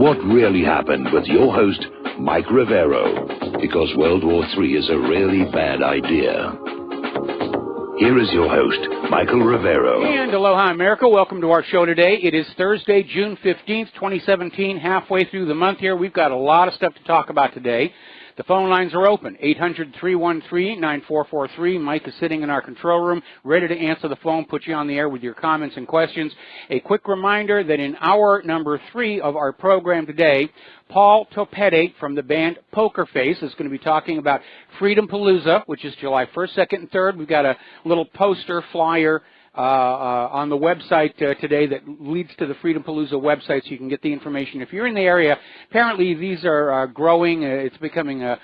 what really happened with your host, Mike Rivero, because World War III is a really bad idea. Here is your host, Michael Rivero. And aloha, America. Welcome to our show today. It is Thursday, June 15th, 2017, halfway through the month here. We've got a lot of stuff to talk about today. The phone lines are open, 800-313-9443. Mike is sitting in our control room, ready to answer the phone, put you on the air with your comments and questions. A quick reminder that in hour number 3 of our program today, Paul Topete from the band Poker Face is going to be talking about Freedom Palooza, which is July 1st, 2nd, and 3rd. We've got a little poster flyer on the website today that leads to the Freedom Palooza website, so you can get the information. If you're in the area, apparently these are growing. It's becoming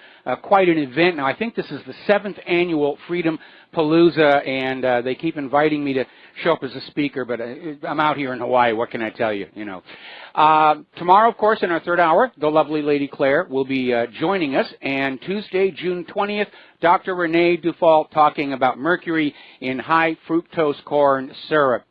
quite an event. Now, I think this is the 7th annual Freedom Palooza, and they keep inviting me to show up as a speaker, but I'm out here in Hawaii. What can I tell you? You know. Tomorrow, of course, in our 3rd hour, the lovely Lady Claire will be joining us, and Tuesday, June 20th, Dr. Renee Dufault talking about mercury in high fructose corn syrup.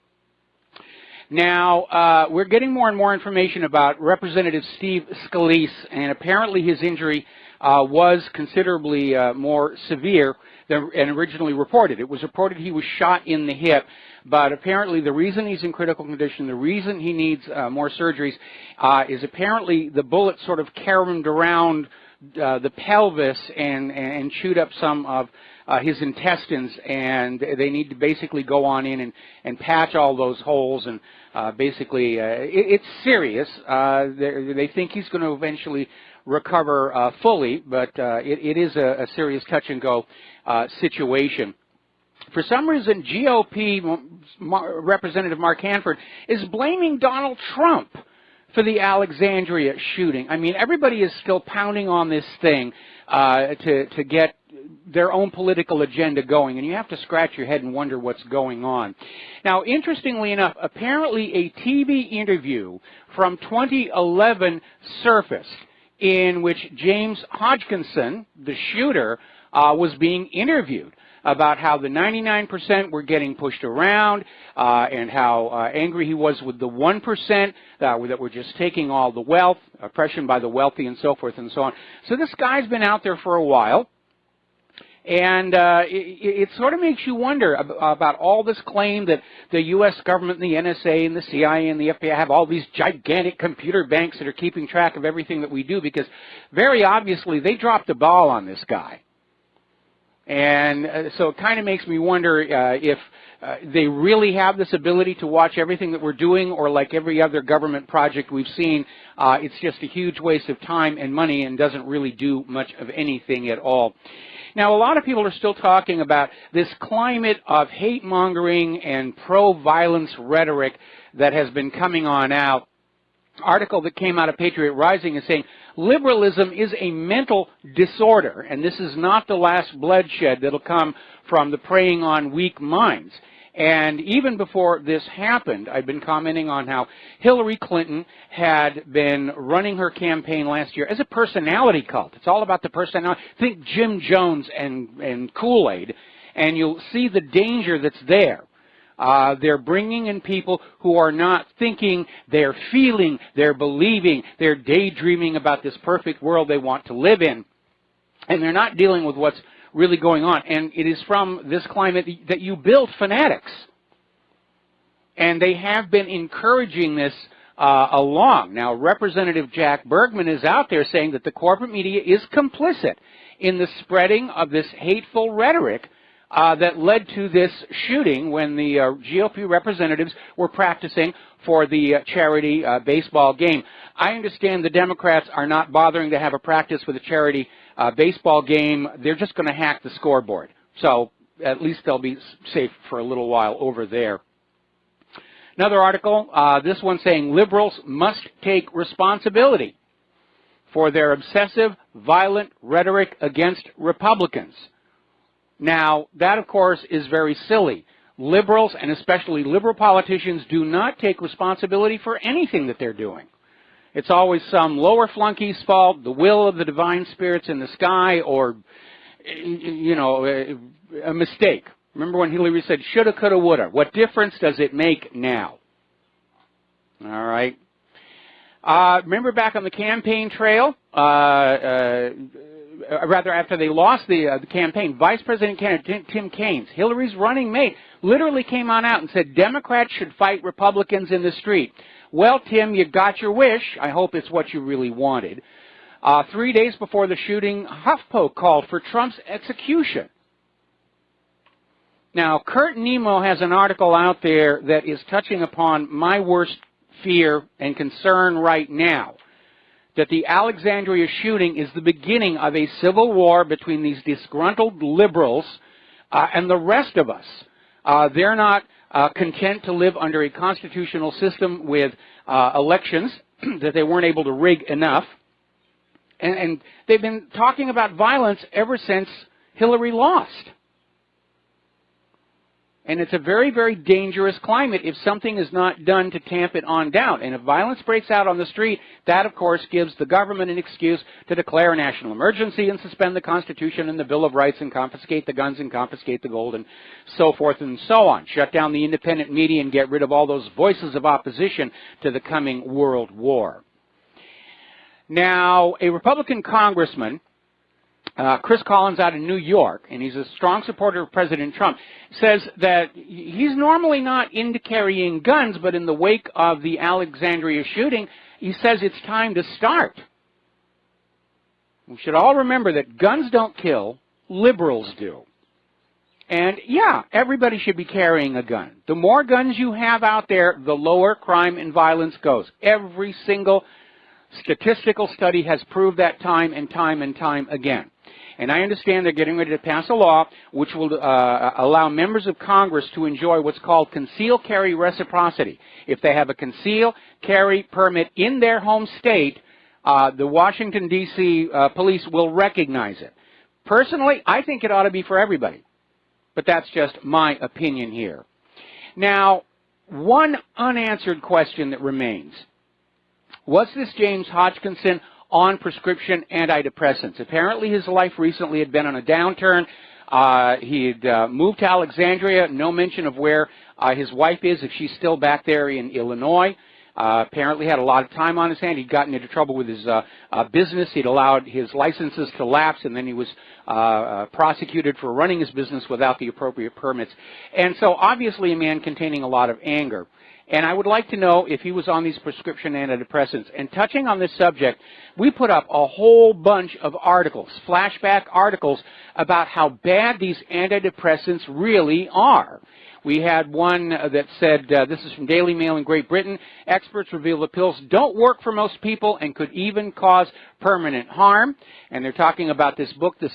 Now, we're getting more and more information about Representative Steve Scalise, and apparently his injury was considerably more severe than originally reported. It was reported he was shot in the hip, but apparently the reason he's in critical condition, the reason he needs more surgeries, is apparently the bullet sort of caromed around the pelvis and chewed up some of his intestines, and they need to basically go on in and patch all those holes, and basically it's serious. They think he's going to eventually recover fully, but it is a serious touch-and-go situation. For some reason, GOP Representative Mark Hanford is blaming Donald Trump for the Alexandria shooting. I mean, everybody is still pounding on this thing to get their own political agenda going, and you have to scratch your head and wonder what's going on. Now, interestingly enough, apparently a TV interview from 2011 surfaced in which James Hodgkinson, the shooter, was being interviewed about how the 99% were getting pushed around and how angry he was with the 1% that were just taking all the wealth, oppression by the wealthy and so forth and so on. So this guy's been out there for a while, and it sort of makes you wonder about all this claim that the U.S. government and the NSA and the CIA and the FBI have all these gigantic computer banks that are keeping track of everything that we do, because very obviously they dropped the ball on this guy. And so it kind of makes me wonder if they really have this ability to watch everything that we're doing, or like every other government project we've seen, it's just a huge waste of time and money and doesn't really do much of anything at all. Now, a lot of people are still talking about this climate of hate-mongering and pro-violence rhetoric that has been coming on out. Article that came out of Patriot Rising is saying liberalism is a mental disorder, and this is not the last bloodshed that'll come from the preying on weak minds. And even before this happened, I've been commenting on how Hillary Clinton had been running her campaign last year as a personality cult. It's all about the personality. Think Jim Jones and Kool-Aid, and you'll see the danger that's there. They're bringing in people who are not thinking, they're feeling, they're believing, they're daydreaming about this perfect world they want to live in. And they're not dealing with what's really going on. And it is from this climate that you build fanatics. And they have been encouraging this along. Now, Representative Jack Bergman is out there saying that the corporate media is complicit in the spreading of this hateful rhetoric that led to this shooting when the GOP representatives were practicing for the charity baseball game. I understand the Democrats are not bothering to have a practice for the charity baseball game. They're just going to hack the scoreboard. So at least they'll be safe for a little while over there. Another article, this one saying liberals must take responsibility for their obsessive, violent rhetoric against Republicans. Now, that, of course, is very silly. Liberals, and especially liberal politicians, do not take responsibility for anything that they're doing. It's always some lower flunkey's fault, the will of the divine spirits in the sky, or, you know, a mistake. Remember when Hillary said, shoulda, coulda, woulda. What difference does it make now? All right. Remember back on the campaign trail, rather after they lost the campaign, Vice President candidate Tim Kaine, Hillary's running mate, literally came on out and said Democrats should fight Republicans in the street. Well, Tim, you got your wish. I hope it's what you really wanted. 3 days before the shooting, HuffPo called for Trump's execution. Now, Kurt Nemo has an article out there that is touching upon my worst fear and concern right now, that the Alexandria shooting is the beginning of a civil war between these disgruntled liberals and the rest of us. They're not content to live under a constitutional system with elections that they weren't able to rig enough. And they've been talking about violence ever since Hillary lost. And it's a very, very dangerous climate if something is not done to tamp it on down. And if violence breaks out on the street, that, of course, gives the government an excuse to declare a national emergency and suspend the Constitution and the Bill of Rights and confiscate the guns and confiscate the gold and so forth and so on. Shut down the independent media and get rid of all those voices of opposition to the coming world war. Now, a Republican congressman, Chris Collins out of New York, and he's a strong supporter of President Trump, says that he's normally not into carrying guns, but in the wake of the Alexandria shooting, he says it's time to start. We should all remember that guns don't kill, liberals do. And yeah, everybody should be carrying a gun. The more guns you have out there, the lower crime and violence goes. Every single statistical study has proved that time and time and time again. And I understand they're getting ready to pass a law which will allow members of Congress to enjoy what's called concealed carry reciprocity. If they have a concealed carry permit in their home state, the Washington, D.C. Police will recognize it. Personally, I think it ought to be for everybody. But that's just my opinion here. Now, one unanswered question that remains. Was this James Hodgkinson on prescription antidepressants? Apparently his life recently had been on a downturn. He had moved to Alexandria, no mention of where his wife is, if she's still back there in Illinois. Apparently had a lot of time on his hand. He'd gotten into trouble with his business. He'd allowed his licenses to lapse, and then he was prosecuted for running his business without the appropriate permits. And so obviously a man containing a lot of anger. And I would like to know if he was on these prescription antidepressants. And touching on this subject, we put up a whole bunch of articles, flashback articles, about how bad these antidepressants really are. We had one that said, this is from Daily Mail in Great Britain, experts reveal the pills don't work for most people and could even cause permanent harm. And they're talking about this book, The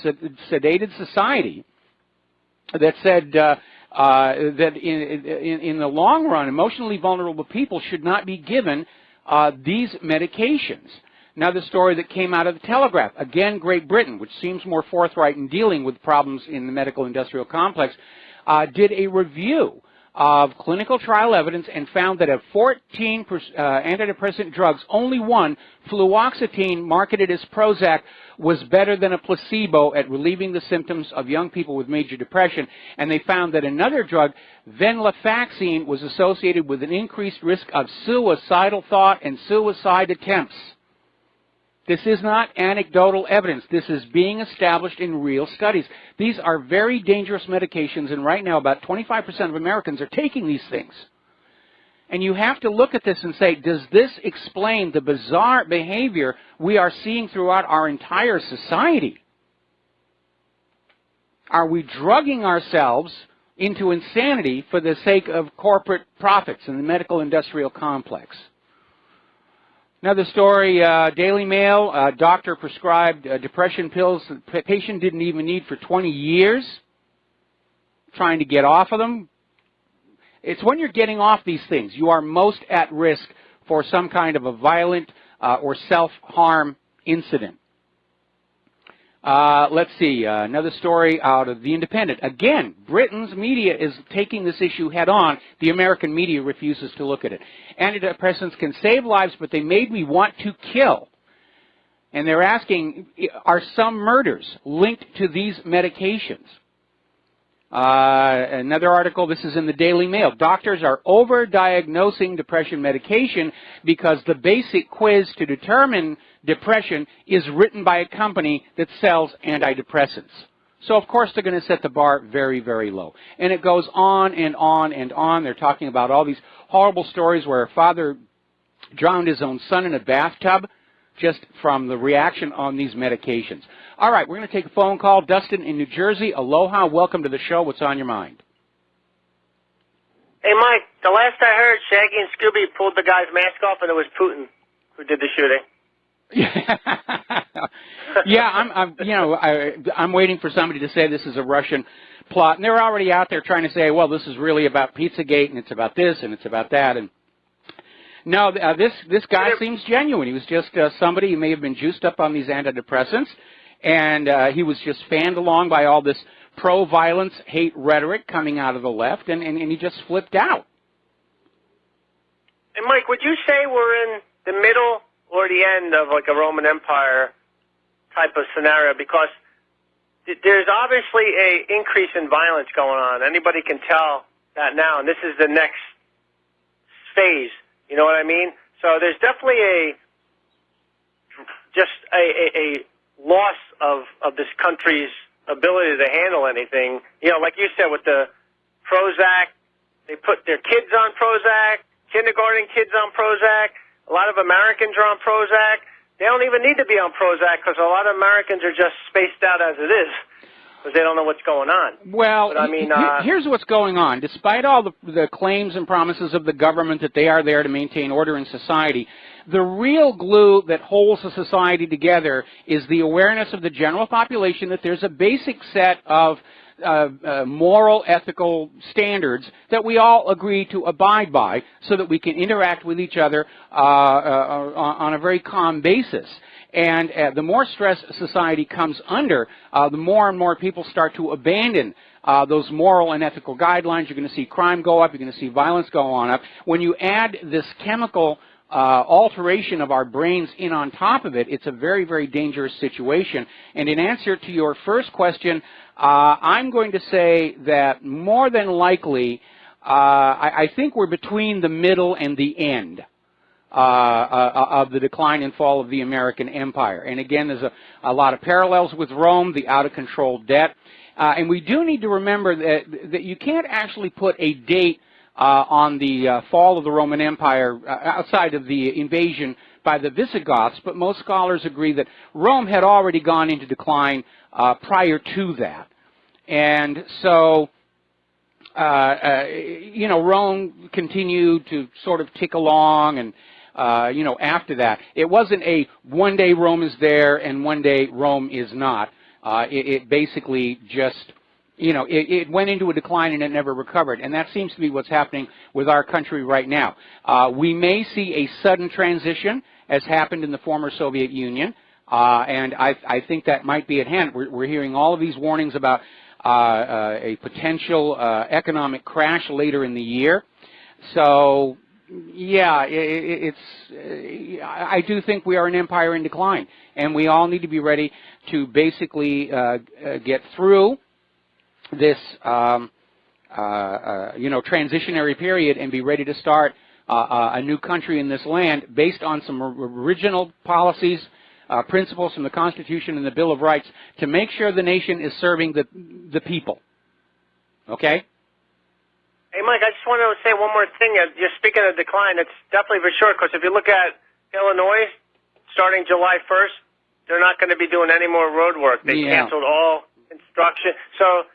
Sedated Society, that said that in the long run, emotionally vulnerable people should not be given these medications. Another story that came out of the Telegraph, again Great Britain, which seems more forthright in dealing with problems in the medical industrial complex, did a review of clinical trial evidence and found that of 14 antidepressant drugs, only one, fluoxetine, marketed as Prozac, was better than a placebo at relieving the symptoms of young people with major depression. And they found that another drug, venlafaxine, was associated with an increased risk of suicidal thought and suicide attempts. This is not anecdotal evidence. This is being established in real studies. These are very dangerous medications, and right now about 25% of Americans are taking these things. And you have to look at this and say, does this explain the bizarre behavior we are seeing throughout our entire society? Are we drugging ourselves into insanity for the sake of corporate profits in the medical industrial complex? Another story, Daily Mail, doctor prescribed depression pills the patient didn't even need for 20 years, trying to get off of them. It's when you're getting off these things, you are most at risk for some kind of a violent or self-harm incident. Let's see, another story out of The Independent. Again, Britain's media is taking this issue head on. The American media refuses to look at it. Antidepressants can save lives, but they made me want to kill. And they're asking, are some murders linked to these medications? Another article, this is in the Daily Mail. Doctors are over-diagnosing depression medication because the basic quiz to determine depression is written by a company that sells antidepressants. So, of course, they're going to set the bar very, very low. And it goes on and on and on. They're talking about all these horrible stories where a father drowned his own son in a bathtub just from the reaction on these medications. All right, we're going to take a phone call. Dustin in New Jersey. Aloha. Welcome to the show. What's on your mind? Hey, Mike, the last I heard, Shaggy and Scooby pulled the guy's mask off, and it was Putin who did the shooting. Yeah, I'm waiting for somebody to say this is a Russian plot, and they're already out there trying to say, well, this is really about Pizzagate, and it's about this, and it's about that, and no, this guy seems genuine. He was just somebody who may have been juiced up on these antidepressants, and he was just fanned along by all this pro-violence, hate rhetoric coming out of the left, and he just flipped out. And, Mike, would you say we're in the middle or the end of, like, a Roman Empire type of scenario? Because there's obviously an increase in violence going on. Anybody can tell that now, and this is the next phase. You know what I mean? So there's definitely a loss of this country's ability to handle anything. You know, like you said, with the Prozac, they put their kids on Prozac, kindergarten kids on Prozac. A lot of Americans are on Prozac. They don't even need to be on Prozac because a lot of Americans are just spaced out as it is because they don't know what's going on. Well, but, I mean, here's what's going on. Despite all the claims and promises of the government that they are there to maintain order in society, the real glue that holds the society together is the awareness of the general population that there's a basic set of moral, ethical standards that we all agree to abide by so that we can interact with each other on a very calm basis. And the more stress society comes under, the more and more people start to abandon those moral and ethical guidelines. You're going to see crime go up. You're going to see violence go on up. When you add this chemical alteration of our brains in on top of it, it's a very, very dangerous situation. And in answer to your first question, I'm going to say that more than likely, I think we're between the middle and the end of the decline and fall of the American empire. And again, there's a lot of parallels with Rome, the out-of-control debt. And we do need to remember that you can't actually put a date on the fall of the Roman Empire outside of the invasion by the Visigoths, but most scholars agree that Rome had already gone into decline prior to that. And so, Rome continued to sort of tick along, and, after that. It wasn't a one day Rome is there and one day Rome is not. It basically just, it went into a decline and it never recovered. And that seems to be what's happening with our country right now. We may see a sudden transition, as happened in the former Soviet Union, and I think that might be at hand. We're hearing all of these warnings about a potential economic crash later in the year. So, yeah, I do think we are an empire in decline, and we all need to be ready to basically get through this, transitionary period and be ready to start a new country in this land based on some original policies, principles from the Constitution and the Bill of Rights to make sure the nation is serving the people. Okay? Hey, Mike, I just want to say one more thing. You're speaking of decline. It's definitely for sure, because if you look at Illinois, starting July 1st, they're not going to be doing any more road work. They canceled all construction. So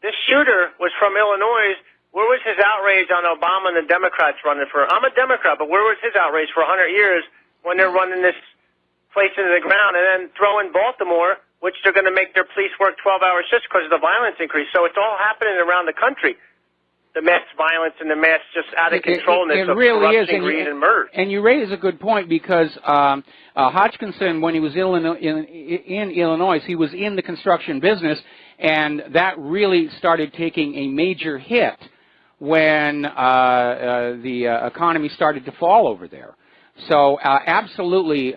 this shooter was from Illinois. Where was his outrage on Obama and the Democrats running for? I'm a Democrat, but where was his outrage for 100 years when they're running this place into the ground and then throw in Baltimore, which they're going to make their police work 12 hours just because of the violence increase. So it's all happening around the country. The mass violence and the mass just out of controlness of really corruption, greed, and murder. And you raise a good point, because Hodgkinson, when he was in Illinois, he was in the construction business, and that really started taking a major hit when the economy started to fall over there. So absolutely,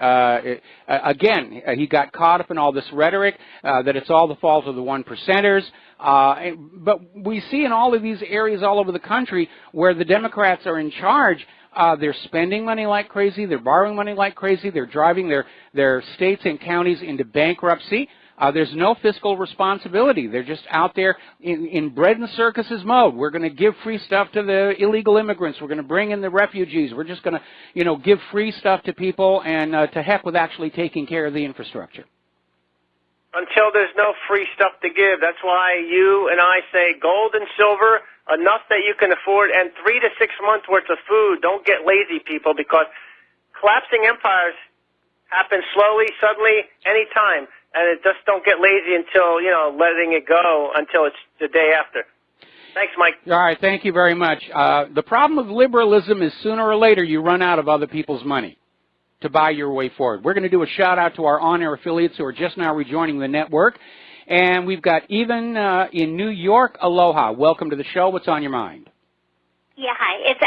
again, he got caught up in all this rhetoric that it's all the fault of the 1%ers. But we see in all of these areas all over the country where the Democrats are in charge, they're spending money like crazy, they're borrowing money like crazy, they're driving their states and counties into bankruptcy. There's no fiscal responsibility. They're just out there in bread and circuses mode. We're going to give free stuff to the illegal immigrants. We're going to bring in the refugees. We're just going to, give free stuff to people and to heck with actually taking care of the infrastructure. Until there's no free stuff to give. That's why you and I say gold and silver, enough that you can afford, and 3 to 6 months worth of food. Don't get lazy, people, because collapsing empires happen slowly, suddenly, anytime. And it just don't get lazy until, letting it go until it's the day after. Thanks, Mike. All right, thank you very much. The problem with liberalism is sooner or later you run out of other people's money to buy your way forward. We're going to do a shout-out to our on-air affiliates who are just now rejoining the network. And we've got Even in New York. Aloha. Welcome to the show. What's on your mind? Yeah, hi. It's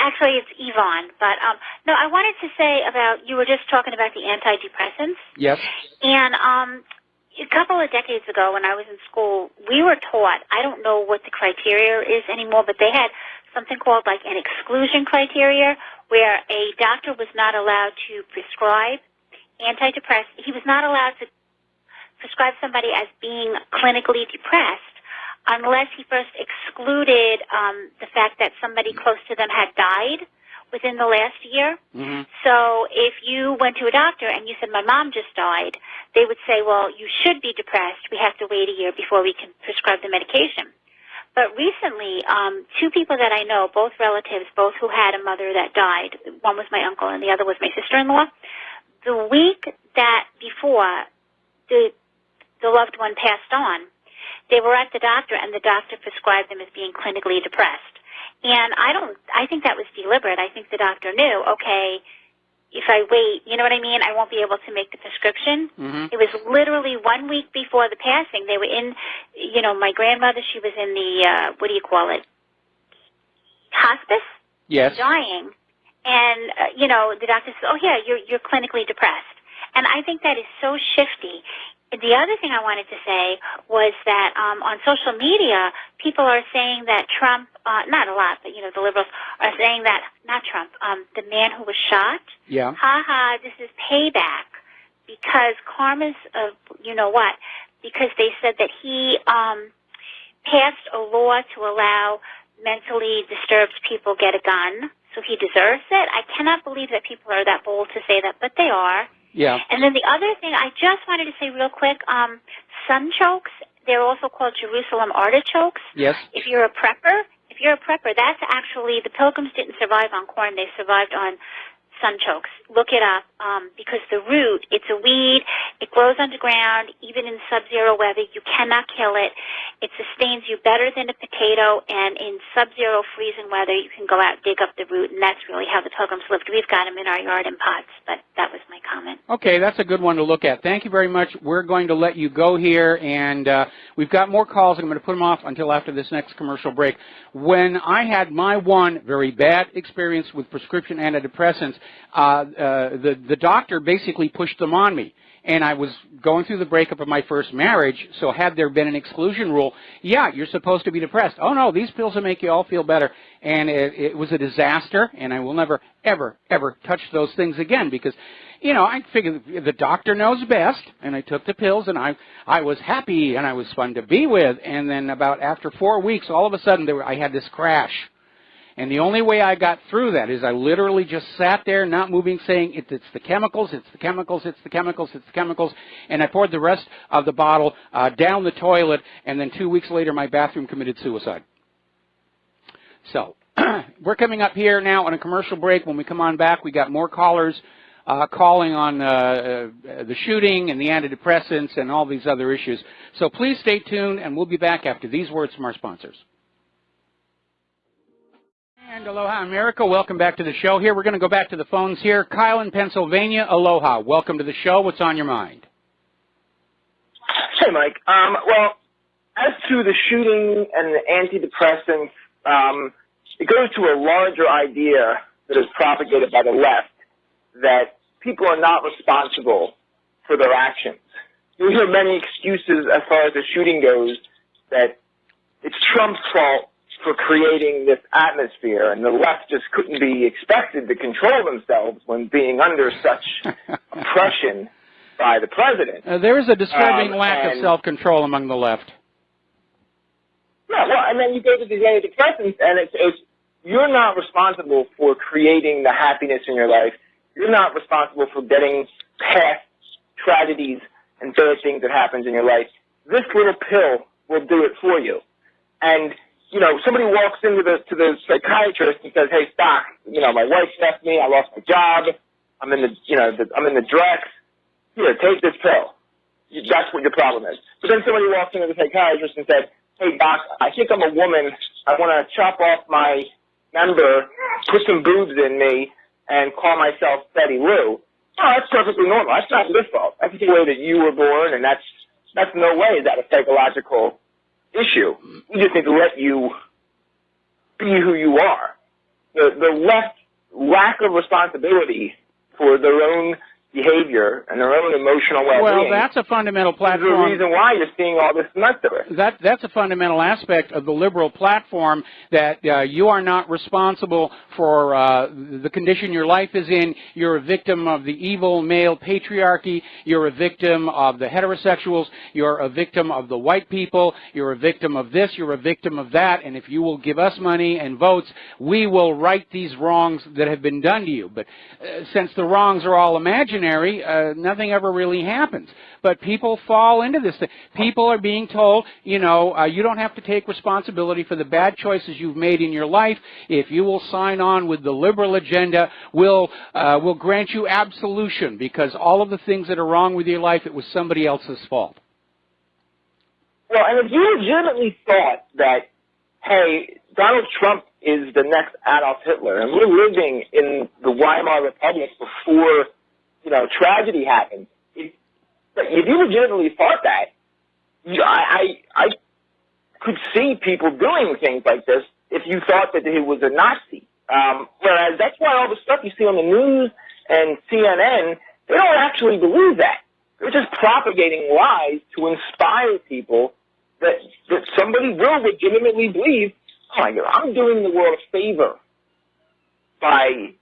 Yvonne. But, no, I wanted to say you were just talking about the antidepressants. Yes. And a couple of decades ago when I was in school, we were taught, I don't know what the criteria is anymore, but they had something called like an exclusion criteria where a doctor was not allowed to prescribe antidepressants. He was not allowed to prescribe somebody as being clinically depressed unless he first excluded the fact that somebody close to them had died within the last year. Mm-hmm. So if you went to a doctor and you said, my mom just died, they would say, well, you should be depressed. We have to wait a year before we can prescribe the medication. But recently, 2 people that I know, both relatives, both who had a mother that died, one was my uncle and the other was my sister-in-law, the week that before the loved one passed on, they were at the doctor and the doctor prescribed them as being clinically depressed. And I think that was deliberate. I think the doctor knew, okay, if I wait, you know what I mean, I won't be able to make the prescription. Mm-hmm. It was literally 1 week before the passing. They were in, my grandmother, she was in the, hospice? Yes. Dying. And, the doctor says, oh, yeah, you're clinically depressed. And I think that is so shifty. The other thing I wanted to say was that on social media, people are saying that Trump, not a lot, but, the liberals are saying that, not Trump, the man who was shot, yeah. This is payback because karma's, what, because they said that he passed a law to allow mentally disturbed people get a gun, so he deserves it. I cannot believe that people are that bold to say that, but they are. Yeah. And then the other thing I just wanted to say real quick, sunchokes, they're also called Jerusalem artichokes. Yes. If you're a prepper, that's actually, the Pilgrims didn't survive on corn, they survived on sunchokes. Look it up, because the root, it's a weed, it grows underground, even in sub-zero weather, you cannot kill it. It sustains you better than a potato, and in sub-zero freezing weather, you can go out and dig up the root, and that's really how the Pilgrims lived. We've got them in our yard in pots, but that was my comment. Okay, that's a good one to look at. Thank you very much. We're going to let you go here, and we've got more calls. I'm going to put them off until after this next commercial break. When I had my one very bad experience with prescription antidepressants, the doctor basically pushed them on me. And I was going through the breakup of my first marriage, so had there been an exclusion rule, yeah, you're supposed to be depressed. Oh, no, these pills will make you all feel better. And it was a disaster, and I will never, ever, ever touch those things again because, I figured the doctor knows best, and I took the pills, and I was happy, and I was fun to be with. And then after 4 weeks, all of a sudden, I had this crash. And the only way I got through that is I literally just sat there, not moving, saying, it's the chemicals, it's the chemicals, it's the chemicals, it's the chemicals. And I poured the rest of the bottle down the toilet, and then 2 weeks later, my bathroom committed suicide. So we're coming up here now on a commercial break. When we come on back, we got more callers calling on the shooting and the antidepressants and all these other issues. So please stay tuned, and we'll be back after these words from our sponsors. And aloha, America. Welcome back to the show here. We're going to go back to the phones here. Kyle in Pennsylvania, aloha. Welcome to the show. What's on your mind? Hey, Mike. Well, as to the shooting and the antidepressants, it goes to a larger idea that is propagated by the left, that people are not responsible for their actions. You hear many excuses as far as the shooting goes that it's Trump's fault for creating this atmosphere, and the left just couldn't be expected to control themselves when being under such oppression by the president. There is a disturbing lack of self-control among the left. Yeah, well, and then you go to these antidepressants, and it's you're not responsible for creating the happiness in your life. You're not responsible for getting past tragedies and bad things that happens in your life. This little pill will do it for you. And you know, somebody walks into to the psychiatrist and says, "Hey, Doc, you know, my wife left me. I lost my job. I'm in the dregs. Here, take this pill. That's what your problem is." But then somebody walks into the psychiatrist and says, "Hey, Doc, I think I'm a woman. I want to chop off my member, put some boobs in me, and call myself Betty Lou." Oh, that's perfectly normal. That's not your fault. That's the way that you were born, and that's no way is that a psychological issue. We just need to let you be who you are. The left lack of responsibility for their own behavior and their own emotional well-being. Well, that's a fundamental platform. Is the reason why you're seeing all this mess to it. That's a fundamental aspect of the liberal platform, that you are not responsible for the condition your life is in. You're a victim of the evil male patriarchy. You're a victim of the heterosexuals. You're a victim of the white people. You're a victim of this. You're a victim of that. And if you will give us money and votes, we will right these wrongs that have been done to you. But since the wrongs are all imaginary, nothing ever really happens. But people fall into this thing. People are being told, you know, you don't have to take responsibility for the bad choices you've made in your life. If you will sign on with the liberal agenda, we'll grant you absolution, because all of the things that are wrong with your life, it was somebody else's fault. Well, and if you legitimately thought that, hey, Donald Trump is the next Adolf Hitler, and we're living in the Weimar Republic before, you know, tragedy happened. If you legitimately thought that, I could see people doing things like this if you thought that he was a Nazi. Whereas that's why all the stuff you see on the news and CNN, they don't actually believe that. They're just propagating lies to inspire people that somebody will legitimately believe, oh my God, I'm doing the world a favor by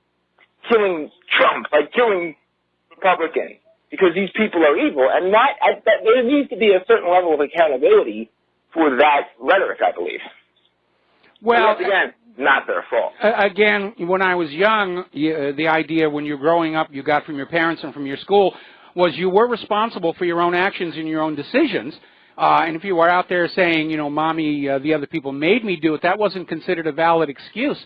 killing Trump, by killing Republicans, because these people are evil, and that there needs to be a certain level of accountability for that rhetoric, I believe. Well, once again, not their fault. Again, when I was young, the idea when you're growing up you got from your parents and from your school was you were responsible for your own actions and your own decisions. And if you were out there saying, you know, Mommy, the other people made me do it, that wasn't considered a valid excuse.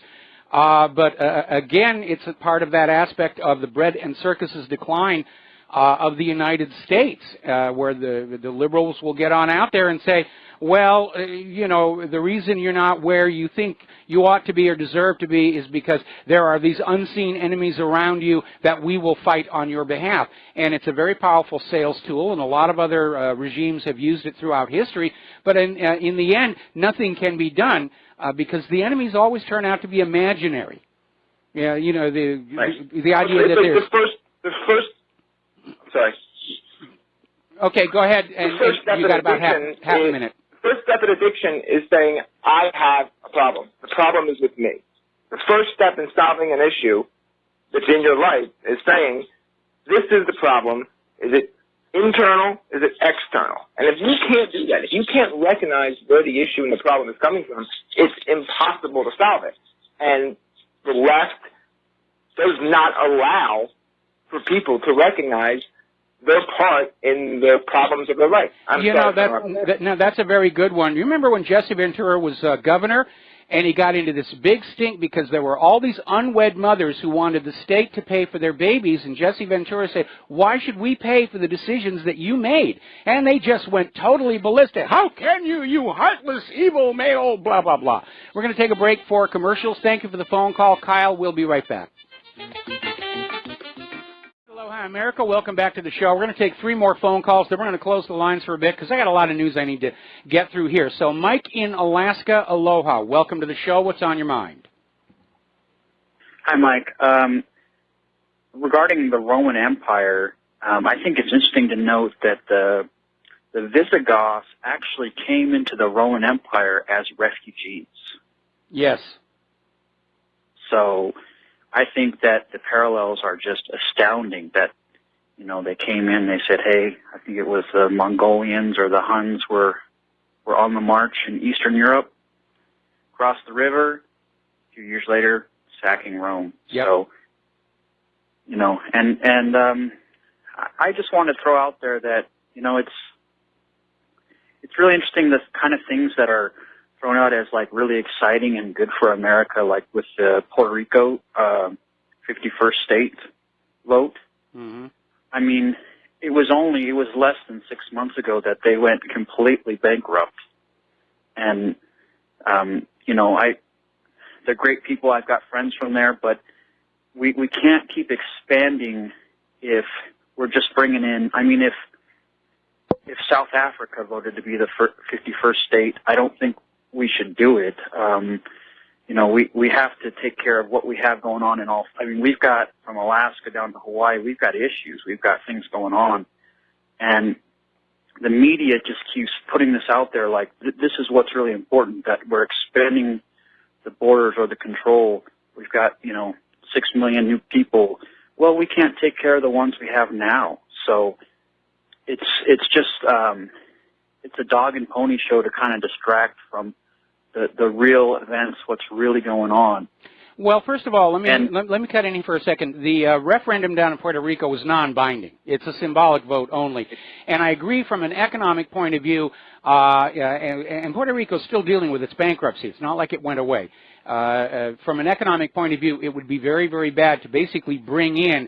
But again, it's a part of that aspect of the bread and circuses decline of the United States, where the liberals will get on out there and say, well, you know, the reason you're not where you think you ought to be or deserve to be is because there are these unseen enemies around you that we will fight on your behalf. And it's a very powerful sales tool, and a lot of other regimes have used it throughout history. But in the end, nothing can be done because the enemies always turn out to be imaginary. Yeah, you know, the idea that there's... The first... I'm sorry. Okay, go ahead, and you got about half a minute. The first step in addiction is saying, I have a problem. The problem is with me. The first step in solving an issue that's in your life is saying, this is the problem. Is it internal? Is it external? And if you can't do that, if you can't recognize where the issue and the problem is coming from, it's impossible to solve it. And the left does not allow for people to recognize their part in the problems of their life. That's a very good one. You remember when Jesse Ventura was governor, and he got into this big stink because there were all these unwed mothers who wanted the state to pay for their babies, and Jesse Ventura said, why should we pay for the decisions that you made? And they just went totally ballistic. How can you, you heartless, evil male, blah, blah, blah. We're going to take a break for commercials. Thank you for the phone call, Kyle. We'll be right back. Aloha, America. Welcome back to the show. We're going to take 3 more phone calls. Then we're going to close the lines for a bit because I got a lot of news I need to get through here. So, Mike in Alaska, aloha. Welcome to the show. What's on your mind? Hi, Mike. regarding the Roman Empire, I think it's interesting to note that the Visigoths actually came into the Roman Empire as refugees. Yes. So I think that the parallels are just astounding that, they came in, they said, hey, I think it was the Mongolians or the Huns were on the march in Eastern Europe, crossed the river, a few years later, sacking Rome. Yep. So, I just want to throw out there that, it's really interesting, the kind of things that are thrown out as like really exciting and good for America, like with the Puerto Rico 51st state vote. Mm-hmm. I mean, it was less than 6 months ago that they went completely bankrupt. And, they're great people. I've got friends from there, but we can't keep expanding if we're just bringing in, if South Africa voted to be the 51st state, I don't think we should do it. We have to take care of what we have going on in all. We've got from Alaska down to Hawaii, we've got issues. We've got things going on. And the media just keeps putting this out there like this is what's really important, that we're expanding the borders or the control. We've got, 6 million new people. Well, we can't take care of the ones we have now. So it's just it's a dog and pony show to kind of distract from the real events, what's really going on. Well, first of all, let me cut in here for a second. The referendum down in Puerto Rico was non-binding. It's a symbolic vote only. And I agree from an economic point of view, and Puerto Rico is still dealing with its bankruptcy. It's not like it went away. From an economic point of view, it would be very, very bad to basically bring in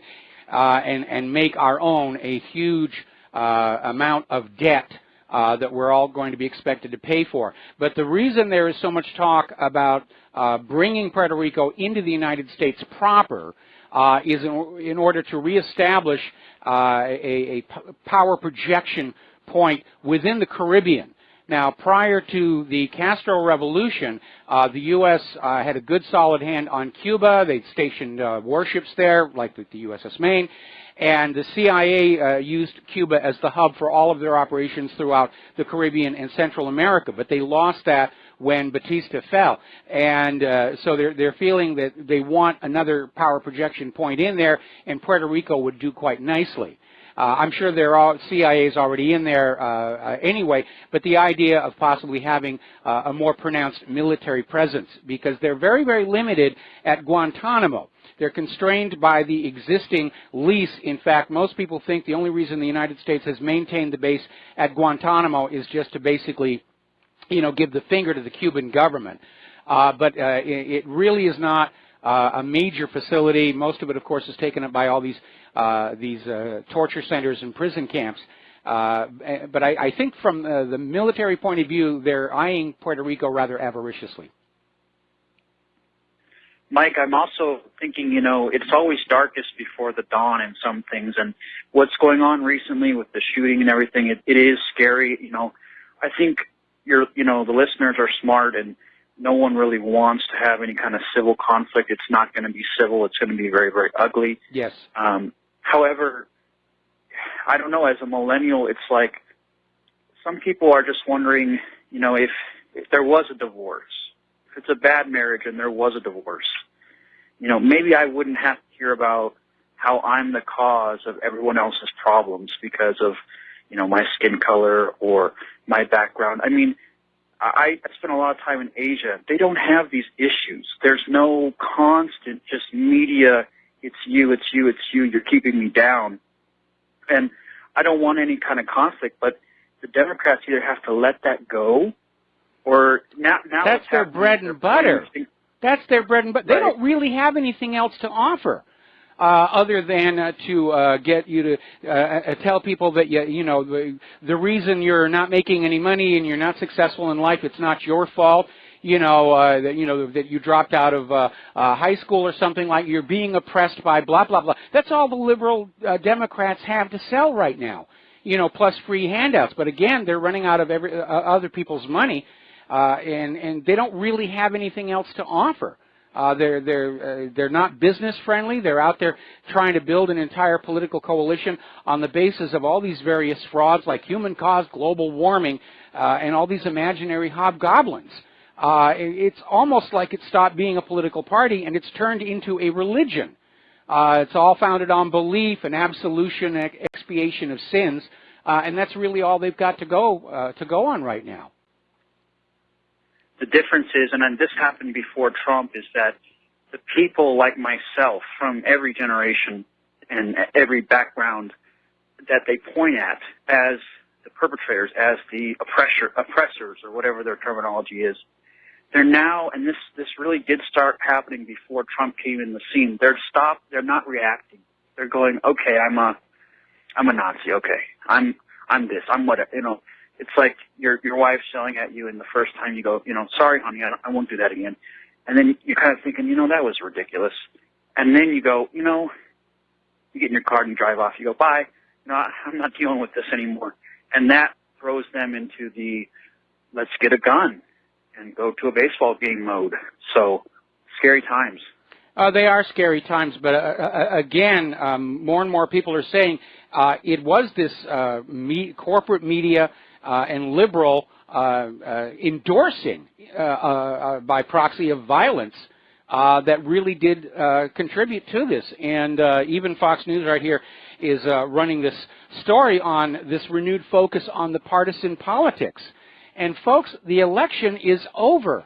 and make our own a huge amount of debt that we're all going to be expected to pay for. But the reason there is so much talk about bringing Puerto Rico into the United States proper is in order to reestablish a power projection point within the Caribbean. Now, prior to the Castro Revolution, the U.S. Had a good solid hand on Cuba. They'd stationed warships there, like the USS Maine. And the CIA used Cuba as the hub for all of their operations throughout the Caribbean and Central America. But they lost that when Batista fell. And so they're feeling that they want another power projection point in there, and Puerto Rico would do quite nicely. I'm sure CIA's already in there anyway, but the idea of possibly having a more pronounced military presence, because they're very, very limited at Guantanamo. They're constrained by the existing lease. In fact, most people think the only reason the United States has maintained the base at Guantanamo is just to basically, give the finger to the Cuban government. But it really is not a major facility. Most of it, of course, is taken up by all these torture centers and prison camps. But I think from the military point of view, they're eyeing Puerto Rico rather avariciously. Mike, I'm also thinking, it's always darkest before the dawn in some things, and what's going on recently with the shooting and everything, it is scary. I think the listeners are smart, and no one really wants to have any kind of civil conflict. It's not going to be civil. It's going to be very, very ugly. Yes. However, I don't know, as a millennial, it's like some people are just wondering, if there was a divorce, if it's a bad marriage and there was a divorce, maybe I wouldn't have to hear about how I'm the cause of everyone else's problems because of, my skin color or my background. I spent a lot of time in Asia. They don't have these issues. There's no constant just media, it's you, you're keeping me down. And I don't want any kind of conflict, but the Democrats either have to let that go or now that's their bread and butter. That's their bread and butter. They don't really have anything else to offer. Other than to get you to tell people that the reason you're not making any money and you're not successful in life, it's not your fault. That you dropped out of high school or something, like you're being oppressed by blah blah blah. That's all the liberal Democrats have to sell right now. Plus free handouts. But again, they're running out of other people's money, and they don't really have anything else to offer. They're not business friendly. They're out there trying to build an entire political coalition on the basis of all these various frauds like human-caused global warming and all these imaginary hobgoblins. It's almost like it stopped being a political party and it's turned into a religion. It's all founded on belief and absolution and expiation of sins, and that's really all they've got to go on right now. The difference is, and this happened before Trump, is that the people like myself from every generation and every background that they point at as the perpetrators, as the oppressors, or whatever their terminology is, they're now, and this really did start happening before Trump came in the scene. They're not reacting. They're going, okay, I'm a Nazi. Okay, I'm this. I'm what, you know. It's like your wife's yelling at you, and the first time you go, sorry, honey, I won't do that again. And then you're kind of thinking, that was ridiculous. And then you go, you get in your car and you drive off. You go, bye. I'm not dealing with this anymore. And that throws them into the let's get a gun and go to a baseball game mode. So scary times. They are scary times, but again, more and more people are saying it was this corporate media and liberal endorsing by proxy of violence that really did contribute to this. And even Fox News right here is running this story on this renewed focus on the partisan politics. And folks, the election is over.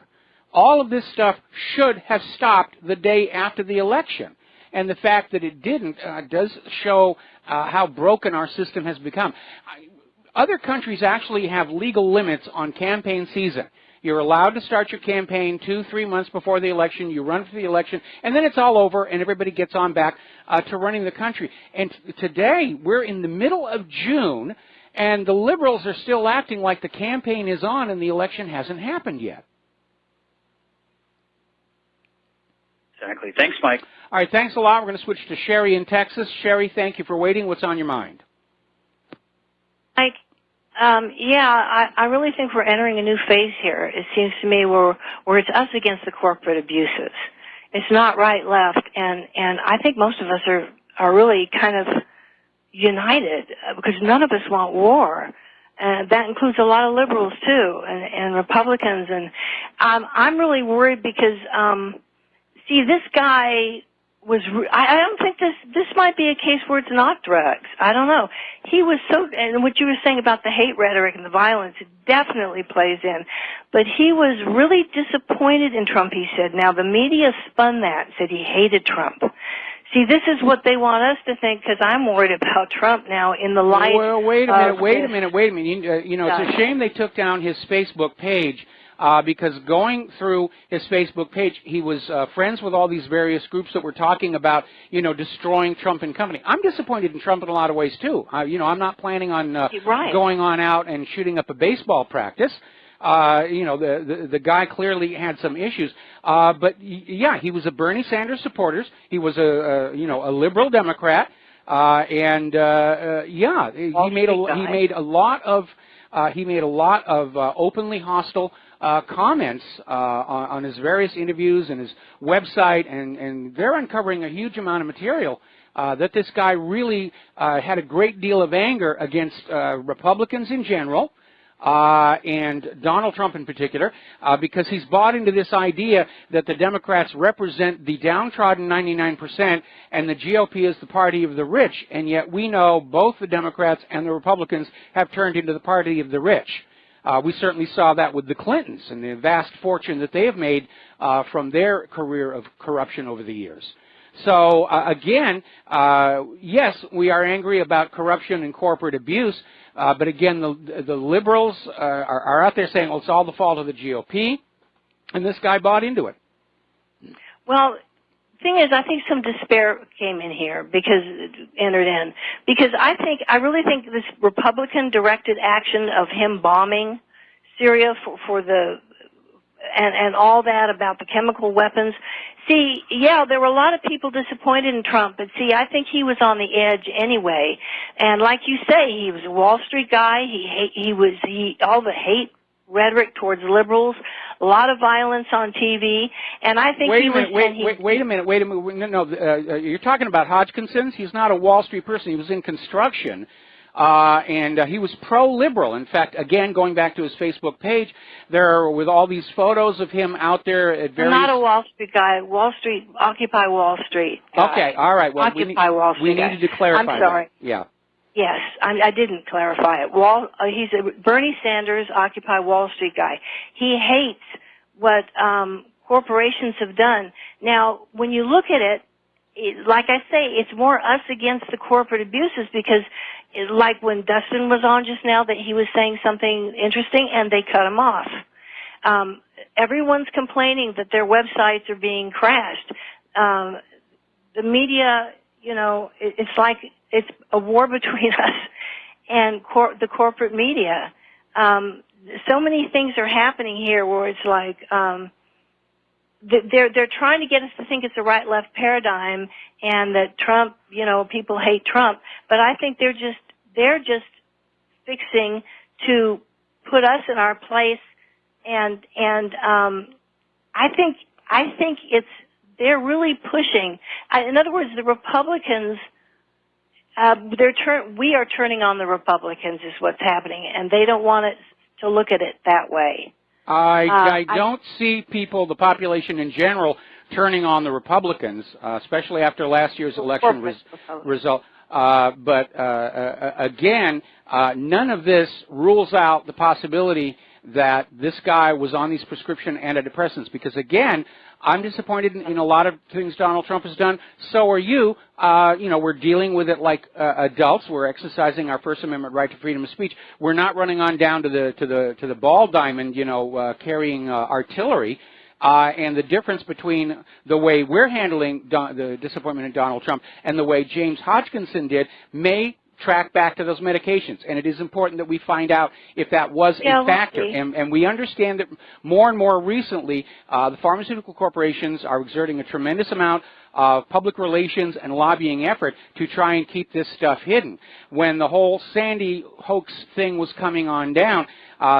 All of this stuff should have stopped the day after the election. And the fact that it didn't does show how broken our system has become. Other countries actually have legal limits on campaign season. You're allowed to start your campaign 2-3 months before the election. You run for the election, and then it's all over, and everybody gets on back to running the country. And today, we're in the middle of June, and the liberals are still acting like the campaign is on and the election hasn't happened yet. Exactly. Thanks, Mike. All right, thanks a lot. We're going to switch to Sherry in Texas. Sherry, thank you for waiting. What's on your mind? Mike, I really think we're entering a new phase here. It seems to me where it's us against the corporate abuses. It's not right, left, and I think most of us are really kind of united because none of us want war. And that includes a lot of liberals too, and Republicans. And I'm really worried because this guy was. I don't think this might be a case where it's not drugs. I don't know. He was so, and what you were saying about the hate rhetoric and the violence, it definitely plays in. But he was really disappointed in Trump. He said. Now the media spun that, said he hated Trump. See, this is what they want us to think because I'm worried about Trump now in the light. Well, wait a minute. It's a shame they took down his Facebook page. Because going through his Facebook page, he was friends with all these various groups that were talking about, destroying Trump and company. I'm disappointed in Trump in a lot of ways, too. I'm not planning on going on out and shooting up a baseball practice. The guy clearly had some issues. But, yeah, he was a Bernie Sanders supporter. He was a liberal Democrat. He made a lot of openly hostile comments on his various interviews and his website, and they're uncovering a huge amount of material that this guy really had a great deal of anger against Republicans in general and Donald Trump in particular, because he's bought into this idea that the Democrats represent the downtrodden 99% and the GOP is the party of the rich, and yet we know both the Democrats and the Republicans have turned into the party of the rich. We certainly saw that with the Clintons and the vast fortune that they have made from their career of corruption over the years. So, again, yes, we are angry about corruption and corporate abuse, but again, the liberals are out there saying, well, it's all the fault of the GOP, and this guy bought into it. Well, thing is, I think some despair came in here because I really think this Republican-directed action of him bombing Syria for the and all that about the chemical weapons. See, yeah, there were a lot of people disappointed in Trump, but see, I think he was on the edge anyway. And like you say, he was a Wall Street guy. All the hate rhetoric towards liberals, a lot of violence on TV, and I think wait a minute. No, you're talking about Hodgkinson's. He's not a Wall Street person. He was in construction. And he was pro-liberal. In fact, again, going back to his Facebook page, there with all these photos of him out there at various... I'm not a Wall Street guy. Occupy Wall Street guy. Okay, all right. Well, Wall Street we needed to clarify I'm sorry. that. Yeah. Yes, I didn't clarify it. He's a Bernie Sanders, Occupy Wall Street guy. He hates what corporations have done. Now, when you look at it, like I say, it's more us against the corporate abuses because, like when Dustin was on just now, that he was saying something interesting and they cut him off. Everyone's complaining that their websites are being crashed. The media, it's like it's a war between us and the corporate media. So many things are happening here where it's like they're trying to get us to think it's a right-left paradigm and that Trump, people hate Trump. But I think they're just fixing to put us in our place, and I think they're really pushing. In other words, the Republicans. We are turning on the Republicans is what's happening, and they don't want it to look at it that way. I don't see people, the population in general, turning on the Republicans, especially after last year's election result. But again, none of this rules out the possibility that this guy was on these prescription antidepressants, because again, I'm disappointed in a lot of things Donald Trump has done. So are you. We're dealing with it like adults. We're exercising our First Amendment right to freedom of speech. We're not running on down to the ball diamond, carrying artillery. And the difference between the way we're handling the disappointment in Donald Trump and the way James Hodgkinson did may track back to those medications, and it is important that we find out if that was a factor. And we understand that more and more recently, the pharmaceutical corporations are exerting a tremendous amount of public relations and lobbying effort to try and keep this stuff hidden. When the whole Sandy hoax thing was coming on down,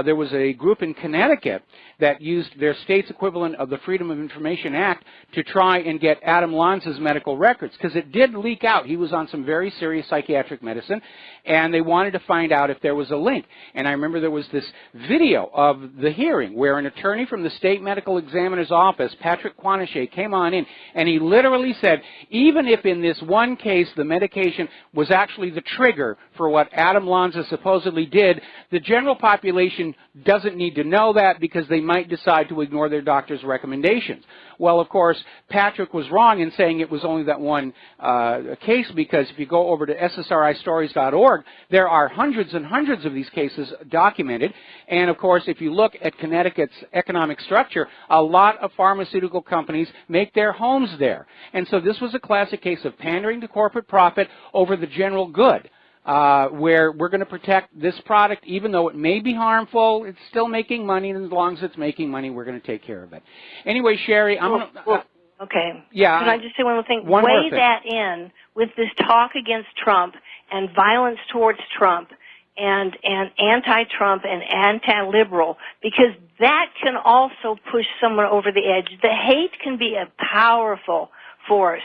there was a group in Connecticut that used their state's equivalent of the Freedom of Information Act to try and get Adam Lanza's medical records, because it did leak out. He was on some very serious psychiatric medicine, and they wanted to find out if there was a link. And I remember there was this video of the hearing where an attorney from the state medical examiner's office, Patrick Quanachet, came on in, and he literally said, even if in this one case the medication was actually the trigger for what Adam Lanza supposedly did, the general population doesn't need to know that because they might decide to ignore their doctor's recommendations. Well, of course, Patrick was wrong in saying it was only that one case, because if you go over to ssristories.org, there are hundreds and hundreds of these cases documented. And, of course, if you look at Connecticut's economic structure, a lot of pharmaceutical companies make their homes there. And so this was a classic case of pandering to corporate profit over the general good. Where we're going to protect this product, even though it may be harmful, it's still making money, and as long as it's making money, we're going to take care of it. Anyway, Sherry, okay. Yeah. Can I just say one more thing? Weigh that in with this talk against Trump and violence towards Trump and anti-Trump and anti-liberal, because that can also push someone over the edge. The hate can be a powerful force.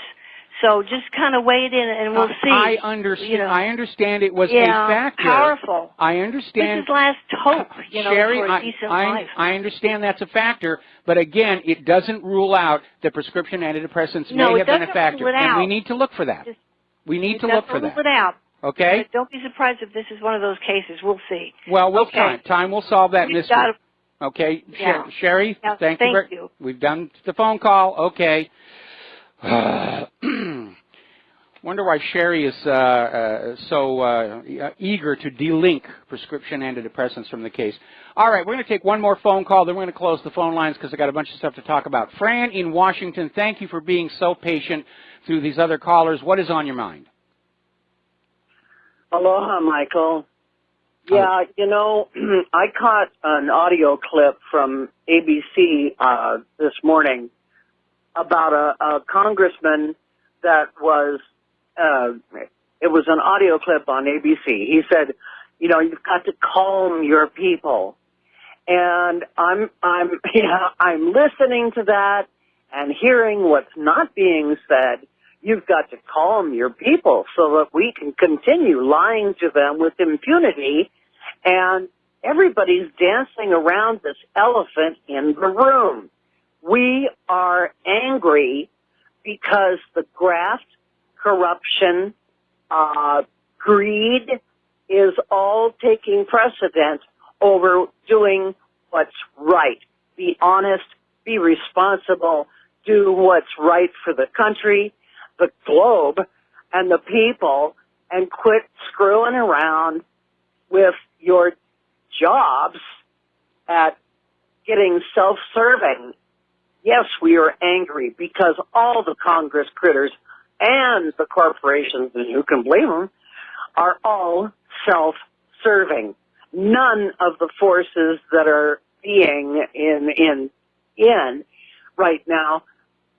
So just kind of weigh it in, and we'll see. I understand it was a factor. Powerful. I understand. This is last hope, Sherry, for a decent life. I understand that's a factor, but again, it doesn't rule out that prescription antidepressants may have been a factor, and we need to look for that. We need to look for that. Rule it out. Okay. But don't be surprised if this is one of those cases. We'll see. Well, time will solve that mystery. Okay, yeah. Sherry, thank you. We've done the phone call. Okay. Wonder why Sherry is so eager to delink prescription antidepressants from the case. All right, we're going to take one more phone call, then we're going to close the phone lines because I've got a bunch of stuff to talk about. Fran in Washington, thank you for being so patient through these other callers. What is on your mind? Aloha, Michael. Yeah, I caught an audio clip from ABC this morning about a congressman that was, it was an audio clip on ABC. He said, you've got to calm your people. And I'm listening to that and hearing what's not being said. You've got to calm your people so that we can continue lying to them with impunity. And everybody's dancing around this elephant in the room. We are angry because the graft, corruption, greed is all taking precedent over doing what's right. Be honest, be responsible, do what's right for the country, the globe, and the people, and quit screwing around with your jobs at getting self-serving. Yes, we are angry because all the Congress critters and the corporations, and who can blame them, are all self-serving. None of the forces that are being in right now,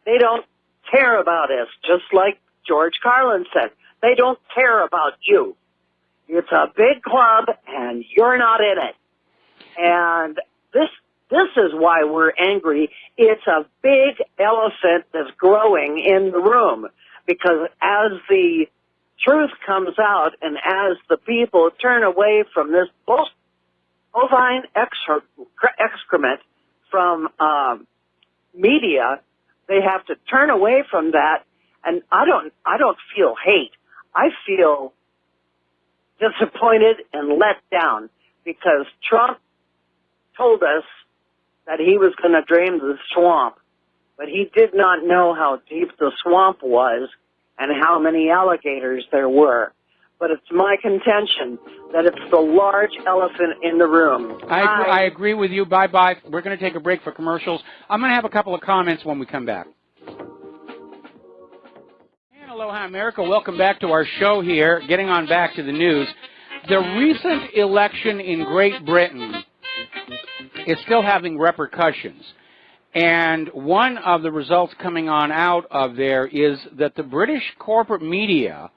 they don't care about us, just like George Carlin said. They don't care about you. It's a big club, and you're not in it. And this is why we're angry. It's a big elephant that's growing in the room, because as the truth comes out and as the people turn away from this bovine excrement from media, they have to turn away from that. And I don't feel hate. I feel disappointed and let down because Trump told us that he was going to drain the swamp, but he did not know how deep the swamp was and how many alligators there were. But it's my contention that it's the large elephant in the room. I agree with you. Bye-bye. We're going to take a break for commercials. I'm going to have a couple of comments when we come back. And aloha, America. Welcome back to our show here. Getting on back to the news. The recent election in Great Britain is still having repercussions. And one of the results coming on out of there is that the British corporate media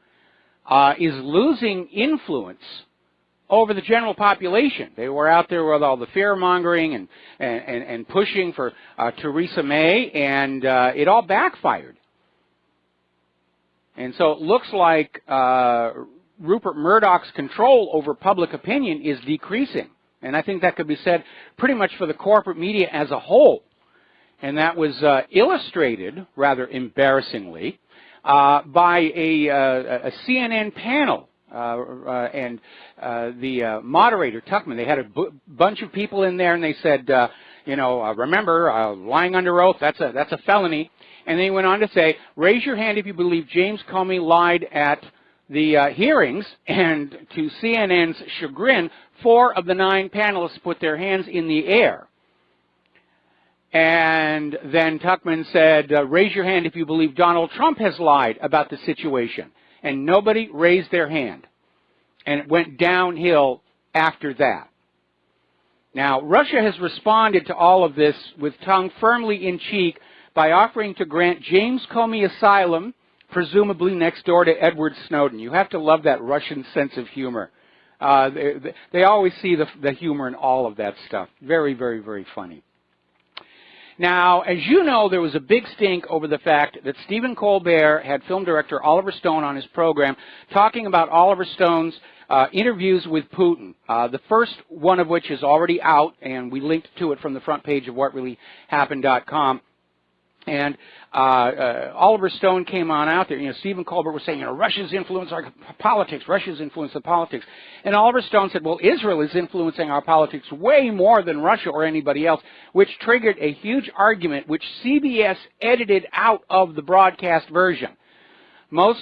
is losing influence over the general population. They were out there with all the fear-mongering and pushing for Theresa May, and it all backfired. And so it looks like Rupert Murdoch's control over public opinion is decreasing. And I think that could be said pretty much for the corporate media as a whole. And that was illustrated, rather embarrassingly, by a CNN panel. And the moderator, Tuckman, they had a bunch of people in there, and they said, remember, lying under oath, that's a felony. And they went on to say, raise your hand if you believe James Comey lied at the hearings. And to CNN's chagrin, 4 of the 9 panelists put their hands in the air. And then Tuckman said, raise your hand if you believe Donald Trump has lied about the situation. And nobody raised their hand. And it went downhill after that. Now, Russia has responded to all of this with tongue firmly in cheek by offering to grant James Comey asylum, presumably next door to Edward Snowden. You have to love that Russian sense of humor. They always see the humor in all of that stuff. Very, very, very funny. Now, as you know, there was a big stink over the fact that Stephen Colbert had film director Oliver Stone on his program talking about Oliver Stone's interviews with Putin. The first one of which is already out, and we linked to it from the front page of whatreallyhappened.com. And Oliver Stone came on out there. Stephen Colbert was saying, Russia's influence our politics. Russia's influence the politics. And Oliver Stone said, well, Israel is influencing our politics way more than Russia or anybody else, which triggered a huge argument, which CBS edited out of the broadcast version. Most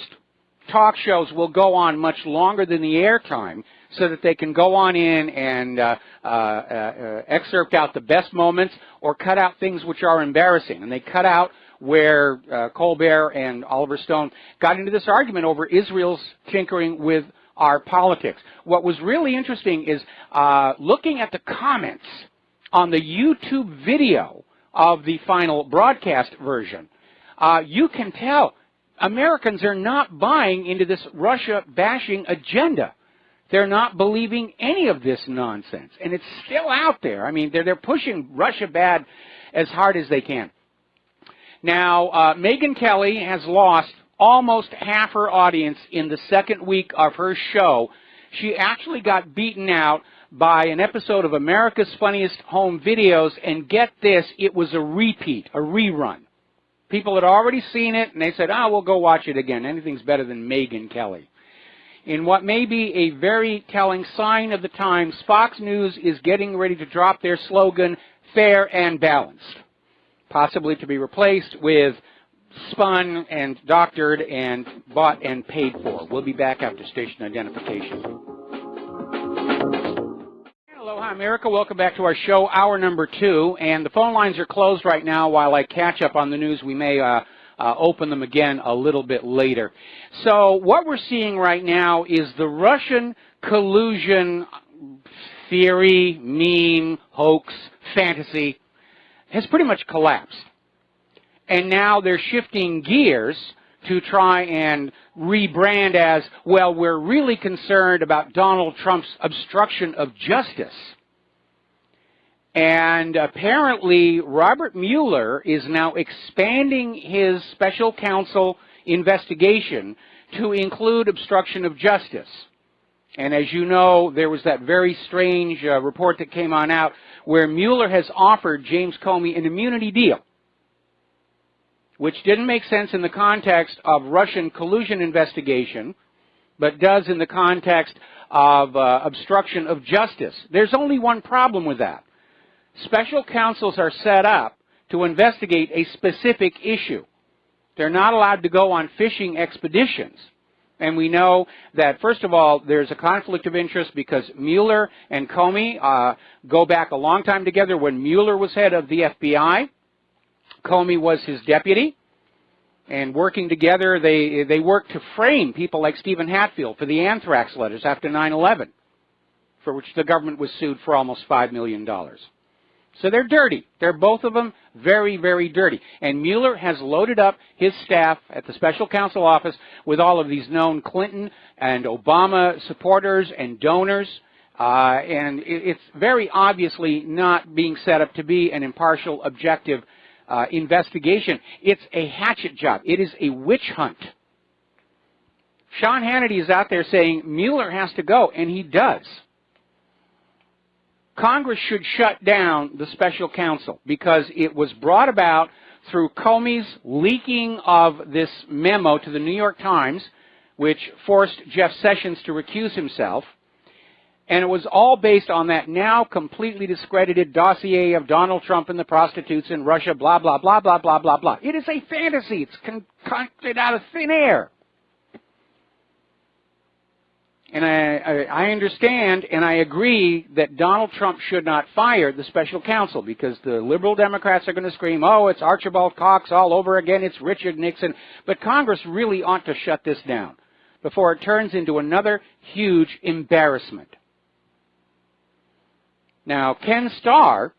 talk shows will go on much longer than the airtime so that they can go on in and excerpt out the best moments or cut out things which are embarrassing. And they cut out where Colbert and Oliver Stone got into this argument over Israel's tinkering with our politics. What was really interesting is looking at the comments on the YouTube video of the final broadcast version. You can tell Americans are not buying into this Russia-bashing agenda. They're not believing any of this nonsense, and it's still out there. I mean, they're pushing Russia bad as hard as they can. Now, Megyn Kelly has lost almost half her audience in the second week of her show. She actually got beaten out by an episode of America's Funniest Home Videos, and get this, it was a repeat, a rerun. People had already seen it, and they said, we'll go watch it again. Anything's better than Megyn Kelly. In what may be a very telling sign of the times, Fox News is getting ready to drop their slogan, fair and balanced, possibly to be replaced with spun and doctored and bought and paid for. We'll be back after station identification. Aloha, America. Welcome back to our show, hour number 2. And the phone lines are closed right now while I catch up on the news. We may open them again a little bit later. So what we're seeing right now is the Russian collusion theory, meme, hoax, fantasy has pretty much collapsed. And now they're shifting gears to try and rebrand as, well, we're really concerned about Donald Trump's obstruction of justice. And apparently Robert Mueller is now expanding his special counsel investigation to include obstruction of justice. And as you know, there was that very strange report that came on out where Mueller has offered James Comey an immunity deal, which didn't make sense in the context of Russian collusion investigation, but does in the context of obstruction of justice. There's only one problem with that. Special counsels are set up to investigate a specific issue. They're not allowed to go on fishing expeditions. And we know that, first of all, there's a conflict of interest because Mueller and Comey go back a long time together. When Mueller was head of the FBI, Comey was his deputy, and working together, they worked to frame people like Stephen Hatfield for the anthrax letters after 9/11, for which the government was sued for almost $5 million. So they're dirty. They're both of them very, very dirty. And Mueller has loaded up his staff at the special counsel office with all of these known Clinton and Obama supporters and donors. And it's very obviously not being set up to be an impartial, objective investigation. It's a hatchet job. It is a witch hunt. Sean Hannity is out there saying Mueller has to go, and he does. Congress should shut down the special counsel because it was brought about through Comey's leaking of this memo to the New York Times, which forced Jeff Sessions to recuse himself. And it was all based on that now completely discredited dossier of Donald Trump and the prostitutes in Russia, blah, blah, blah, blah, blah, blah, blah. It is a fantasy. It's concocted out of thin air. And I understand and I agree that Donald Trump should not fire the special counsel because the liberal Democrats are going to scream, oh, it's Archibald Cox all over again, it's Richard Nixon. But Congress really ought to shut this down before it turns into another huge embarrassment. Now, Ken Starr,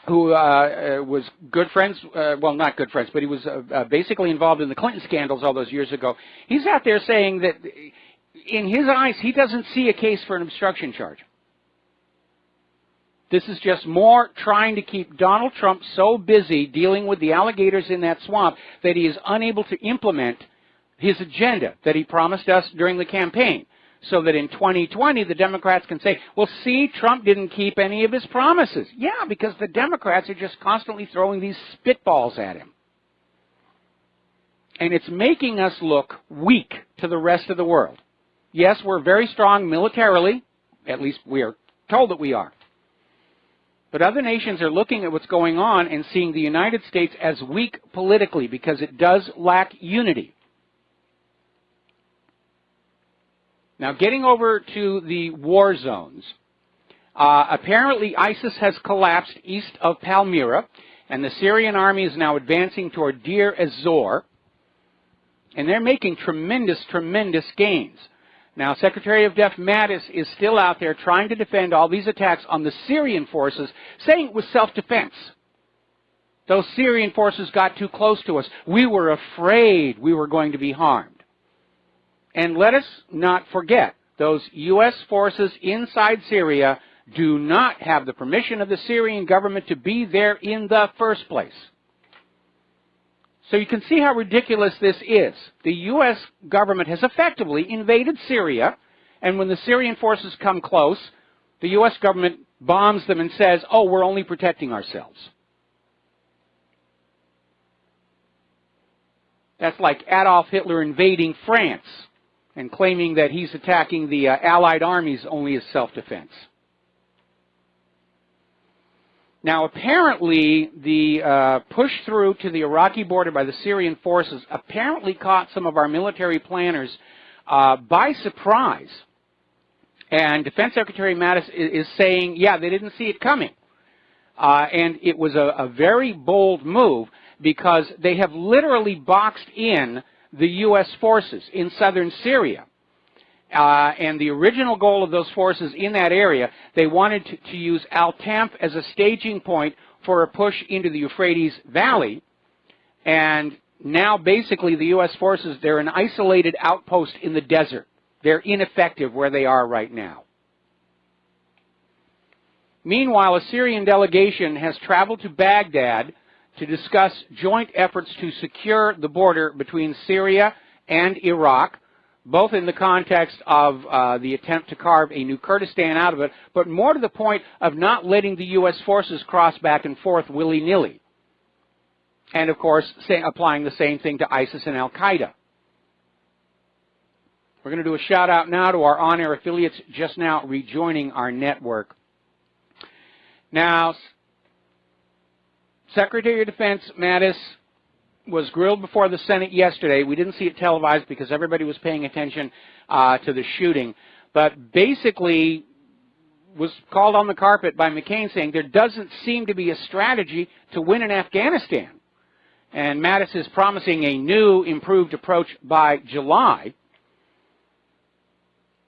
who was good friends, well, not good friends, but he was basically involved in the Clinton scandals all those years ago, he's out there saying that in his eyes, he doesn't see a case for an obstruction charge. This is just more trying to keep Donald Trump so busy dealing with the alligators in that swamp that he is unable to implement his agenda that he promised us during the campaign. So that in 2020, the Democrats can say, well, see, Trump didn't keep any of his promises. Yeah, because the Democrats are just constantly throwing these spitballs at him. And it's making us look weak to the rest of the world. Yes, we're very strong militarily. At least we are told that we are. But other nations are looking at what's going on and seeing the United States as weak politically because it does lack unity. Now, getting over to the war zones, apparently ISIS has collapsed east of Palmyra, and the Syrian army is now advancing toward Deir ez-Zor, and they're making tremendous, tremendous gains. Now, Secretary of Def Mattis is still out there trying to defend all these attacks on the Syrian forces, saying it was self-defense. Those Syrian forces got too close to us. We were afraid we were going to be harmed. And let us not forget, those U.S. forces inside Syria do not have the permission of the Syrian government to be there in the first place. So you can see how ridiculous this is. The U.S. government has effectively invaded Syria, and when the Syrian forces come close, the U.S. government bombs them and says, oh, we're only protecting ourselves. That's like Adolf Hitler invading France and claiming that he's attacking the Allied armies only as self-defense. Now, apparently, the push through to the Iraqi border by the Syrian forces apparently caught some of our military planners by surprise. And Defense Secretary Mattis is saying, yeah, they didn't see it coming. And it was a very bold move because they have literally boxed in the U.S. forces in southern Syria. And the original goal of those forces in that area, they wanted to use Al-Tanf as a staging point for a push into the Euphrates Valley. And now basically the U.S. forces, they're an isolated outpost in the desert. They're ineffective where they are right now. Meanwhile, a Syrian delegation has traveled to Baghdad to discuss joint efforts to secure the border between Syria and Iraq, both in the context of the attempt to carve a new Kurdistan out of it, but more to the point of not letting the U.S. forces cross back and forth willy-nilly. And, of course, applying the same thing to ISIS and Al-Qaeda. We're going to do a shout-out now to our on-air affiliates just now rejoining our network. Now, Secretary of Defense Mattis was grilled before the Senate yesterday. We didn't see it televised because everybody was paying attention to the shooting. But basically was called on the carpet by McCain saying there doesn't seem to be a strategy to win in Afghanistan. And Mattis is promising a new, improved approach by July.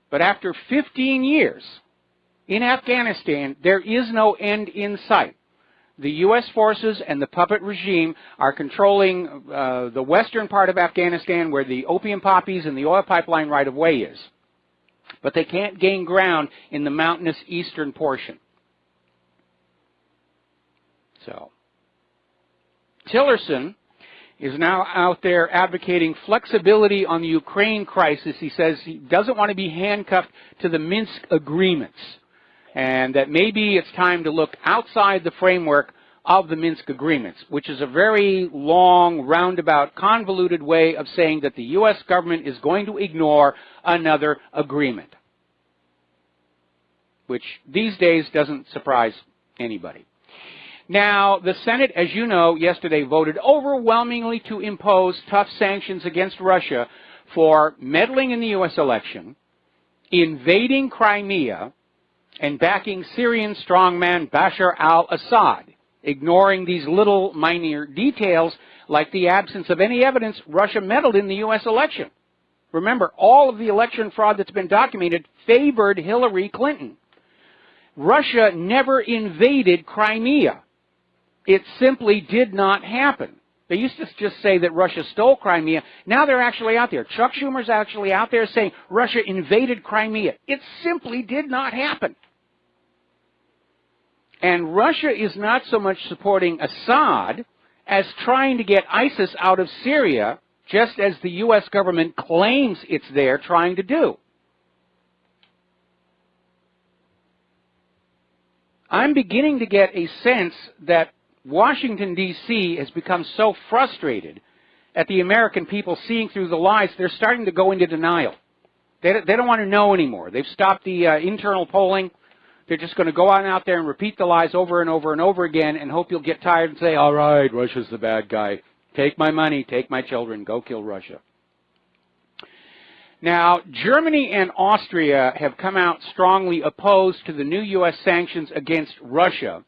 But after 15 years in Afghanistan, there is no end in sight. The U.S. forces and the puppet regime are controlling the western part of Afghanistan where the opium poppies and the oil pipeline right-of-way is. But they can't gain ground in the mountainous eastern portion. So, Tillerson is now out there advocating flexibility on the Ukraine crisis. He says he doesn't want to be handcuffed to the Minsk agreements, and that maybe it's time to look outside the framework of the Minsk agreements, which is a very long, roundabout, convoluted way of saying that the U.S. government is going to ignore another agreement, which these days doesn't surprise anybody. Now, the Senate, as you know, yesterday voted overwhelmingly to impose tough sanctions against Russia for meddling in the U.S. election, invading Crimea, and backing Syrian strongman Bashar al-Assad, ignoring these little minor details like the absence of any evidence Russia meddled in the U.S. election. Remember, all of the election fraud that's been documented favored Hillary Clinton. Russia never invaded Crimea. It simply did not happen. They used to just say that Russia stole Crimea. Now they're actually out there. Chuck Schumer's actually out there saying Russia invaded Crimea. It simply did not happen. And Russia is not so much supporting Assad as trying to get ISIS out of Syria, just as the U.S. government claims it's there trying to do. I'm beginning to get a sense that Washington, D.C. has become so frustrated at the American people seeing through the lies, they're starting to go into denial. They don't want to know anymore. They've stopped the internal polling. They're just going to go on out there and repeat the lies over and over and over again and hope you'll get tired and say, all right, Russia's the bad guy. Take my money, take my children, go kill Russia. Now, Germany and Austria have come out strongly opposed to the new U.S. sanctions against Russia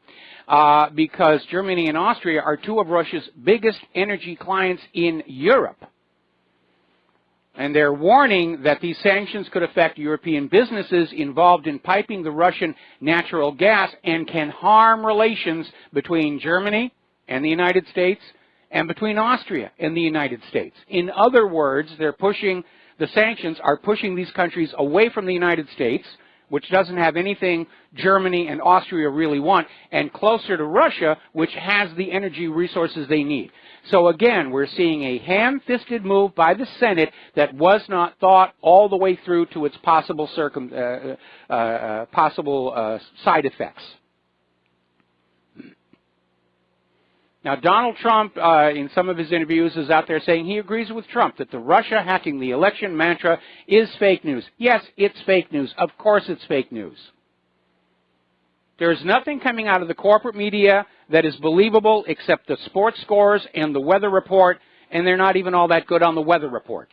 because Germany and Austria are two of Russia's biggest energy clients in Europe. And they're warning that these sanctions could affect European businesses involved in piping the Russian natural gas and can harm relations between Germany and the United States and between Austria and the United States. In other words, they're pushing the sanctions are pushing these countries away from the United States, which doesn't have anything Germany and Austria really want, and closer to Russia, which has the energy resources they need. So again, we're seeing a ham-fisted move by the Senate that was not thought all the way through to its possible side effects. Now, Donald Trump, in some of his interviews, is out there saying he agrees with Trump that the Russia hacking the election mantra is fake news. Yes, it's fake news. Of course it's fake news. There's nothing coming out of the corporate media that is believable except the sports scores and the weather report, and they're not even all that good on the weather report.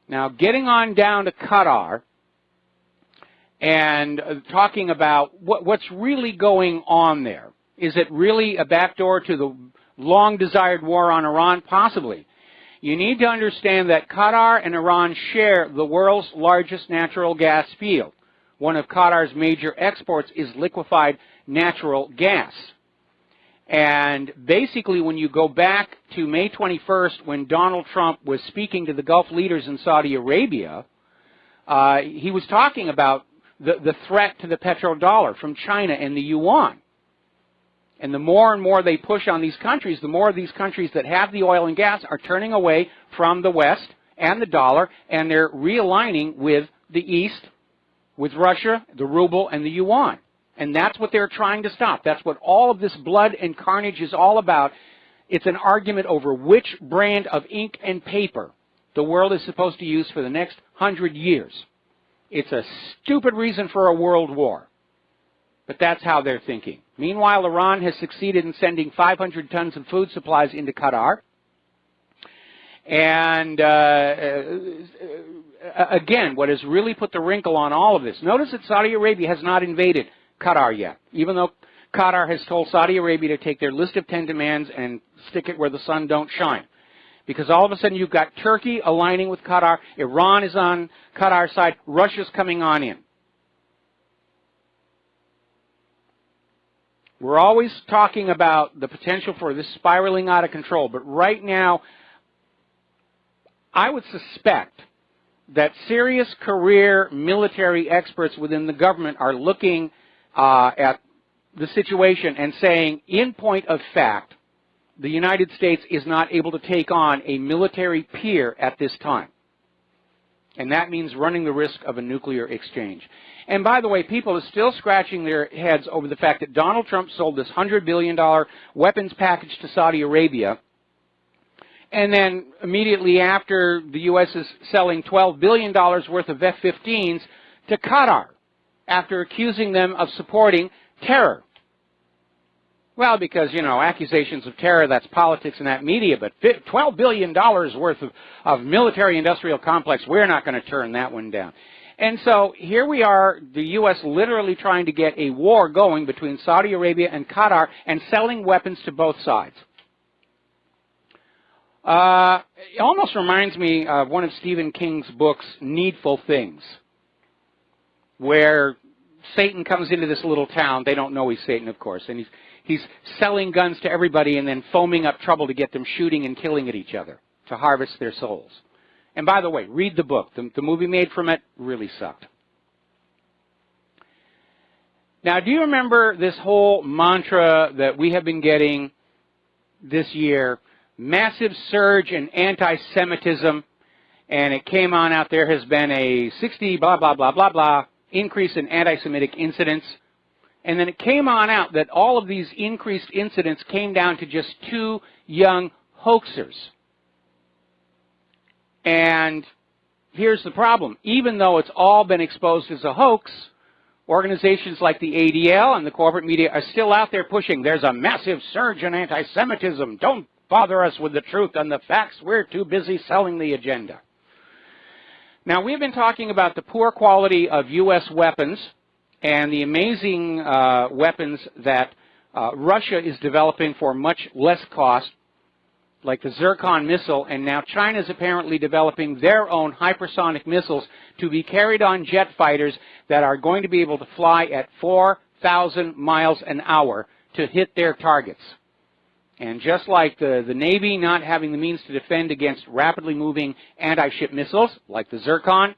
Now, getting on down to Qatar, and talking about what's really going on there. Is it really a backdoor to the long-desired war on Iran? Possibly. You need to understand that Qatar and Iran share the world's largest natural gas field. One of Qatar's major exports is liquefied natural gas. And basically, when you go back to May 21st, when Donald Trump was speaking to the Gulf leaders in Saudi Arabia, he was talking about the threat to the petrodollar from China and the yuan. And the more and more they push on these countries, the more these countries that have the oil and gas are turning away from the West and the dollar, and they're realigning with the East, with Russia, the ruble, and the yuan. And that's what they're trying to stop. That's what all of this blood and carnage is all about. It's an argument over which brand of ink and paper the world is supposed to use for the next 100 years. It's a stupid reason for a world war. But that's how they're thinking. Meanwhile, Iran has succeeded in sending 500 tons of food supplies into Qatar. And again, what has really put the wrinkle on all of this, notice that Saudi Arabia has not invaded Qatar yet, even though Qatar has told Saudi Arabia to take their list of 10 demands and stick it where the sun don't shine. Because all of a sudden you've got Turkey aligning with Qatar, Iran is on Qatar's side, Russia's coming on in. We're always talking about the potential for this spiraling out of control, but right now I would suspect that serious career military experts within the government are looking at the situation and saying, in point of fact, the United States is not able to take on a military peer at this time. And that means running the risk of a nuclear exchange. And by the way, people are still scratching their heads over the fact that Donald Trump sold this $100 billion weapons package to Saudi Arabia, and then immediately after, the U.S. is selling $12 billion worth of F-15s to Qatar after accusing them of supporting terror. Well, because, you know, accusations of terror, that's politics and that media, but $12 billion worth of military-industrial complex, we're not going to turn that one down. And so here we are, the U.S. literally trying to get a war going between Saudi Arabia and Qatar and selling weapons to both sides. It almost reminds me of one of Stephen King's books, Needful Things, where Satan comes into this little town. They don't know he's Satan, of course, and he's selling guns to everybody and then foaming up trouble to get them shooting and killing at each other to harvest their souls. And by the way, read the book. The movie made from it really sucked. Now, do you remember this whole mantra that we have been getting this year? Massive surge in anti-Semitism, and it came on out there has been a 60 blah, blah, blah, blah, blah increase in anti-Semitic incidents. And then it came on out that all of these increased incidents came down to just 2 young hoaxers. And here's the problem. Even though it's all been exposed as a hoax, organizations like the ADL and the corporate media are still out there pushing, there's a massive surge in anti-Semitism. Don't bother us with the truth and the facts. We're too busy selling the agenda. Now, we've been talking about the poor quality of U.S. weapons and the amazing weapons that Russia is developing for much less cost, like the Zircon missile, and now China's apparently developing their own hypersonic missiles to be carried on jet fighters that are going to be able to fly at 4,000 miles an hour to hit their targets. And just like the Navy not having the means to defend against rapidly moving anti-ship missiles, like the Zircon,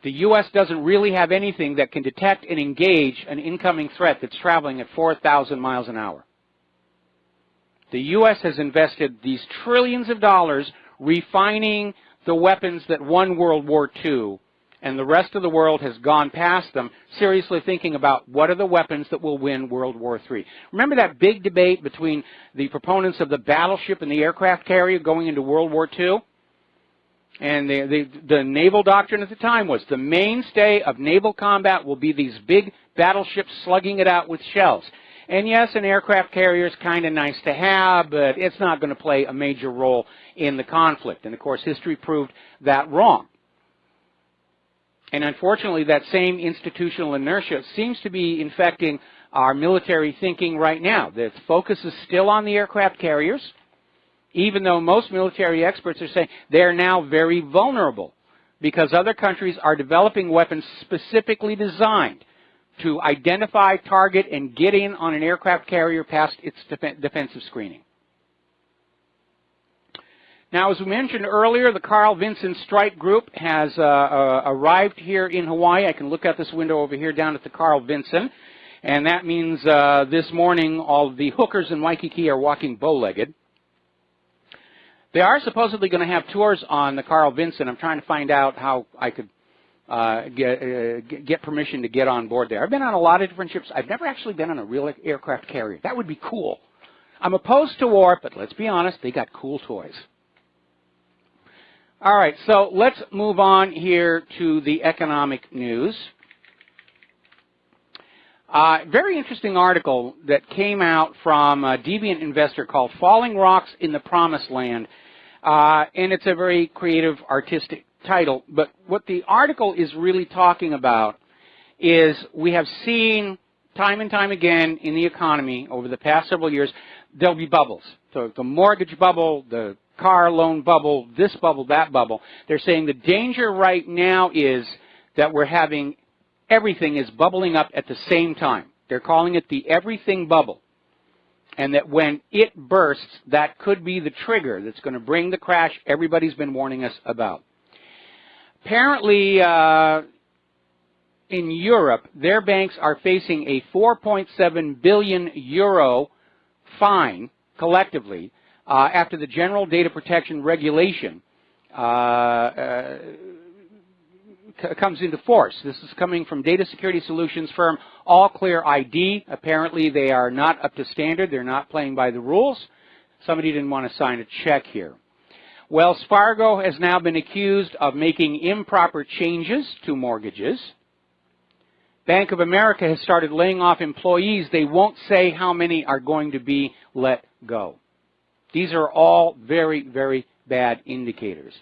the U.S. doesn't really have anything that can detect and engage an incoming threat that's traveling at 4,000 miles an hour. The U.S. has invested these trillions of dollars refining the weapons that won World War II, and the rest of the world has gone past them, seriously thinking about what are the weapons that will win World War III. Remember that big debate between the proponents of the battleship and the aircraft carrier going into World War II? And the naval doctrine at the time was the mainstay of naval combat will be these big battleships slugging it out with shells. And yes, an aircraft carrier is kind of nice to have, but it's not going to play a major role in the conflict. And of course, history proved that wrong. And unfortunately, that same institutional inertia seems to be infecting our military thinking right now. The focus is still on the aircraft carriers, even though most military experts are saying they're now very vulnerable because other countries are developing weapons specifically designed to identify, target, and get in on an aircraft carrier past its defensive screening. Now, as we mentioned earlier, the Carl Vinson Strike Group has arrived here in Hawaii. I can look out this window over here down at the Carl Vinson, and that means this morning all of the hookers in Waikiki are walking bow-legged. They are supposedly going to have tours on the Carl Vinson. I'm trying to find out how I could get permission to get on board there. I've been on a lot of different ships. I've never actually been on a real aircraft carrier. That would be cool. I'm opposed to war, but let's be honest, they got cool toys. All right, so let's move on here to the economic news. Very interesting article that came out from a deviant investor called Falling Rocks in the Promised Land. And it's a very creative, artistic title. But what the article is really talking about is we have seen time and time again in the economy over the past several years, there'll be bubbles. So the mortgage bubble, the car loan bubble, this bubble, that bubble. They're saying the danger right now is that we're having everything is bubbling up at the same time. They're calling it the everything bubble. And that when it bursts, that could be the trigger that's going to bring the crash everybody's been warning us about. Apparently, in Europe, their banks are facing a 4.7 billion euro fine collectively after the General Data Protection Regulation comes into force. This is coming from data security solutions firm All Clear ID. Apparently, they are not up to standard. They're not playing by the rules. Somebody didn't want to sign a check here. Wells Fargo has now been accused of making improper changes to mortgages. Bank of America has started laying off employees. They won't say how many are going to be let go. These are all very, very bad indicators.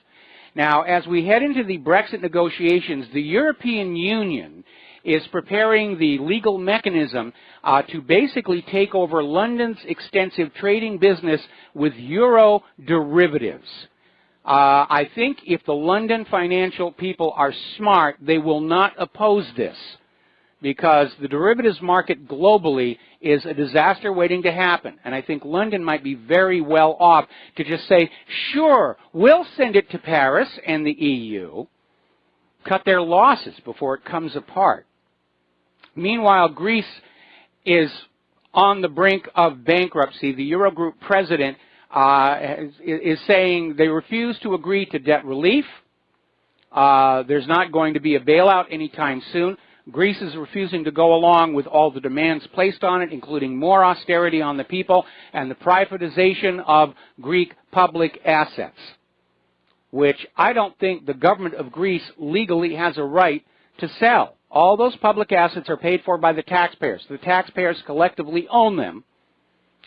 Now, as we head into the Brexit negotiations, the European Union is preparing the legal mechanism to basically take over London's extensive trading business with euro derivatives. I think if the London financial people are smart, they will not oppose this, because the derivatives market globally is a disaster waiting to happen. And I think London might be very well off to just say, sure, we'll send it to Paris and the EU, cut their losses before it comes apart. Meanwhile, Greece is on the brink of bankruptcy. The Eurogroup president is saying they refuse to agree to debt relief. There's not going to be a bailout anytime soon. Greece is refusing to go along with all the demands placed on it, including more austerity on the people and the privatization of Greek public assets, which I don't think the government of Greece legally has a right to sell. All those public assets are paid for by the taxpayers. The taxpayers collectively own them,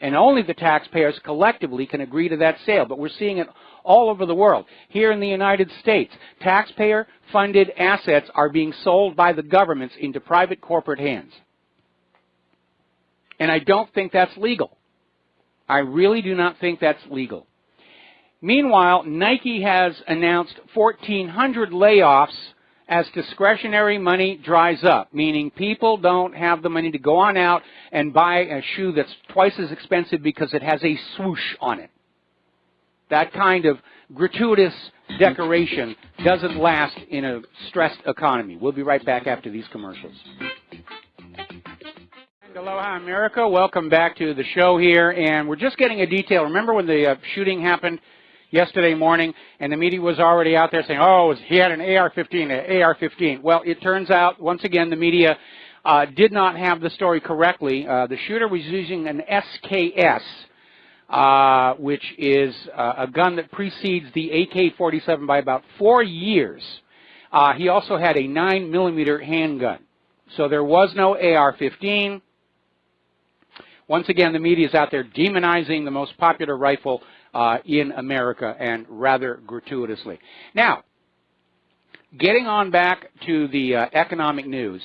and only the taxpayers collectively can agree to that sale. But we're seeing it all over the world. Here in the United States, taxpayer-funded assets are being sold by the governments into private corporate hands. And I don't think that's legal. I really do not think that's legal. Meanwhile, Nike has announced 1,400 layoffs as discretionary money dries up, meaning people don't have the money to go on out and buy a shoe that's twice as expensive because it has a swoosh on it. That kind of gratuitous decoration doesn't last in a stressed economy. We'll be right back after these commercials. Aloha, America. Welcome back to the show here. And we're just getting a detail. Remember when the shooting happened yesterday morning and the media was already out there saying, oh, he had an AR-15, an AR-15. Well, it turns out, once again, the media did not have the story correctly. The shooter was using an SKS, which is a gun that precedes the AK-47 by about 4 years. He also had a 9mm handgun. So there was no AR-15. Once again, the media is out there demonizing the most popular rifle in America, and rather gratuitously. Now, getting on back to the economic news.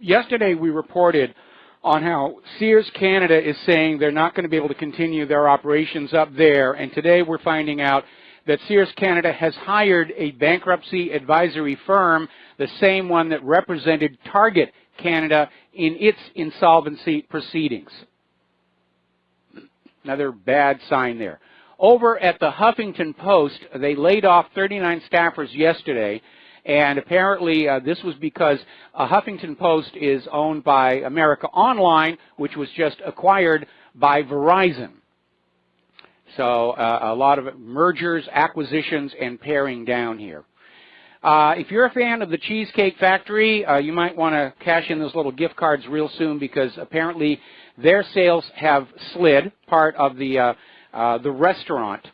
Yesterday we reported on how Sears Canada is saying they're not going to be able to continue their operations up there, and today we're finding out that Sears Canada has hired a bankruptcy advisory firm, the same one that represented Target Canada in its insolvency proceedings. Another bad sign there. Over at the Huffington Post, they laid off 39 staffers yesterday, and apparently this was because Huffington Post is owned by America Online, which was just acquired by Verizon. So a lot of mergers, acquisitions, and paring down here. If you're a fan of the Cheesecake Factory, you might want to cash in those little gift cards real soon, because apparently their sales have slid, part of the restaurant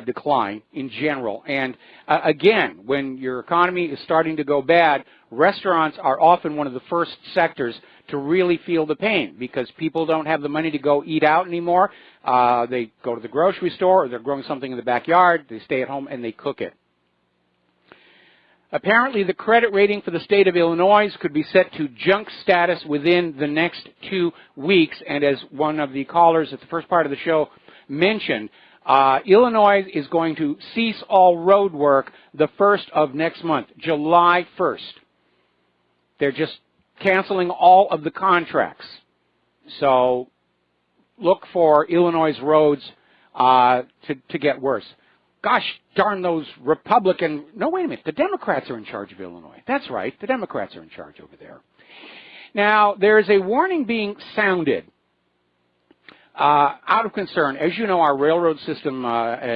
decline in general. And again, when your economy is starting to go bad, restaurants are often one of the first sectors to really feel the pain, because people don't have the money to go eat out anymore. They go to the grocery store, or they're growing something in the backyard, they stay at home and they cook it. Apparently, the credit rating for the state of Illinois could be set to junk status within the next 2 weeks. And as one of the callers at the first part of the show mentioned, Illinois is going to cease all road work the 1st of next month, July 1st. They're just canceling all of the contracts. So look for Illinois roads to get worse. Gosh darn those Republican... No, wait a minute. The Democrats are in charge of Illinois. That's right. The Democrats are in charge over there. Now, there is a warning being sounded out of concern. As you know, our railroad system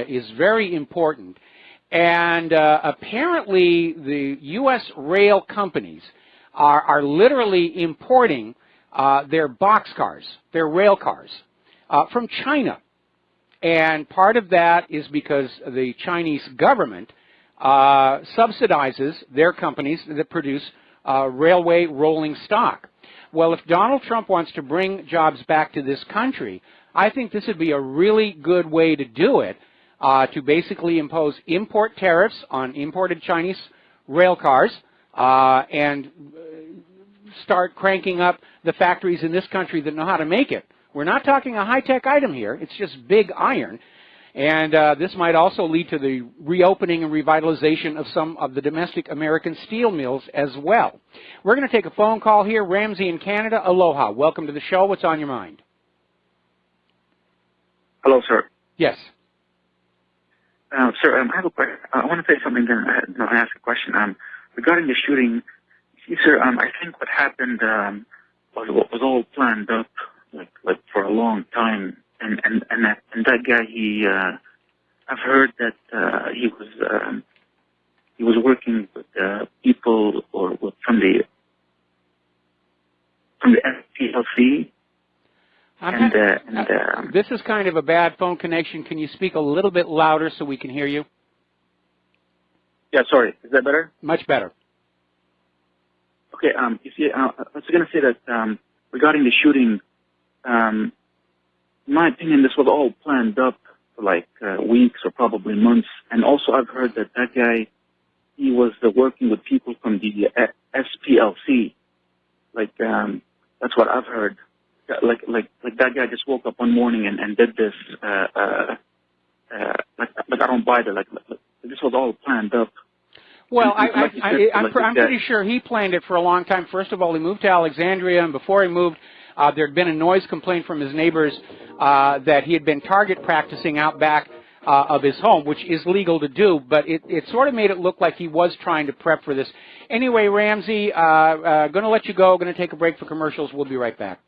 is very important. And apparently, the U.S. rail companies are literally importing their boxcars, their rail cars, from China. And part of that is because the Chinese government subsidizes their companies that produce railway rolling stock. Well, if Donald Trump wants to bring jobs back to this country, I think this would be a really good way to do it, to basically impose import tariffs on imported Chinese rail cars and start cranking up the factories in this country that know how to make it. We're not talking a high-tech item here. It's just big iron. And this might also lead to the reopening and revitalization of some of the domestic American steel mills as well. We're going to take a phone call here. Ramsey in Canada. Aloha. Welcome to the show. What's on your mind? Hello, sir. Yes. Sir, I have a question. I want to say something, then I ask a question. Regarding the shooting, see, sir, I think what happened was all planned up. Like for a long time, and that guy, I've heard that he was working with people from the SPLC. This is kind of a bad phone connection. Can you speak a little bit louder so we can hear you? Yeah, sorry. Is that better? Much better. Okay. You see, I was going to say that regarding the shooting. In my opinion, this was all planned up for like weeks or probably months. And also, I've heard that guy, he was working with people from the SPLC. Like that's what I've heard. Like that guy just woke up one morning and did this. Like I don't buy that. Like this was all planned up. Well, I'm pretty sure he planned it for a long time. First of all, he moved to Alexandria, and before he moved, there had been a noise complaint from his neighbors that he had been target practicing out back of his home, which is legal to do, but it sort of made it look like he was trying to prep for this. Anyway, Ramsey, going to let you go. Going to take a break for commercials. We'll be right back.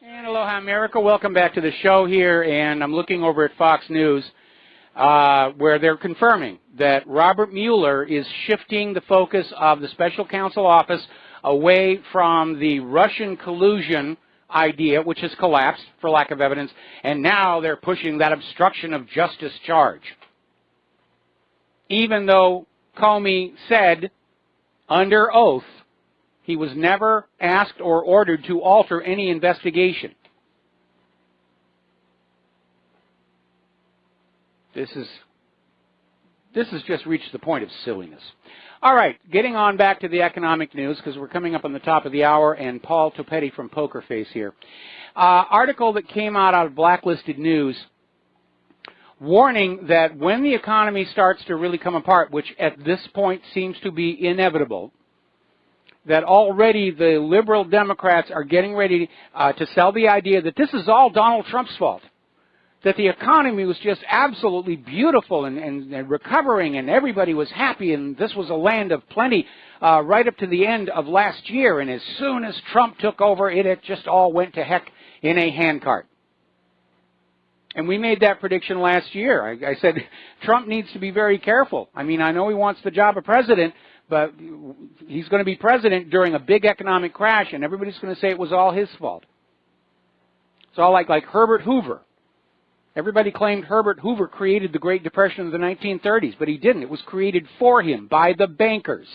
And aloha, America. Welcome back to the show here, and I'm looking over at Fox News, where they're confirming that Robert Mueller is shifting the focus of the special counsel office away from the Russian collusion idea, which has collapsed for lack of evidence, and now they're pushing that obstruction of justice charge. Even though Comey said under oath he was never asked or ordered to alter any investigation. This has just reached the point of silliness. All right, getting on back to the economic news, because we're coming up on the top of the hour, and Paul Topetti from Poker Face here. Article that came out of Blacklisted News warning that when the economy starts to really come apart, which at this point seems to be inevitable, that already the liberal Democrats are getting ready to sell the idea that this is all Donald Trump's fault, that the economy was just absolutely beautiful and recovering, and everybody was happy, and this was a land of plenty right up to the end of last year, and as soon as Trump took over, it just all went to heck in a handcart. And we made that prediction last year. I said, Trump needs to be very careful. I mean, I know he wants the job of president, but he's going to be president during a big economic crash, and everybody's going to say it was all his fault. It's all like Herbert Hoover. Everybody claimed Herbert Hoover created the Great Depression of the 1930s, but he didn't. It was created for him by the bankers.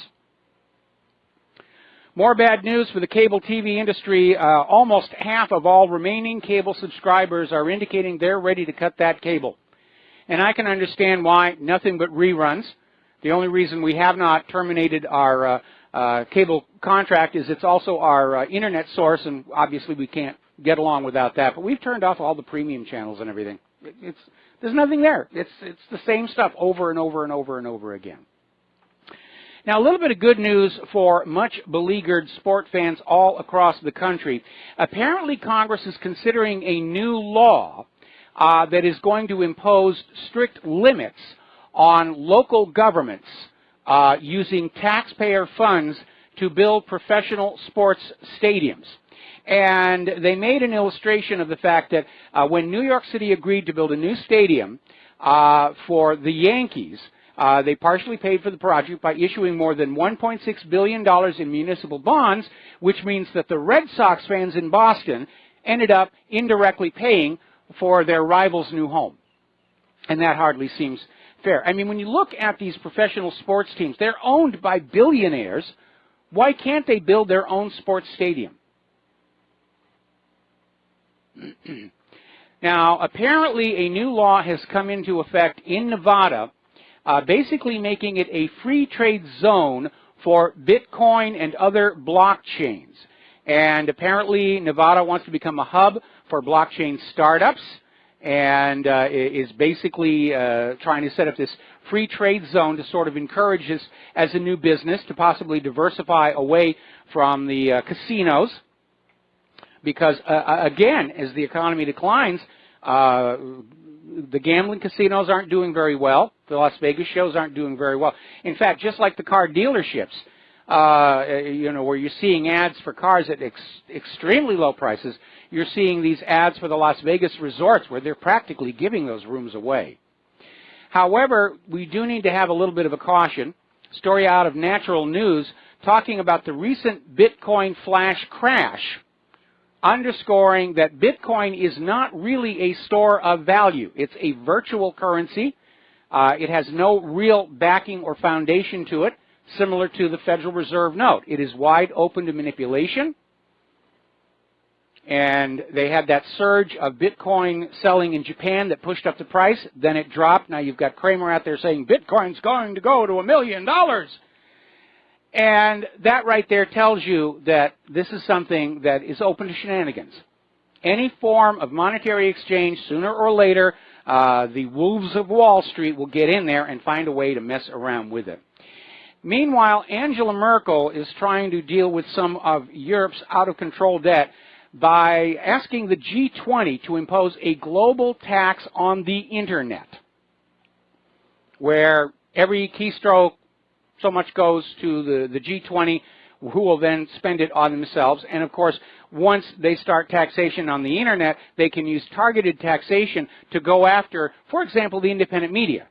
More bad news for the cable TV industry. Almost half of all remaining cable subscribers are indicating they're ready to cut that cable. And I can understand why. Nothing but reruns. The only reason we have not terminated our cable contract is it's also our internet source, and obviously we can't get along without that. But we've turned off all the premium channels and everything. There's nothing there. It's the same stuff over and over and over and over again. Now, a little bit of good news for much beleaguered sport fans all across the country. Apparently, Congress is considering a new law that is going to impose strict limits on local governments using taxpayer funds to build professional sports stadiums. And they made an illustration of the fact that when New York City agreed to build a new stadium for the Yankees, they partially paid for the project by issuing more than $1.6 billion in municipal bonds, which means that the Red Sox fans in Boston ended up indirectly paying for their rival's new home. And that hardly seems fair. I mean, when you look at these professional sports teams, they're owned by billionaires. Why can't they build their own sports stadium? Now, apparently a new law has come into effect in Nevada, basically making it a free trade zone for Bitcoin and other blockchains. And apparently Nevada wants to become a hub for blockchain startups, and is basically trying to set up this free trade zone to sort of encourage this as a new business to possibly diversify away from the casinos. Because, again, as the economy declines, the gambling casinos aren't doing very well. The Las Vegas shows aren't doing very well. In fact, just like the car dealerships, where you're seeing ads for cars at extremely low prices, you're seeing these ads for the Las Vegas resorts where they're practically giving those rooms away. However, we do need to have a little bit of a caution. Story out of Natural News talking about the recent Bitcoin flash crash, underscoring that Bitcoin is not really a store of value. It's a virtual currency. It has no real backing or foundation to it, similar to the Federal Reserve note. It is wide open to manipulation. And they had that surge of Bitcoin selling in Japan that pushed up the price. Then it dropped. Now you've got Kramer out there saying Bitcoin's going to go to $1 million. And that right there tells you that this is something that is open to shenanigans. Any form of monetary exchange, sooner or later, the wolves of Wall Street will get in there and find a way to mess around with it. Meanwhile, Angela Merkel is trying to deal with some of Europe's out-of-control debt by asking the G20 to impose a global tax on the Internet, where every keystroke, so much goes to the G20, who will then spend it on themselves. And, of course, once they start taxation on the Internet, they can use targeted taxation to go after, for example, the independent media.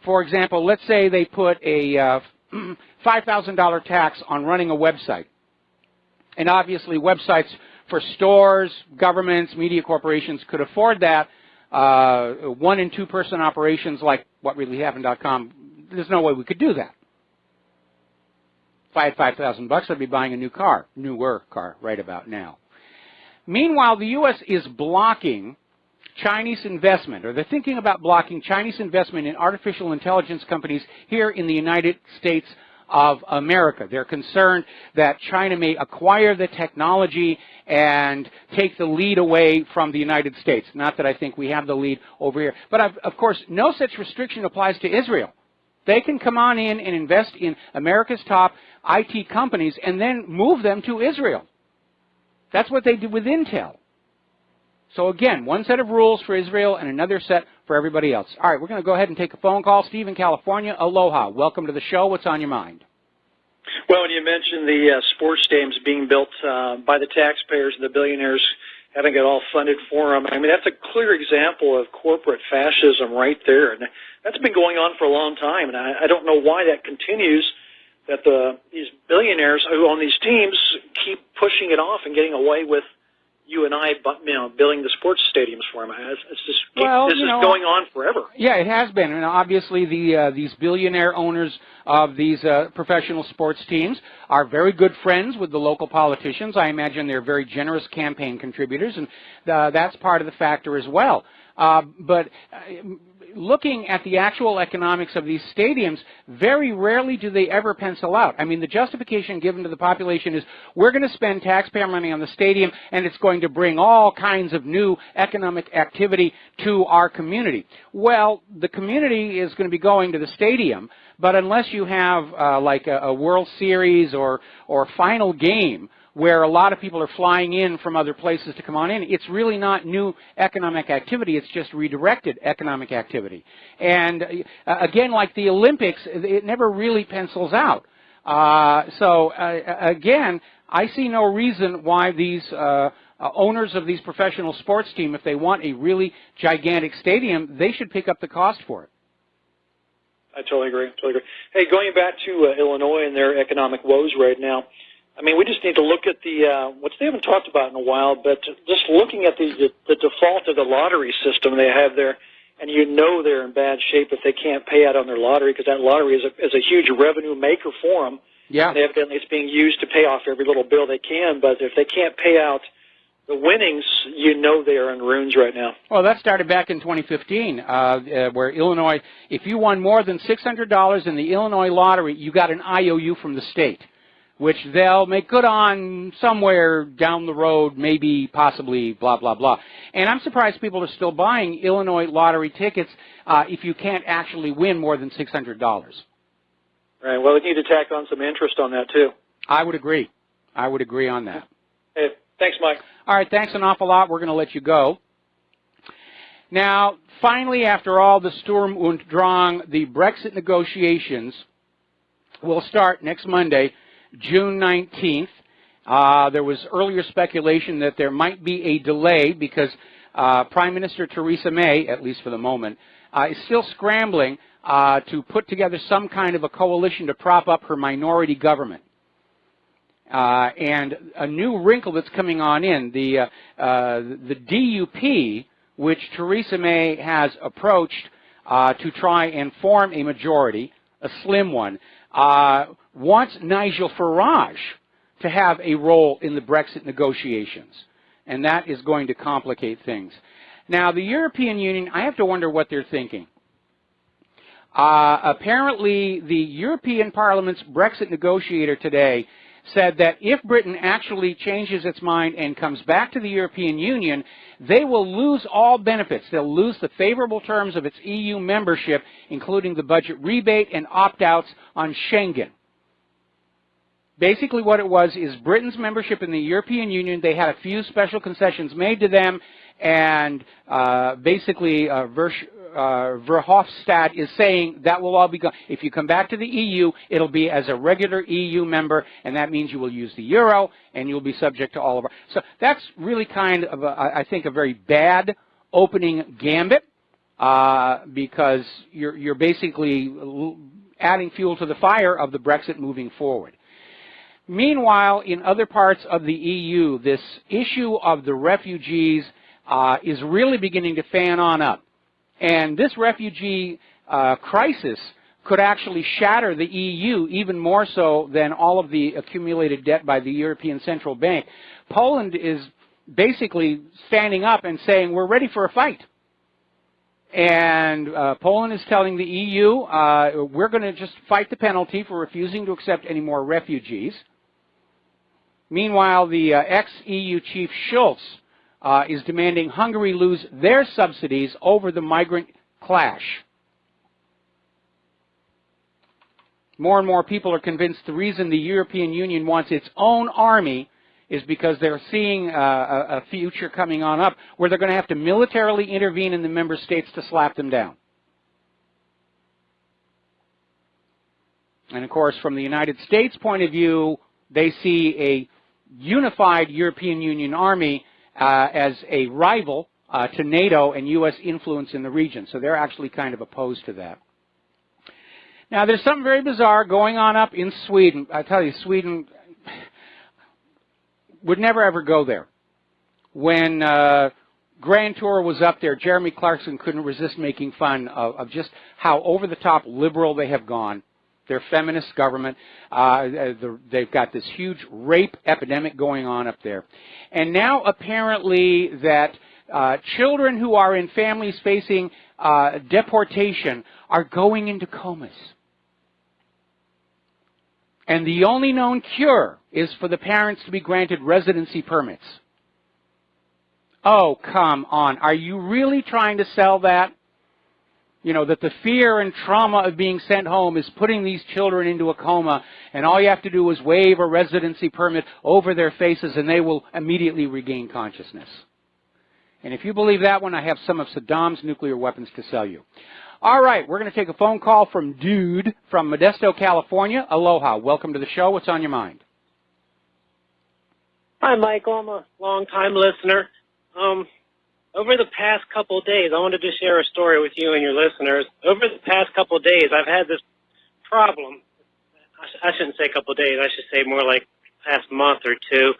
For example, let's say they put a $5,000 tax on running a website. And obviously websites for stores, governments, media corporations could afford that. 1- and 2-person operations like whatreallyhappened.com, there's no way we could do that. If I had $5,000, I'd be buying a newer car right about now. Meanwhile, the U.S. is blocking Chinese investment, or they're thinking about blocking Chinese investment in artificial intelligence companies here in the United States of America. They're concerned that China may acquire the technology and take the lead away from the United States. Not that I think we have the lead over here. But, of course, no such restriction applies to Israel. They can come on in and invest in America's top IT companies and then move them to Israel. That's what they did with Intel. So again, one set of rules for Israel and another set for everybody else. All right, we're going to go ahead and take a phone call. Steve in California, aloha. Welcome to the show. What's on your mind? Well, when you mentioned the sports stadiums being built by the taxpayers and the billionaires having it all funded for them, I mean, that's a clear example of corporate fascism right there. And that's been going on for a long time, and I don't know why that continues, that these billionaires who own these teams keep pushing it off and getting away with you and I, building the sports stadiums for them. It's just, this is going on forever. Yeah, it has been. And obviously, these billionaire owners of these professional sports teams are very good friends with the local politicians. I imagine they're very generous campaign contributors, and that's part of the factor as well. But looking at the actual economics of these stadiums, very rarely do they ever pencil out. I mean, the justification given to the population is, we're going to spend taxpayer money on the stadium, and it's going to bring all kinds of new economic activity to our community. Well, the community is going to be going to the stadium, but unless you have like a World Series or final game, where a lot of people are flying in from other places to come on in, it's really not new economic activity, it's just redirected economic activity. And again, like the Olympics, it never really pencils out. Again, I see no reason why these owners of these professional sports teams, if they want a really gigantic stadium, they should pick up the cost for it. I totally agree. Hey, going back to Illinois and their economic woes right now, I mean, we just need to look at which they haven't talked about in a while, but just looking at the default of the lottery system they have there, and they're in bad shape if they can't pay out on their lottery, because that lottery is a huge revenue maker for them. Yeah. Evidently it's being used to pay off every little bill they can, but if they can't pay out the winnings, they are in ruins right now. Well, that started back in 2015, where Illinois, if you won more than $600 in the Illinois lottery, you got an IOU from the state, which they'll make good on somewhere down the road, maybe, possibly, blah, blah, blah. And I'm surprised people are still buying Illinois lottery tickets if you can't actually win more than $600. Right. Well, we need to tack on some interest on that, too. I would agree. On that. Hey, thanks, Mike. All right, thanks an awful lot. We're going to let you go. Now, finally, after all the Sturm und Drang, the Brexit negotiations will start next Monday, June 19th. There was earlier speculation that there might be a delay because Prime Minister Theresa May, at least for the moment, is still scrambling to put together some kind of a coalition to prop up her minority government. And a new wrinkle that's coming on in, the DUP, which Theresa May has approached to try and form a majority, a slim one, wants Nigel Farage to have a role in the Brexit negotiations. And that is going to complicate things. Now, the European Union, I have to wonder what they're thinking. Apparently, the European Parliament's Brexit negotiator today said that if Britain actually changes its mind and comes back to the European Union, they will lose all benefits. They'll lose the favorable terms of its EU membership, including the budget rebate and opt-outs on Schengen. Basically what it was is Britain's membership in the European Union, they had a few special concessions made to them, and basically Verhofstadt is saying that will all be gone. If you come back to the EU, it'll be as a regular EU member, and that means you will use the euro, and you'll be subject to all of our... So that's really kind of, I think, a very bad opening gambit, because you're basically adding fuel to the fire of the Brexit moving forward. Meanwhile, in other parts of the EU, this issue of the refugees is really beginning to fan on up. And this refugee crisis could actually shatter the EU even more so than all of the accumulated debt by the European Central Bank. Poland is basically standing up and saying, we're ready for a fight. And Poland is telling the EU, we're going to just fight the penalty for refusing to accept any more refugees. Meanwhile, the ex-EU chief Schultz is demanding Hungary lose their subsidies over the migrant clash. More and more people are convinced the reason the European Union wants its own army is because they're seeing a future coming on up where they're going to have to militarily intervene in the member states to slap them down. And of course, from the United States' point of view, they see a unified European Union army as a rival to NATO and U.S. influence in the region. So they're actually kind of opposed to that. Now, there's something very bizarre going on up in Sweden. I tell you, Sweden would never, ever go there. When Grand Tour was up there, Jeremy Clarkson couldn't resist making fun of just how over-the-top liberal they have gone. Their feminist government, they've got this huge rape epidemic going on up there. And now apparently that children who are in families facing deportation are going into comas. And the only known cure is for the parents to be granted residency permits. Oh, come on. Are you really trying to sell that? You know, that the fear and trauma of being sent home is putting these children into a coma, and all you have to do is wave a residency permit over their faces and they will immediately regain consciousness. And if you believe that one, I have some of Saddam's nuclear weapons to sell you. All right, we're going to take a phone call from Dude from Modesto, California. Aloha. Welcome to the show. What's on your mind? Hi, Michael. I'm a long-time listener. Over the past couple of days, I wanted to share a story with you and your listeners. Over the past couple of days, I've had this problem. I shouldn't say couple of days. I should say more like past month or two.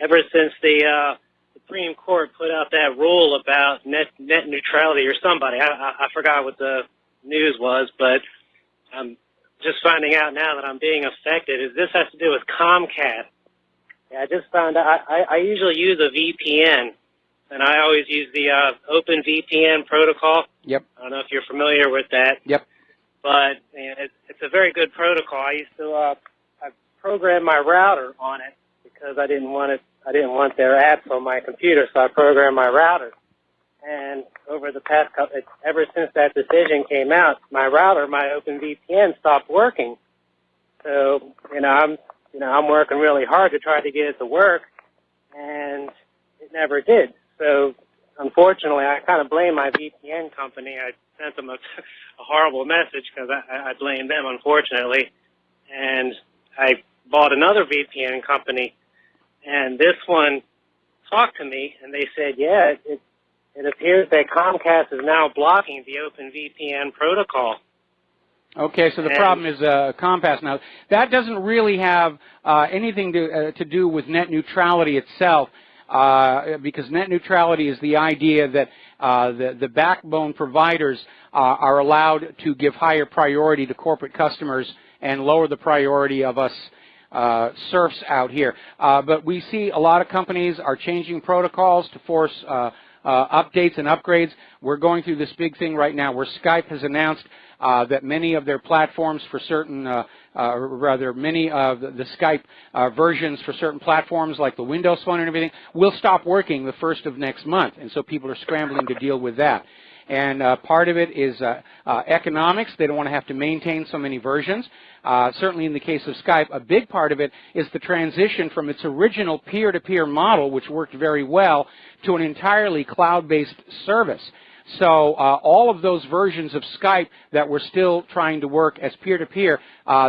Ever since the Supreme Court put out that rule about net neutrality or somebody. I forgot what the news was, but I'm just finding out now that I'm being affected. This has to do with Comcast. Yeah, I just found out. I usually use a VPN. And I always use the Open VPN protocol. Yep. I don't know if you're familiar with that. Yep. But you know, it's a very good protocol. I used to I programmed my router on it because I didn't want their apps on my computer, so I programmed my router. And over the past couple, ever since that decision came out, my router, my Open VPN, stopped working. So I'm working really hard to try to get it to work, and it never did. So, unfortunately, I kind of blame my VPN company. I sent them a horrible message because I blame them, unfortunately. And I bought another VPN company, and this one talked to me, and they said, yeah, it appears that Comcast is now blocking the Open VPN protocol. Okay, so the problem is Comcast now. That doesn't really have anything to do with net neutrality itself. Because net neutrality is the idea that the backbone providers are allowed to give higher priority to corporate customers and lower the priority of us serfs out here. But we see a lot of companies are changing protocols to force updates and upgrades. We're going through this big thing right now where Skype has announced that many of their platforms for certain many of the Skype versions for certain platforms like the Windows Phone and everything will stop working the 1st of next month, and so people are scrambling to deal with that. And part of it is economics. They don't want to have to maintain so many versions. Certainly in the case of Skype, a big part of it is the transition from its original peer-to-peer model, which worked very well, to an entirely cloud-based service. So all of those versions of Skype that were still trying to work as peer-to-peer,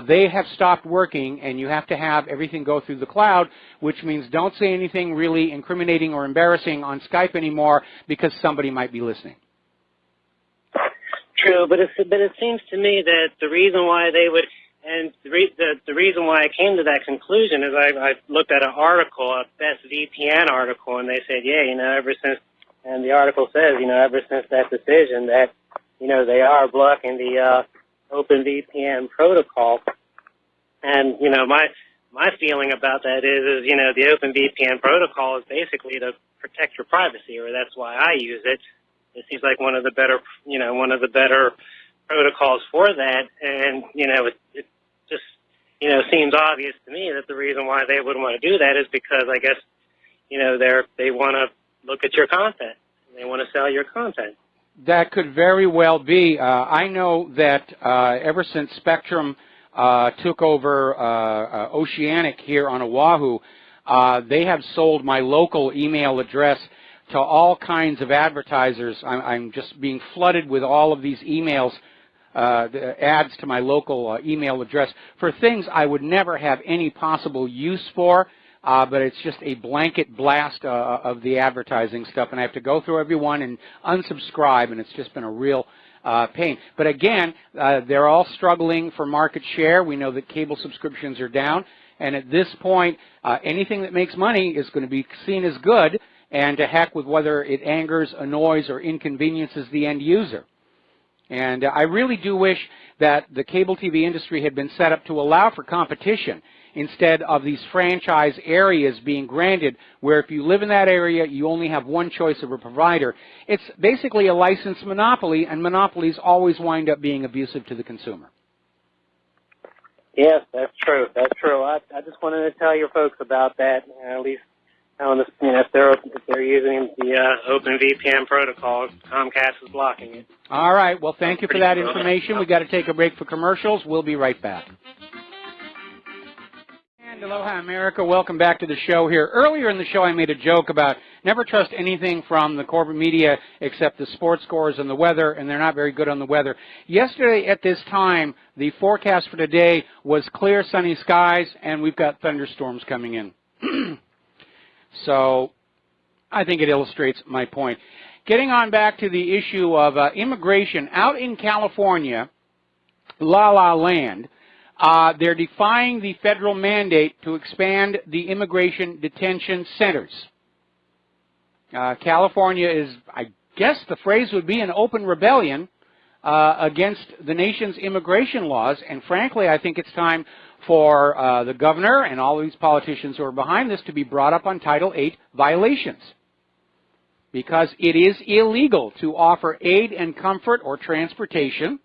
they have stopped working, and you have to have everything go through the cloud, which means don't say anything really incriminating or embarrassing on Skype anymore because somebody might be listening. True, but it seems to me that the reason why they would, and the reason why I came to that conclusion is I looked at an article, a Best VPN article, and they said, yeah, ever since, and the article says, ever since that decision that, they are blocking the Open VPN protocol. And, my feeling about that is, the Open VPN protocol is basically to protect your privacy, or that's why I use it. It seems like one of the better protocols for that, and it just seems obvious to me that the reason why they would want to do that is because I guess they want to look at your content, they want to sell your content. That could very well be. I know that ever since Spectrum took over Oceanic here on Oahu, they have sold my local email address to all kinds of advertisers. I'm just being flooded with all of these emails, the ads to my local email address for things I would never have any possible use for, but it's just a blanket blast of the advertising stuff, and I have to go through every one and unsubscribe, and it's just been a real pain. But again, they're all struggling for market share. We know that cable subscriptions are down, and at this point, anything that makes money is going to be seen as good, and to heck with whether it angers, annoys, or inconveniences the end user. And I really do wish that the cable TV industry had been set up to allow for competition instead of these franchise areas being granted where if you live in that area, you only have one choice of a provider. It's basically a licensed monopoly, and monopolies always wind up being abusive to the consumer. Yes, that's true. That's true. I just wanted to tell your folks about that, at least. If they're using the Open VPN protocol, Comcast is blocking it. All right. Well, thank you for that information. We've got to take a break for commercials. We'll be right back. And aloha, America. Welcome back to the show here. Earlier in the show, I made a joke about never trust anything from the corporate media except the sports scores and the weather, and they're not very good on the weather. Yesterday at this time, the forecast for today was clear, sunny skies, and we've got thunderstorms coming in. So I think it illustrates my point. Getting on back to the issue of immigration, out in California, La La Land, they're defying the federal mandate to expand the immigration detention centers. California is, I guess the phrase would be, an open rebellion against the nation's immigration laws, and frankly, I think it's time for the governor and all these politicians who are behind this to be brought up on Title VIII violations, because it is illegal to offer aid and comfort or transportation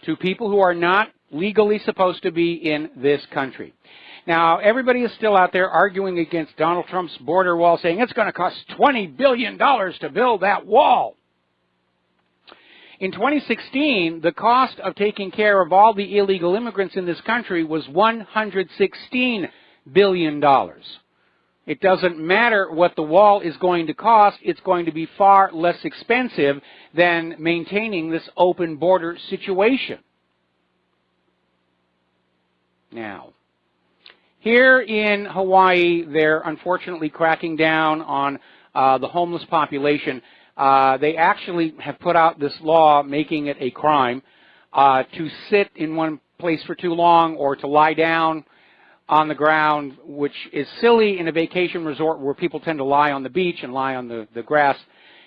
to people who are not legally supposed to be in this country. Now, everybody is still out there arguing against Donald Trump's border wall, saying it's going to cost $20 billion to build that wall. In 2016, the cost of taking care of all the illegal immigrants in this country was $116 billion. It doesn't matter what the wall is going to cost. It's going to be far less expensive than maintaining this open border situation. Now, here in Hawaii, they're unfortunately cracking down on the homeless population. They actually have put out this law making it a crime to sit in one place for too long or to lie down on the ground, which is silly in a vacation resort where people tend to lie on the beach and lie on the grass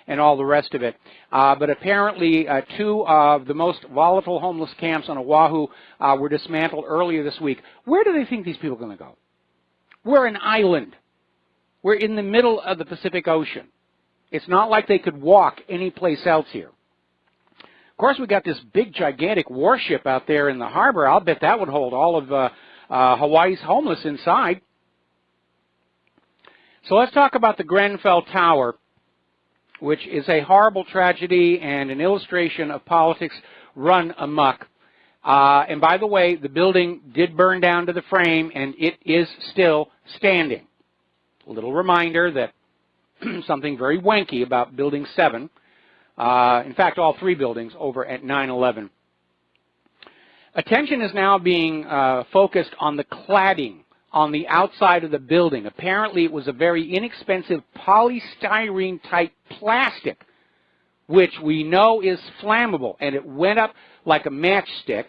and all the rest of it. But apparently, two of the most volatile homeless camps on Oahu were dismantled earlier this week. Where do they think these people are going to go? We're an island. We're in the middle of the Pacific Ocean. It's not like they could walk any place else here. Of course, we got this big, gigantic warship out there in the harbor. I'll bet that would hold all of Hawaii's homeless inside. So let's talk about the Grenfell Tower, which is a horrible tragedy and an illustration of politics run amok. And by the way, the building did burn down to the frame, and it is still standing. A little reminder that something very wanky about Building 7. In fact, all three buildings over at 9/11. Attention is now being focused on the cladding on the outside of the building. Apparently, it was a very inexpensive polystyrene-type plastic, which we know is flammable, and it went up like a matchstick.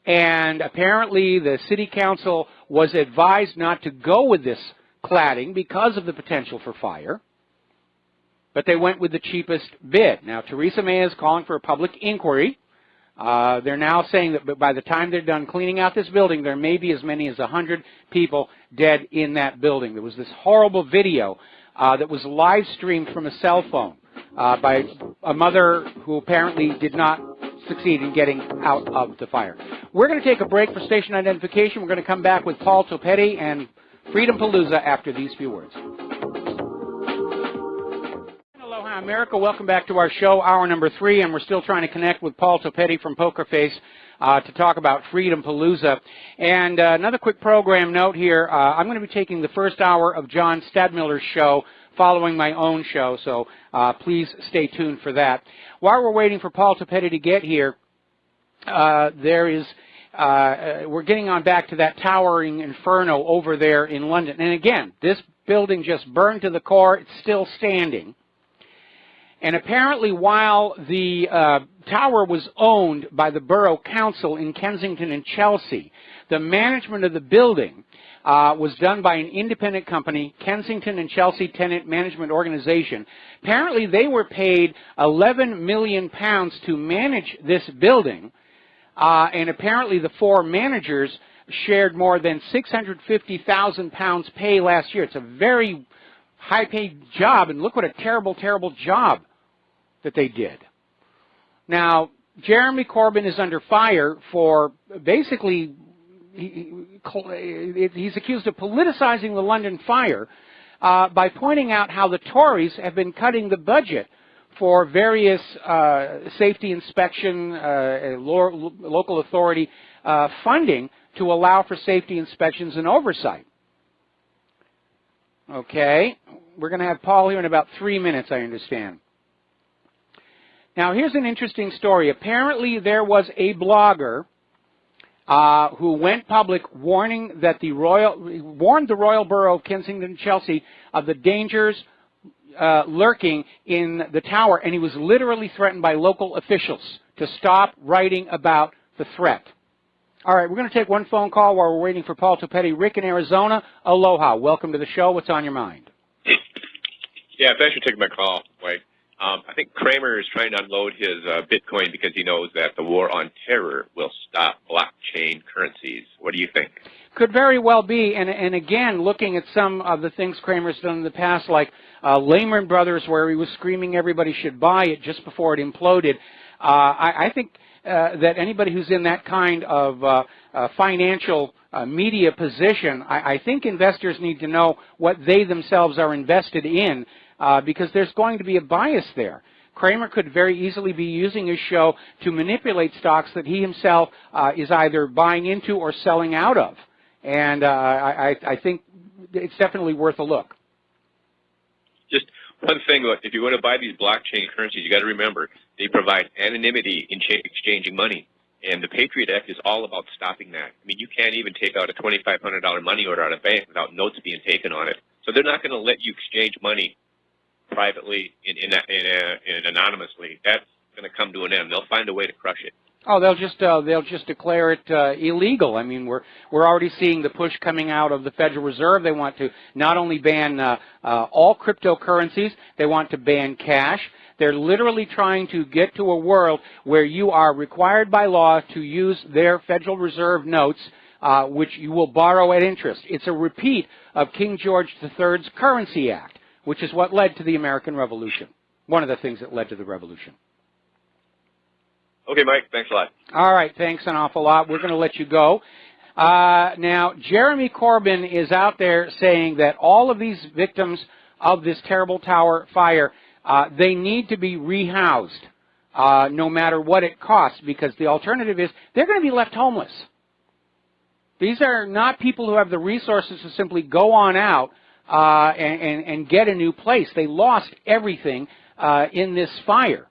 And apparently, the city council was advised not to go with this cladding because of the potential for fire. But they went with the cheapest bid. Now, Theresa May is calling for a public inquiry. They're now saying that by the time they're done cleaning out this building, there may be as many as 100 people dead in that building. There was this horrible video that was live streamed from a cell phone by a mother who apparently did not succeed in getting out of the fire. We're going to take a break for station identification. We're going to come back with Paul Topetti and Freedom Palooza after these few words. Aloha, America. Welcome back to our show, hour number 3, and we're still trying to connect with Paul Topetti from Poker Face to talk about Freedom Palooza. And another quick program note here, I'm going to be taking the first hour of John Stadmiller's show following my own show, so please stay tuned for that. While we're waiting for Paul Topetti to get here, we're getting on back to that towering inferno over there in London. And again, this building just burned to the core. It's still standing. And apparently while the tower was owned by the Borough Council in Kensington and Chelsea, the management of the building was done by an independent company, Kensington and Chelsea Tenant Management Organization. Apparently they were paid £11 million to manage this building, and apparently the 4 managers shared more than £650,000 pay last year. It's a very high-paid job, and look what a terrible, terrible job that they did. Now, Jeremy Corbyn is under fire for basically, he's accused of politicizing the London fire by pointing out how the Tories have been cutting the budget for various safety inspection, local authority funding to allow for safety inspections and oversight. Okay, we're going to have Paul here in about 3 minutes, I understand. Now, here's an interesting story. Apparently, there was a blogger who went public warned the Royal Borough of Kensington and Chelsea of the dangers lurking in the tower, and he was literally threatened by local officials to stop writing about the threat. All right, we're going to take one phone call while we're waiting for Paul Topetti. Rick in Arizona, aloha. Welcome to the show. What's on your mind? Yeah, thanks for taking my call, Mike. I think Kramer is trying to unload his Bitcoin because he knows that the war on terror will stop blockchain currencies. What do you think? Could very well be. And again, looking at some of the things Kramer's done in the past, like Lehman Brothers, where he was screaming everybody should buy it just before it imploded, I think that anybody who's in that kind of financial media position, I think investors need to know what they themselves are invested in, because there's going to be a bias there. Kramer could very easily be using his show to manipulate stocks that he himself is either buying into or selling out of. And I think it's definitely worth a look. Just one thing, if you want to buy these blockchain currencies, you got to remember, they provide anonymity in exchanging money. And the Patriot Act is all about stopping that. I mean, you can't even take out a $2,500 money order out of a bank without notes being taken on it. So they're not going to let you exchange money privately and anonymously. That's going to come to an end. They'll find a way to crush it. Oh, they'll just declare it illegal. I mean, we're already seeing the push coming out of the Federal Reserve. They want to not only ban all cryptocurrencies, they want to ban cash. They're literally trying to get to a world where you are required by law to use their Federal Reserve notes, which you will borrow at interest. It's a repeat of King George III's Currency Act, which is what led to the American Revolution, one of the things that led to the Revolution. Okay, Mike. Thanks a lot. All right. Thanks an awful lot. We're going to let you go. Now, Jeremy Corbyn is out there saying that all of these victims of this terrible tower fire, they need to be rehoused, no matter what it costs, because the alternative is they're going to be left homeless. These are not people who have the resources to simply go on out and get a new place. They lost everything in this fire.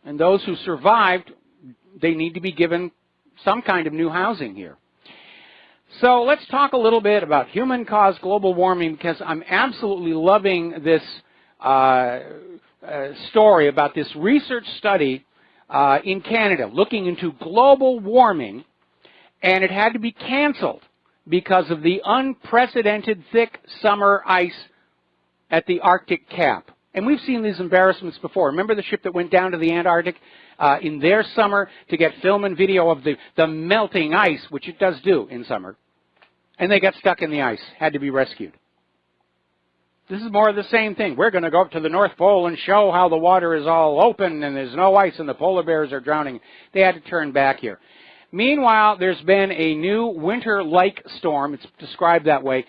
And those who survived, they need to be given some kind of new housing here. So let's talk a little bit about human-caused global warming, because I'm absolutely loving this story about this research study in Canada looking into global warming, and it had to be canceled because of the unprecedented thick summer ice at the Arctic cap. And we've seen these embarrassments before. Remember the ship that went down to the Antarctic in their summer to get film and video of the melting ice, which it does do in summer, and they got stuck in the ice, had to be rescued. This is more of the same thing. We're going to go up to the North Pole and show how the water is all open and there's no ice and the polar bears are drowning. They had to turn back here. Meanwhile, there's been a new winter-like storm, it's described that way,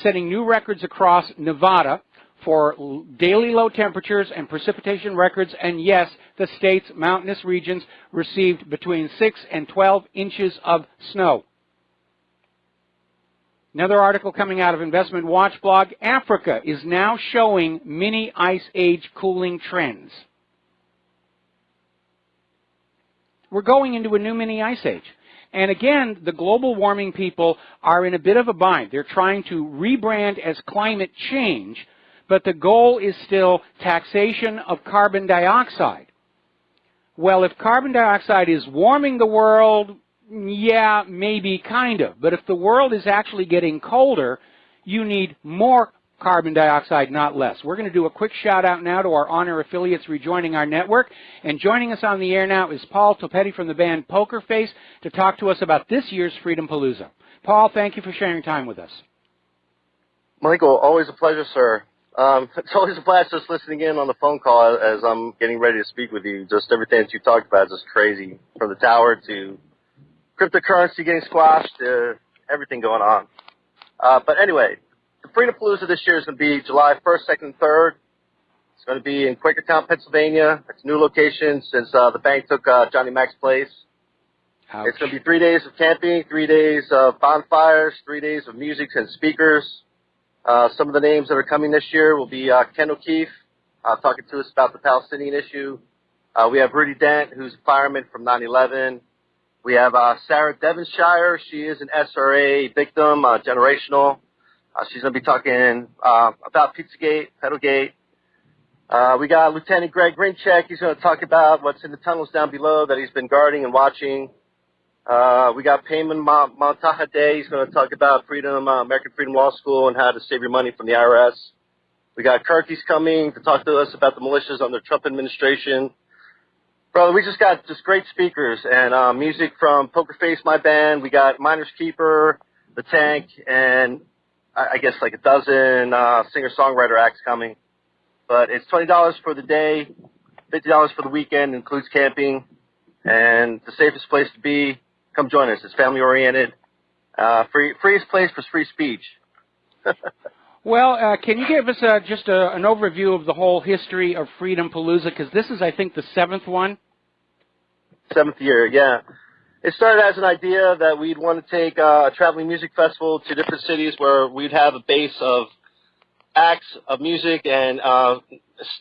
setting new records across Nevada for daily low temperatures and precipitation records, and yes, the state's mountainous regions received between 6 and 12 inches of snow. Another article coming out of Investment Watch blog, Africa is now showing mini ice age cooling trends. We're going into a new mini ice age. And again, the global warming people are in a bit of a bind. They're trying to rebrand as climate change, but the goal is still taxation of carbon dioxide. Well, if carbon dioxide is warming the world, yeah, maybe, kind of. But if the world is actually getting colder, you need more carbon dioxide, not less. We're going to do a quick shout-out now to our honor affiliates rejoining our network. And joining us on the air now is Paul Topetti from the band Poker Face to talk to us about this year's Freedom Palooza. Paul, thank you for sharing time with us. Michael, always a pleasure, sir. It's always a blast just listening in on the phone call as I'm getting ready to speak with you. Just everything that you talked about is just crazy, from the tower to cryptocurrency getting squashed to everything going on. But anyway, the Freedom Palooza this year is going to be July 1st, 2nd, and 3rd. It's going to be in Quakertown, Pennsylvania. It's a new location since the bank took Johnny Mac's place. Ouch. It's going to be 3 days of camping, 3 days of bonfires, 3 days of music and speakers. Some of the names that are coming this year will be Ken O'Keefe, talking to us about the Palestinian issue. We have Rudy Dent, who's a fireman from 9/11. We have Sarah Devonshire. She is an SRA victim, generational. She's going to be talking about Pizzagate, Pedalgate. We got Lieutenant Greg Grinchek. He's going to talk about what's in the tunnels down below that he's been guarding and watching. We got Payman Montahade. He's going to talk about American Freedom Law School and how to save your money from the IRS. We got Kirky's coming to talk to us about the militias under the Trump administration. Brother, we just got great speakers and music from Poker Face, my band. We got Miners Keeper, The Tank, and I guess like a dozen singer-songwriter acts coming. But it's $20 for the day, $50 for the weekend, includes camping, and the safest place to be. Come join us. It's family-oriented. Freest place for free speech. Well, can you give us just an overview of the whole history of Freedom Palooza? Because this is, I think, the 7th one. 7th year, yeah. It started as an idea that we'd want to take a traveling music festival to different cities where we'd have a base of acts of music and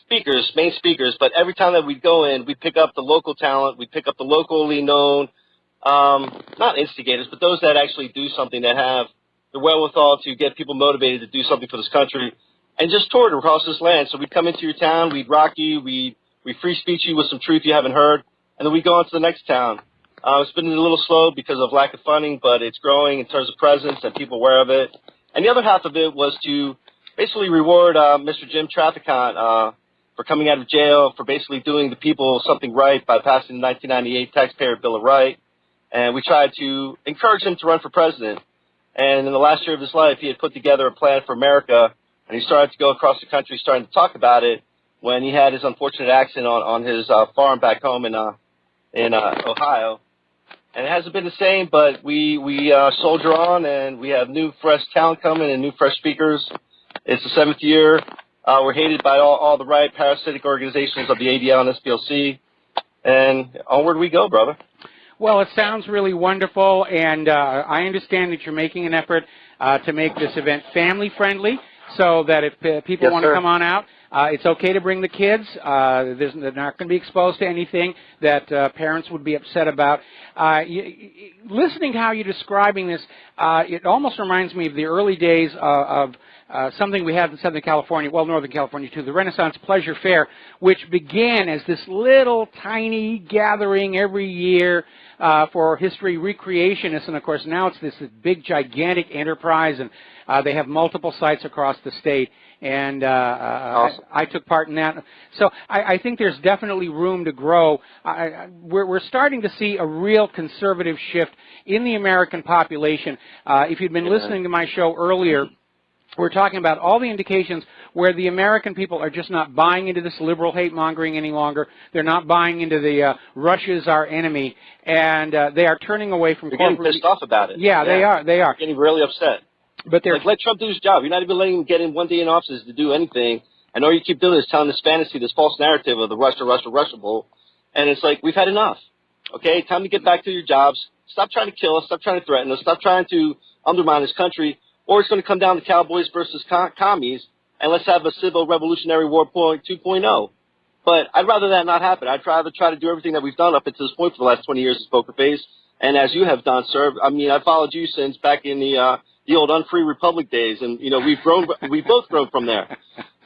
speakers, main speakers. But every time that we'd go in, we'd pick up the local talent. We'd pick up the locally known, not instigators, but those that actually do something, that have the wherewithal to get people motivated to do something for this country, and just toured across this land. So we'd come into your town, we'd rock you, we'd free speech you with some truth you haven't heard, and then we'd go on to the next town. It's been a little slow because of lack of funding, but it's growing in terms of presence and people aware of it. And the other half of it was to basically reward Mr. Jim Traficant for coming out of jail, for basically doing the people something right by passing the 1998 Taxpayer Bill of Rights. And we tried to encourage him to run for president. And in the last year of his life, he had put together a plan for America, and he started to go across the country starting to talk about it when he had his unfortunate accident on his farm back home in in Ohio. And it hasn't been the same, but we soldier on, and we have new, fresh talent coming and new, fresh speakers. It's the 7th year. We're hated by all the right parasitic organizations of the ADL and SPLC. And onward we go, brother. Well, it sounds really wonderful, and I understand that you're making an effort to make this event family-friendly, so that if people want to come on out, it's okay to bring the kids. They're not going to be exposed to anything that parents would be upset about. Listening to how you're describing this, it almost reminds me of the early days of something we had in Southern California, well, Northern California too, the Renaissance Pleasure Fair, which began as this little tiny gathering every year for history recreationists, and of course now it's this big gigantic enterprise, and they have multiple sites across the state, and awesome. I took part in that. So I think there's definitely room to grow. We're starting to see a real conservative shift in the American population. If you'd been listening to my show earlier, we're talking about all the indications where the American people are just not buying into this liberal hate-mongering any longer. They're not buying into the Russia's our enemy, and they are turning away from corporate... They're getting pissed off about it. Yeah, they are. They are. Getting really upset. But they're... Like, let Trump do his job. You're not even letting him get in one day in office to do anything, and all you keep doing is telling this fantasy, this false narrative of the Russia bull, and it's like, we've had enough. Okay? Time to get back to your jobs. Stop trying to kill us. Stop trying to threaten us. Stop trying to undermine this country. Or it's going to come down to cowboys versus commies, and let's have a civil revolutionary war 2.0. But I'd rather that not happen. I'd rather try to do everything that we've done up until this point for the last 20 years as Poker Face. And as you have done, sir, I mean, I've followed you since back in the old Unfree Republic days, and, you know, we've both grown from there.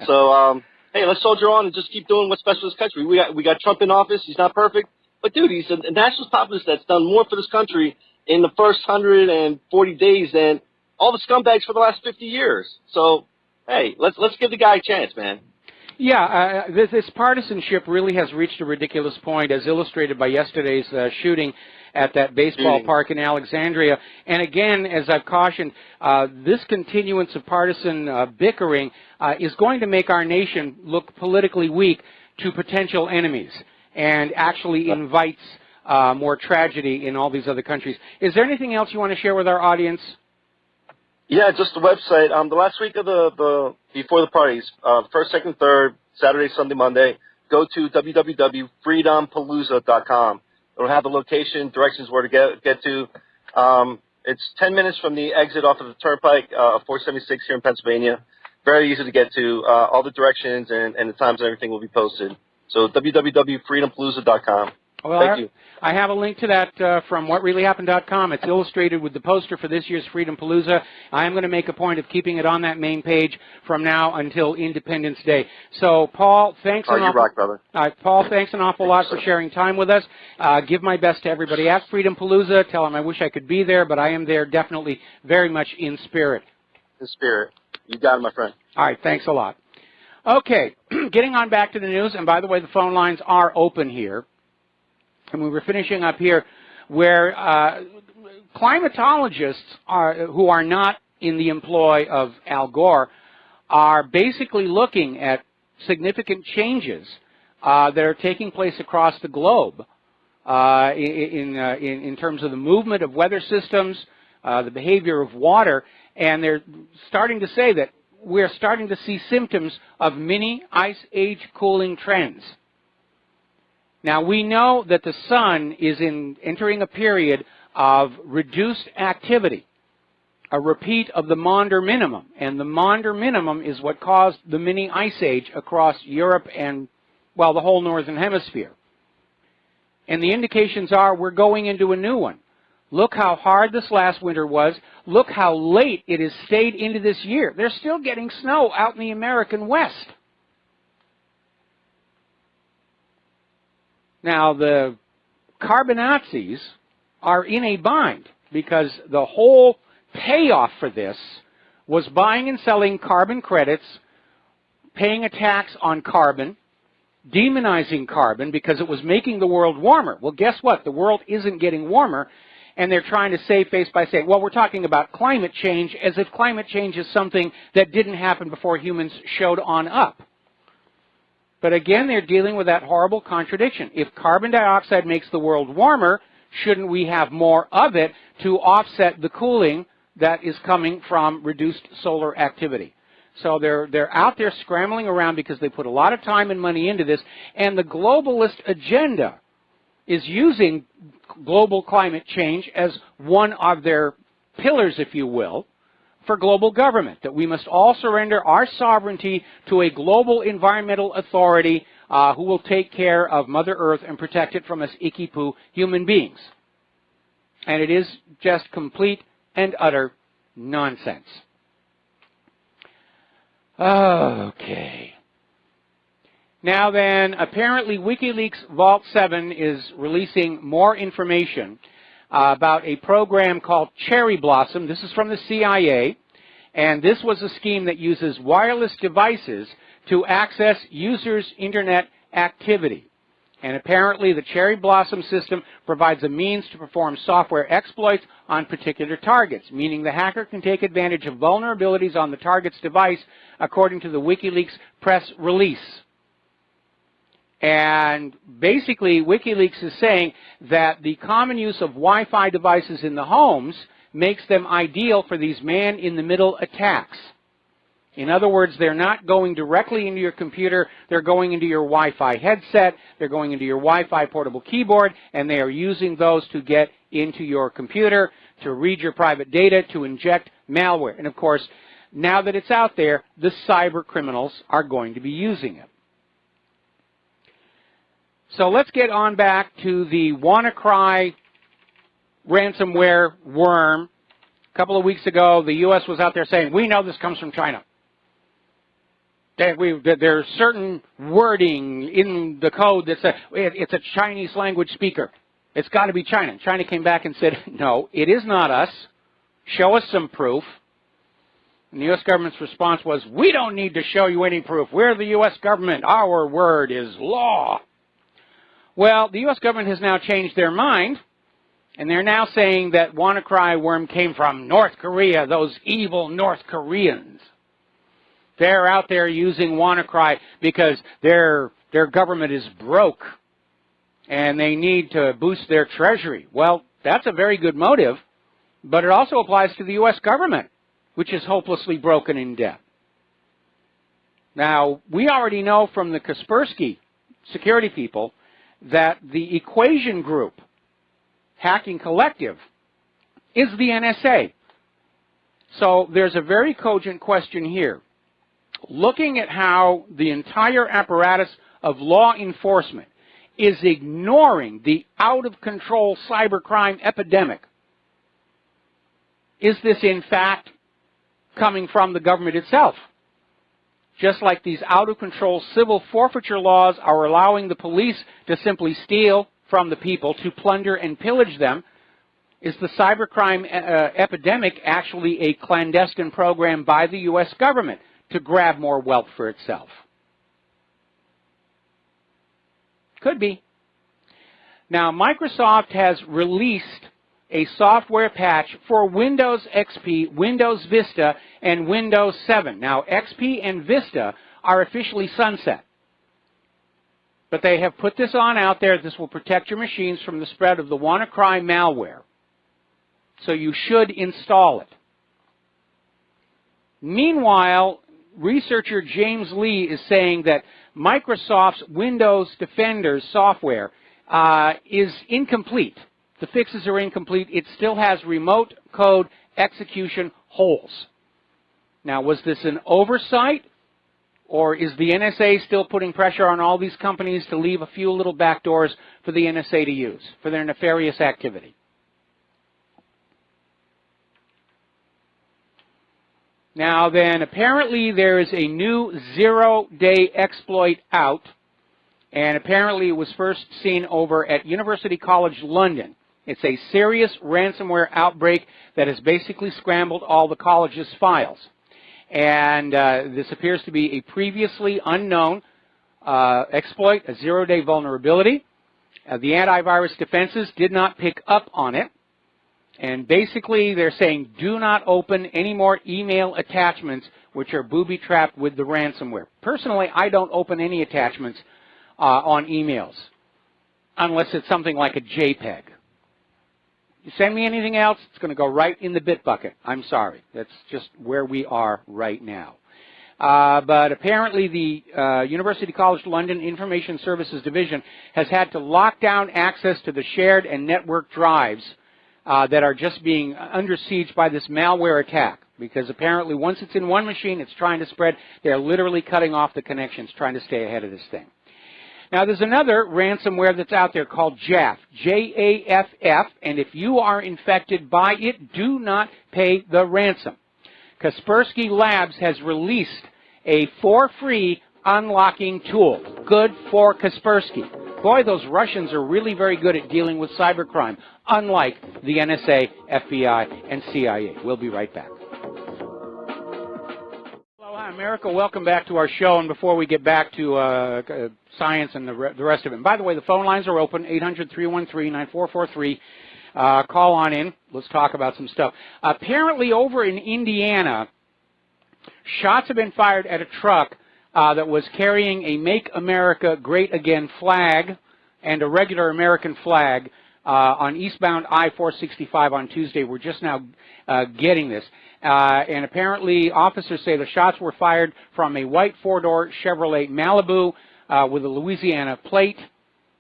So, hey, let's soldier on and just keep doing what's best for this country. We got Trump in office. He's not perfect. But, dude, he's a nationalist populist that's done more for this country in the first 140 days than all the scumbags for the last 50 years. So, hey, let's give the guy a chance, man. Yeah, this partisanship really has reached a ridiculous point, as illustrated by yesterday's shooting at that baseball park in Alexandria. And again, as I've cautioned, this continuance of partisan bickering is going to make our nation look politically weak to potential enemies, and actually invites more tragedy in all these other countries. Is there anything else you want to share with our audience? Yeah, just the website. The last week of the before the parties, first, second, third, Saturday, Sunday, Monday, go to www.freedompalooza.com. It'll have the location, directions where to get to. It's 10 minutes from the exit off of the Turnpike, 476 here in Pennsylvania. Very easy to get to. All the directions and the times and everything will be posted. So www.freedompalooza.com. Well, thank you. I have a link to that from whatreallyhappened.com. It's illustrated with the poster for this year's Freedom Palooza. I am going to make a point of keeping it on that main page from now until Independence Day. So, Paul, thanks an awful, brother. Paul, thanks an awful lot for sharing time with us. Give my best to everybody at Freedom Palooza. Tell them I wish I could be there, but I am there definitely very much in spirit. In spirit. You got it, my friend. All right, thanks a lot. Okay, getting on back to the news, and by the way, the phone lines are open here. And we were finishing up here where climatologists who are not in the employ of Al Gore are basically looking at significant changes that are taking place across the globe in terms of the movement of weather systems, the behavior of water, and they're starting to say that we're starting to see symptoms of mini ice age cooling trends. Now, we know that the sun is entering a period of reduced activity, a repeat of the Maunder minimum. And the Maunder minimum is what caused the mini ice age across Europe and, well, the whole northern hemisphere. And the indications are we're going into a new one. Look how hard this last winter was. Look how late it has stayed into this year. They're still getting snow out in the American West. Now, the carbonazis are in a bind because the whole payoff for this was buying and selling carbon credits, paying a tax on carbon, demonizing carbon because it was making the world warmer. Well, guess what? The world isn't getting warmer, and they're trying to save face by saying, well, we're talking about climate change, as if climate change is something that didn't happen before humans showed on up. But again, they're dealing with that horrible contradiction. If carbon dioxide makes the world warmer, shouldn't we have more of it to offset the cooling that is coming from reduced solar activity? So they're out there scrambling around because they put a lot of time and money into this, and the globalist agenda is using global climate change as one of their pillars, if you will, for global government, that we must all surrender our sovereignty to a global environmental authority who will take care of Mother Earth and protect it from us icky-poo human beings. And it is just complete and utter nonsense. Okay. Now then, apparently WikiLeaks Vault 7 is releasing more information about a program called Cherry Blossom. This is from the CIA, and this was a scheme that uses wireless devices to access users' internet activity. And apparently the Cherry Blossom system provides a means to perform software exploits on particular targets, meaning the hacker can take advantage of vulnerabilities on the target's device, according to the WikiLeaks press release. And basically, WikiLeaks is saying that the common use of Wi-Fi devices in the homes makes them ideal for these man-in-the-middle attacks. In other words, they're not going directly into your computer, they're going into your Wi-Fi headset, they're going into your Wi-Fi portable keyboard, and they are using those to get into your computer, to read your private data, to inject malware. And of course, now that it's out there, the cyber criminals are going to be using it. So let's get on back to the WannaCry ransomware worm. A couple of weeks ago, the U.S. was out there saying, we know this comes from China. There's certain wording in the code that says it's a Chinese language speaker. It's got to be China. And China came back and said, no, it is not us. Show us some proof. And the U.S. government's response was, we don't need to show you any proof. We're the U.S. government. Our word is law. Well, the U.S. government has now changed their mind, and they're now saying that WannaCry worm came from North Korea, those evil North Koreans. They're out there using WannaCry because their government is broke, and they need to boost their treasury. Well, that's a very good motive, but it also applies to the U.S. government, which is hopelessly broken in debt. Now, we already know from the Kaspersky security people that the Equation Group, Hacking Collective, is the NSA. So there's a very cogent question here. Looking at how the entire apparatus of law enforcement is ignoring the out-of-control cybercrime epidemic, is this in fact coming from the government itself? Just like these out-of-control civil forfeiture laws are allowing the police to simply steal from the people, to plunder and pillage them, is the cybercrime epidemic actually a clandestine program by the U.S. government to grab more wealth for itself? Could be. Now, Microsoft has released a software patch for Windows XP, Windows Vista, and Windows 7. Now, XP and Vista are officially sunset. But they have put this on out there. This will protect your machines from the spread of the WannaCry malware. So you should install it. Meanwhile, researcher James Lee is saying that Microsoft's Windows Defender software is incomplete. The fixes are incomplete. It still has remote code execution holes. Now, was this an oversight, or is the NSA still putting pressure on all these companies to leave a few little back doors for the NSA to use for their nefarious activity? Now then, apparently there is a new zero-day exploit out, and apparently it was first seen over at University College London. It's a serious ransomware outbreak that has basically scrambled all the college's files. And this appears to be a previously unknown exploit, a zero-day vulnerability. The antivirus defenses did not pick up on it. And basically they're saying do not open any more email attachments which are booby-trapped with the ransomware. Personally, I don't open any attachments on emails unless it's something like a JPEG. You send me anything else, it's going to go right in the bit bucket. I'm sorry. That's just where we are right now. But apparently the University College London Information Services Division has had to lock down access to the shared and network drives that are just being under siege by this malware attack. Because apparently once it's in one machine, it's trying to spread. They're literally cutting off the connections, trying to stay ahead of this thing. Now, there's another ransomware that's out there called JAFF, J-A-F-F, and if you are infected by it, do not pay the ransom. Kaspersky Labs has released a for-free unlocking tool. Good for Kaspersky. Boy, those Russians are really very good at dealing with cybercrime, unlike the NSA, FBI, and CIA. We'll be right back. Hi, America. Welcome back to our show. And before we get back to science and the rest of it, and by the way, the phone lines are open, 800-313-9443. Call on in. Let's talk about some stuff. Apparently over in Indiana, shots have been fired at a truck that was carrying a Make America Great Again flag and a regular American flag on eastbound I-465 on Tuesday. We're just now getting this. And apparently officers say the shots were fired from a white four-door Chevrolet Malibu with a Louisiana plate.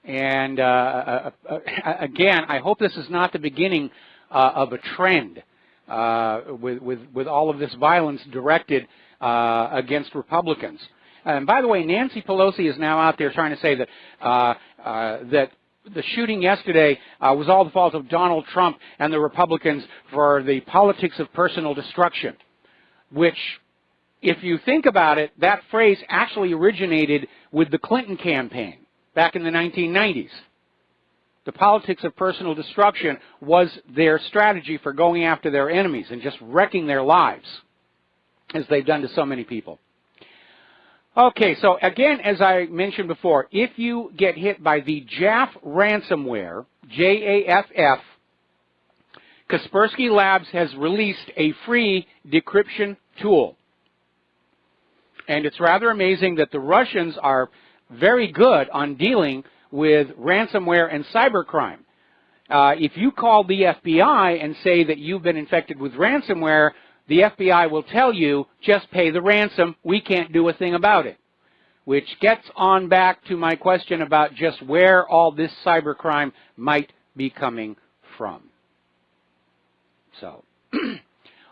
And again, I hope this is not the beginning of a trend with all of this violence directed against Republicans. And by the way, Nancy Pelosi is now out there trying to say that that the shooting yesterday was all the fault of Donald Trump and the Republicans for the politics of personal destruction, which, if you think about it, that phrase actually originated with the Clinton campaign back in the 1990s. The politics of personal destruction was their strategy for going after their enemies and just wrecking their lives, as they've done to so many people. Okay, so again, as I mentioned before, if you get hit by the JAFF ransomware, J-A-F-F, Kaspersky Labs has released a free decryption tool. And it's rather amazing that the Russians are very good on dealing with ransomware and cybercrime. If you call the FBI and say that you've been infected with ransomware, the FBI will tell you, just pay the ransom, we can't do a thing about it. Which gets on back to my question about just where all this cybercrime might be coming from. So,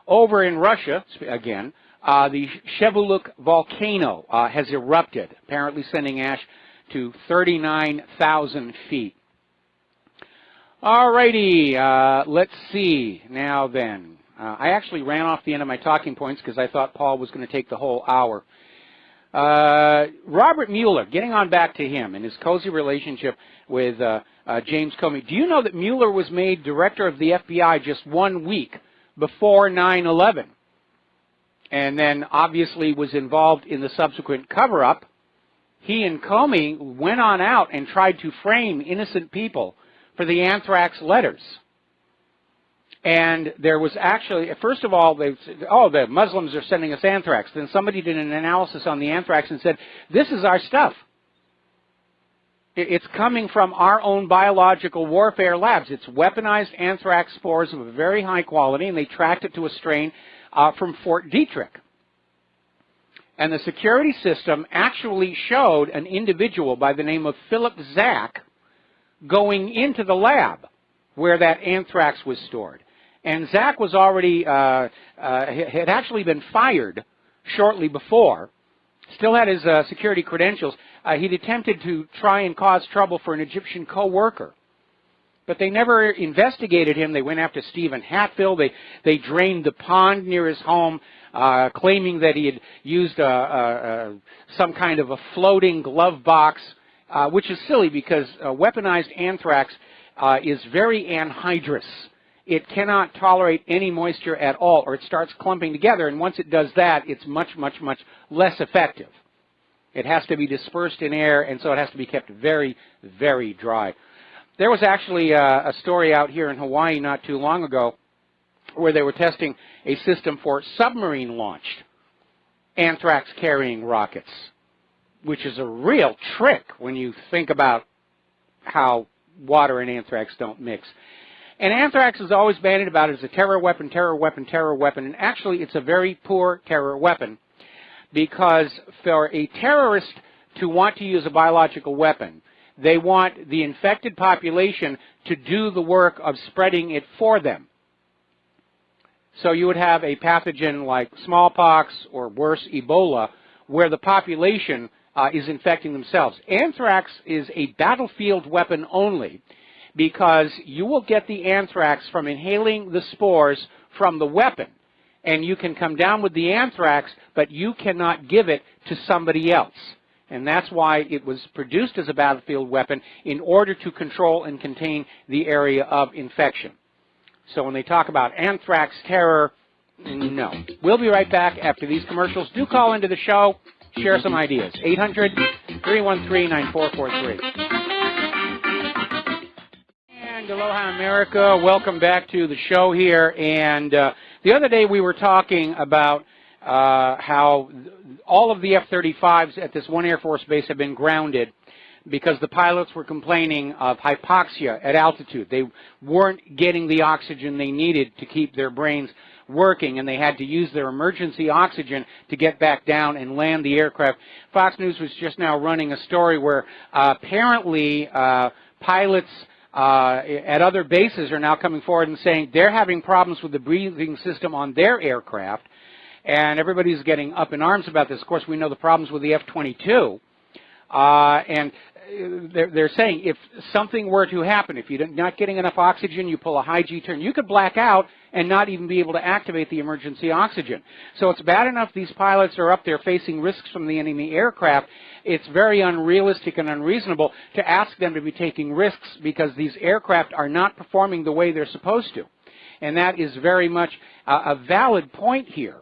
over in Russia, again, the Shevuluk volcano has erupted, apparently sending ash to 39,000 feet. All righty, let's see. Now then, I actually ran off the end of my talking points because I thought Paul was going to take the whole hour. Robert Mueller, getting on back to him and his cozy relationship with James Comey. Do you know that Mueller was made director of the FBI just 1 week before 9/11? And then obviously was involved in the subsequent cover-up. He and Comey went on out and tried to frame innocent people for the anthrax letters. And there was actually, first of all, they said, oh, the Muslims are sending us anthrax. Then somebody did an analysis on the anthrax and said, this is our stuff. It's coming from our own biological warfare labs. It's weaponized anthrax spores of a very high quality, and they tracked it to a strain from Fort Detrick. And the security system actually showed an individual by the name of Philip Zach going into the lab where that anthrax was stored. And Zach was already, had actually been fired shortly before, still had his security credentials. He'd attempted to try and cause trouble for an Egyptian co-worker. But they never investigated him. They went after Stephen Hatfield. They drained the pond near his home, claiming that he had used some kind of a floating glove box, which is silly because weaponized anthrax is very anhydrous. It cannot tolerate any moisture at all, or it starts clumping together, and once it does that, it's much, much, much less effective. It has to be dispersed in air, and so it has to be kept very, very dry. There was actually a story out here in Hawaii not too long ago where they were testing a system for submarine launched anthrax-carrying rockets, which is a real trick when you think about how water and anthrax don't mix. And anthrax is always bandied about as a terror weapon, terror weapon, terror weapon, and actually it's a very poor terror weapon, because for a terrorist to want to use a biological weapon, they want the infected population to do the work of spreading it for them. So you would have a pathogen like smallpox or worse, Ebola, where the population is infecting themselves. Anthrax is a battlefield weapon only, because you will get the anthrax from inhaling the spores from the weapon, and you can come down with the anthrax, but you cannot give it to somebody else. And that's why it was produced as a battlefield weapon, in order to control and contain the area of infection. So when they talk about anthrax terror, no. We'll be right back after these commercials. Do call into the show. Share some ideas. 800-313-9443. And aloha, America. Welcome back to the show here. And the other day we were talking about how all of the F-35s at this one Air Force base have been grounded because the pilots were complaining of hypoxia at altitude. They weren't getting the oxygen they needed to keep their brains working, and they had to use their emergency oxygen to get back down and land the aircraft. Fox News was just now running a story where apparently pilots at other bases are now coming forward and saying they're having problems with the breathing system on their aircraft, and everybody's getting up in arms about this. Of course, we know the problems with the F-22, and they're saying if something were to happen, if you're not getting enough oxygen, you pull a high G turn, you could black out and not even be able to activate the emergency oxygen. So it's bad enough these pilots are up there facing risks from the enemy aircraft. It's very unrealistic and unreasonable to ask them to be taking risks, because these aircraft are not performing the way they're supposed to. And that is very much a valid point here.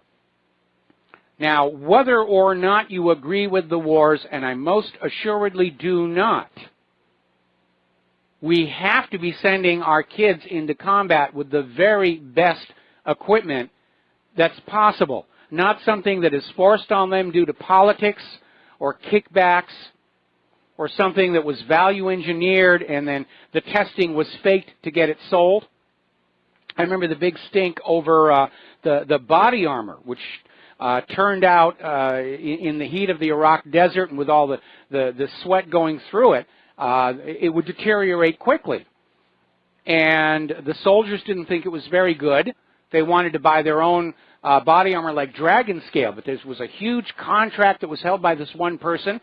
Now, whether or not you agree with the wars, and I most assuredly do not, we have to be sending our kids into combat with the very best equipment that's possible, not something that is forced on them due to politics or kickbacks, or something that was value engineered and then the testing was faked to get it sold. I remember the big stink over the body armor, which turned out in the heat of the Iraq desert, and with all the sweat going through it, it would deteriorate quickly. And the soldiers didn't think it was very good. They wanted to buy their own body armor like Dragon Scale, but this was a huge contract that was held by this one person,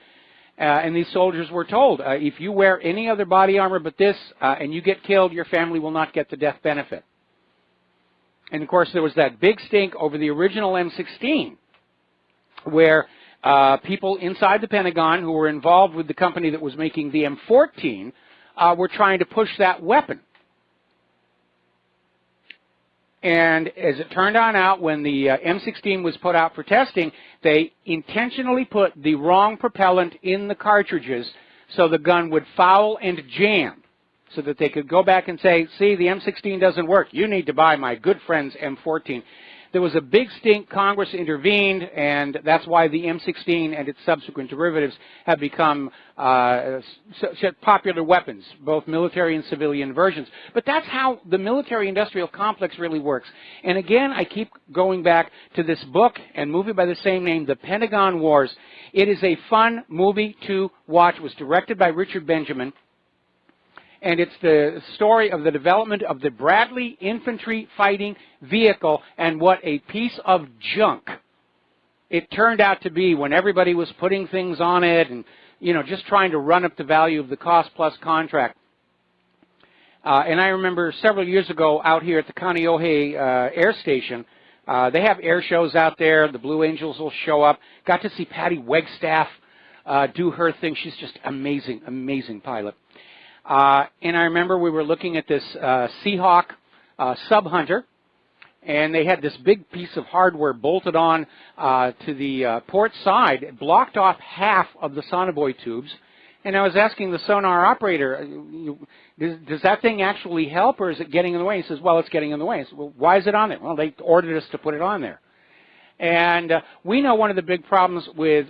and these soldiers were told, if you wear any other body armor but this, and you get killed, your family will not get the death benefit. And, of course, there was that big stink over the original M16, where people inside the Pentagon who were involved with the company that was making the M14 were trying to push that weapon. And as it turned on out, when the M16 was put out for testing, they intentionally put the wrong propellant in the cartridges so the gun would foul and jam, so that they could go back and say, see, the M16 doesn't work. You need to buy my good friend's M14. There was a big stink. Congress intervened, and that's why the M16 and its subsequent derivatives have become popular weapons, both military and civilian versions. But that's how the military-industrial complex really works. And again, I keep going back to this book and movie by the same name, The Pentagon Wars. It is a fun movie to watch. It was directed by Richard Benjamin. And it's the story of the development of the Bradley infantry fighting vehicle, and what a piece of junk it turned out to be when everybody was putting things on it and, you know, just trying to run up the value of the cost-plus contract. And I remember several years ago out here at the Kaonohi Air Station, they have air shows out there. The Blue Angels will show up. Got to see Patty Wegstaff do her thing. She's just amazing, amazing pilot. And I remember we were looking at this Seahawk Sub-Hunter, and they had this big piece of hardware bolted on to the port side. It blocked off half of the sonobuoy tubes. And I was asking the sonar operator, does that thing actually help, or is it getting in the way? He says, well, it's getting in the way. I said, well, why is it on there? Well, they ordered us to put it on there. And we know one of the big problems with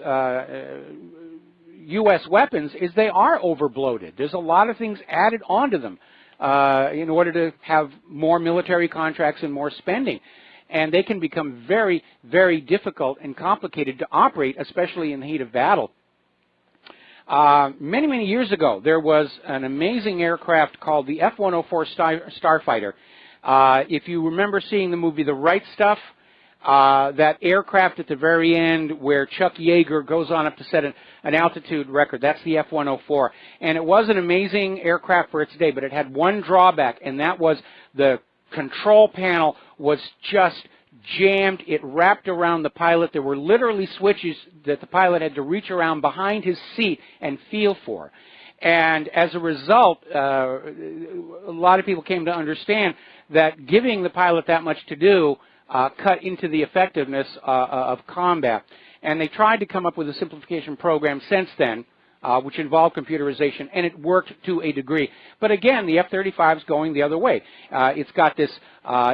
U.S. weapons is they are overbloated. There's a lot of things added onto them in order to have more military contracts and more spending. And they can become very, very difficult and complicated to operate, especially in the heat of battle. Many, many years ago, there was an amazing aircraft called the F-104 Starfighter. If you remember seeing the movie The Right Stuff, that aircraft at the very end where Chuck Yeager goes on up to set an altitude record, that's the F-104. And it was an amazing aircraft for its day, but it had one drawback, and that was the control panel was just jammed. It wrapped around the pilot. There were literally switches that the pilot had to reach around behind his seat and feel for. And as a result, a lot of people came to understand that giving the pilot that much to do cut into the effectiveness of combat. And they tried to come up with a simplification program since then, which involved computerization, and it worked to a degree. But again, the F-35 is going the other way. It's got this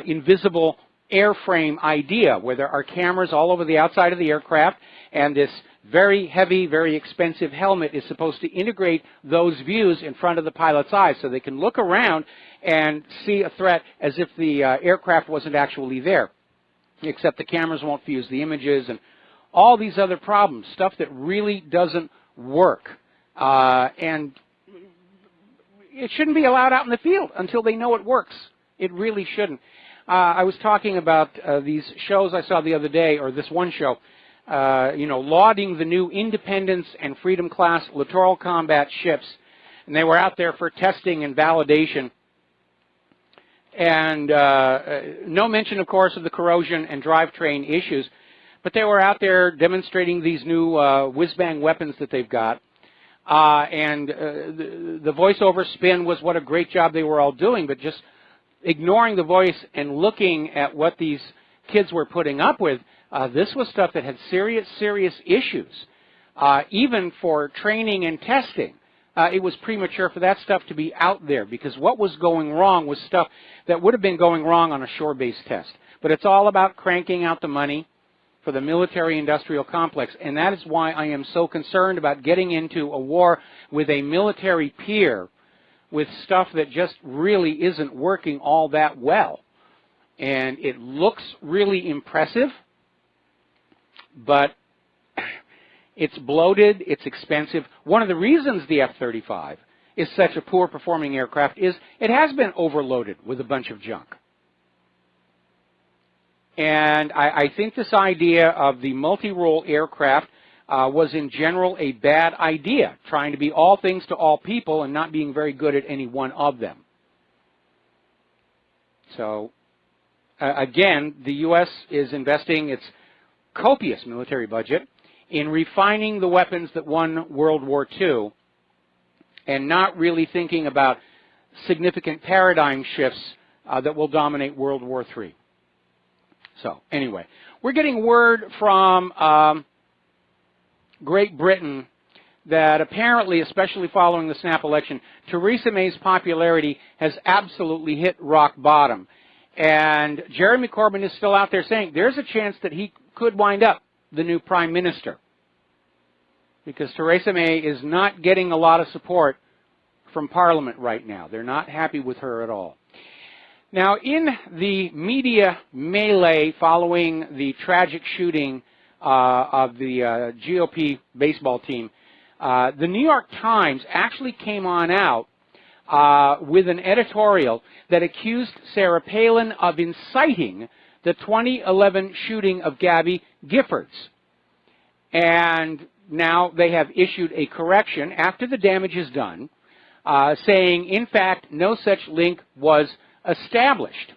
invisible airframe idea where there are cameras all over the outside of the aircraft, and this very heavy, very expensive helmet is supposed to integrate those views in front of the pilot's eyes so they can look around and see a threat as if the aircraft wasn't actually there, except the cameras won't fuse the images and all these other problems, stuff that really doesn't work. And it shouldn't be allowed out in the field until they know it works. It really shouldn't. I was talking about these shows I saw the other day, or this one show, lauding the new Independence and Freedom class littoral combat ships. And they were out there for testing and validation. And no mention, of course, of the corrosion and drivetrain issues. But they were out there demonstrating these new whiz-bang weapons that they've got. And the voiceover spin was what a great job they were all doing, but just ignoring the voice and looking at what these kids were putting up with, this was stuff that had serious, serious issues. Even for training and testing, it was premature for that stuff to be out there, because what was going wrong was stuff that would have been going wrong on a shore-based test. But it's all about cranking out the money for the military-industrial complex, and that is why I am so concerned about getting into a war with a military peer with stuff that just really isn't working all that well. And it looks really impressive, but it's bloated, it's expensive. One of the reasons the F-35 is such a poor-performing aircraft is it has been overloaded with a bunch of junk. And I think this idea of the multi-role aircraft was in general a bad idea, trying to be all things to all people and not being very good at any one of them. So, again, the U.S. is investing its copious military budget in refining the weapons that won World War II and not really thinking about significant paradigm shifts that will dominate World War III. So, anyway, we're getting word from Great Britain that apparently, especially following the snap election, Theresa May's popularity has absolutely hit rock bottom. And Jeremy Corbyn is still out there saying there's a chance that he could wind up the new prime minister, because Theresa May is not getting a lot of support from Parliament right now. They're not happy with her at all. Now, in the media melee following the tragic shooting of the GOP baseball team, the New York Times actually came on out with an editorial that accused Sarah Palin of inciting the 2011 shooting of Gabby Giffords. And now they have issued a correction after the damage is done, saying, in fact, no such link was established.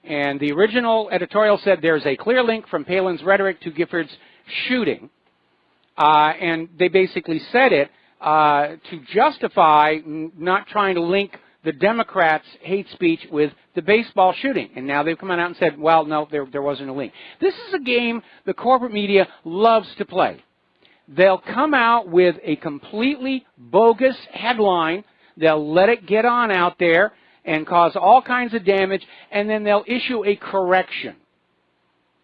And the original editorial said there's a clear link from Palin's rhetoric to Giffords' shooting. And they basically said it to justify not trying to link the Democrats' hate speech with the baseball shooting. And now they've come out and said, well, no, there wasn't a link. This is a game the corporate media loves to play. They'll come out with a completely bogus headline. They'll let it get on out there and cause all kinds of damage, and then they'll issue a correction.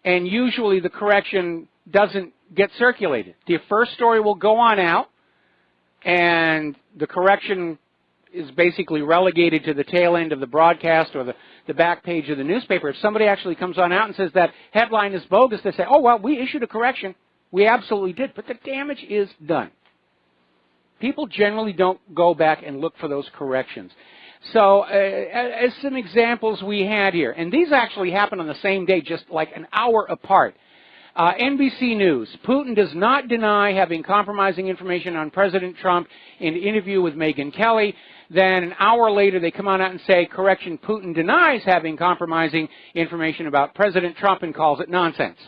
and usually the correction doesn't get circulated. The first story will go on out, and the correction is basically relegated to the tail end of the broadcast or the back page of the newspaper. If somebody actually comes on out and says that headline is bogus, they say, oh, well, we issued a correction. We absolutely did, but the damage is done. People generally don't go back and look for those corrections. So as some examples we had here, and these actually happened on the same day, just like an hour apart. NBC News, Putin does not deny having compromising information on President Trump in an interview with Megyn Kelly. Then an hour later they come on out and say, correction, Putin denies having compromising information about President Trump and calls it nonsense.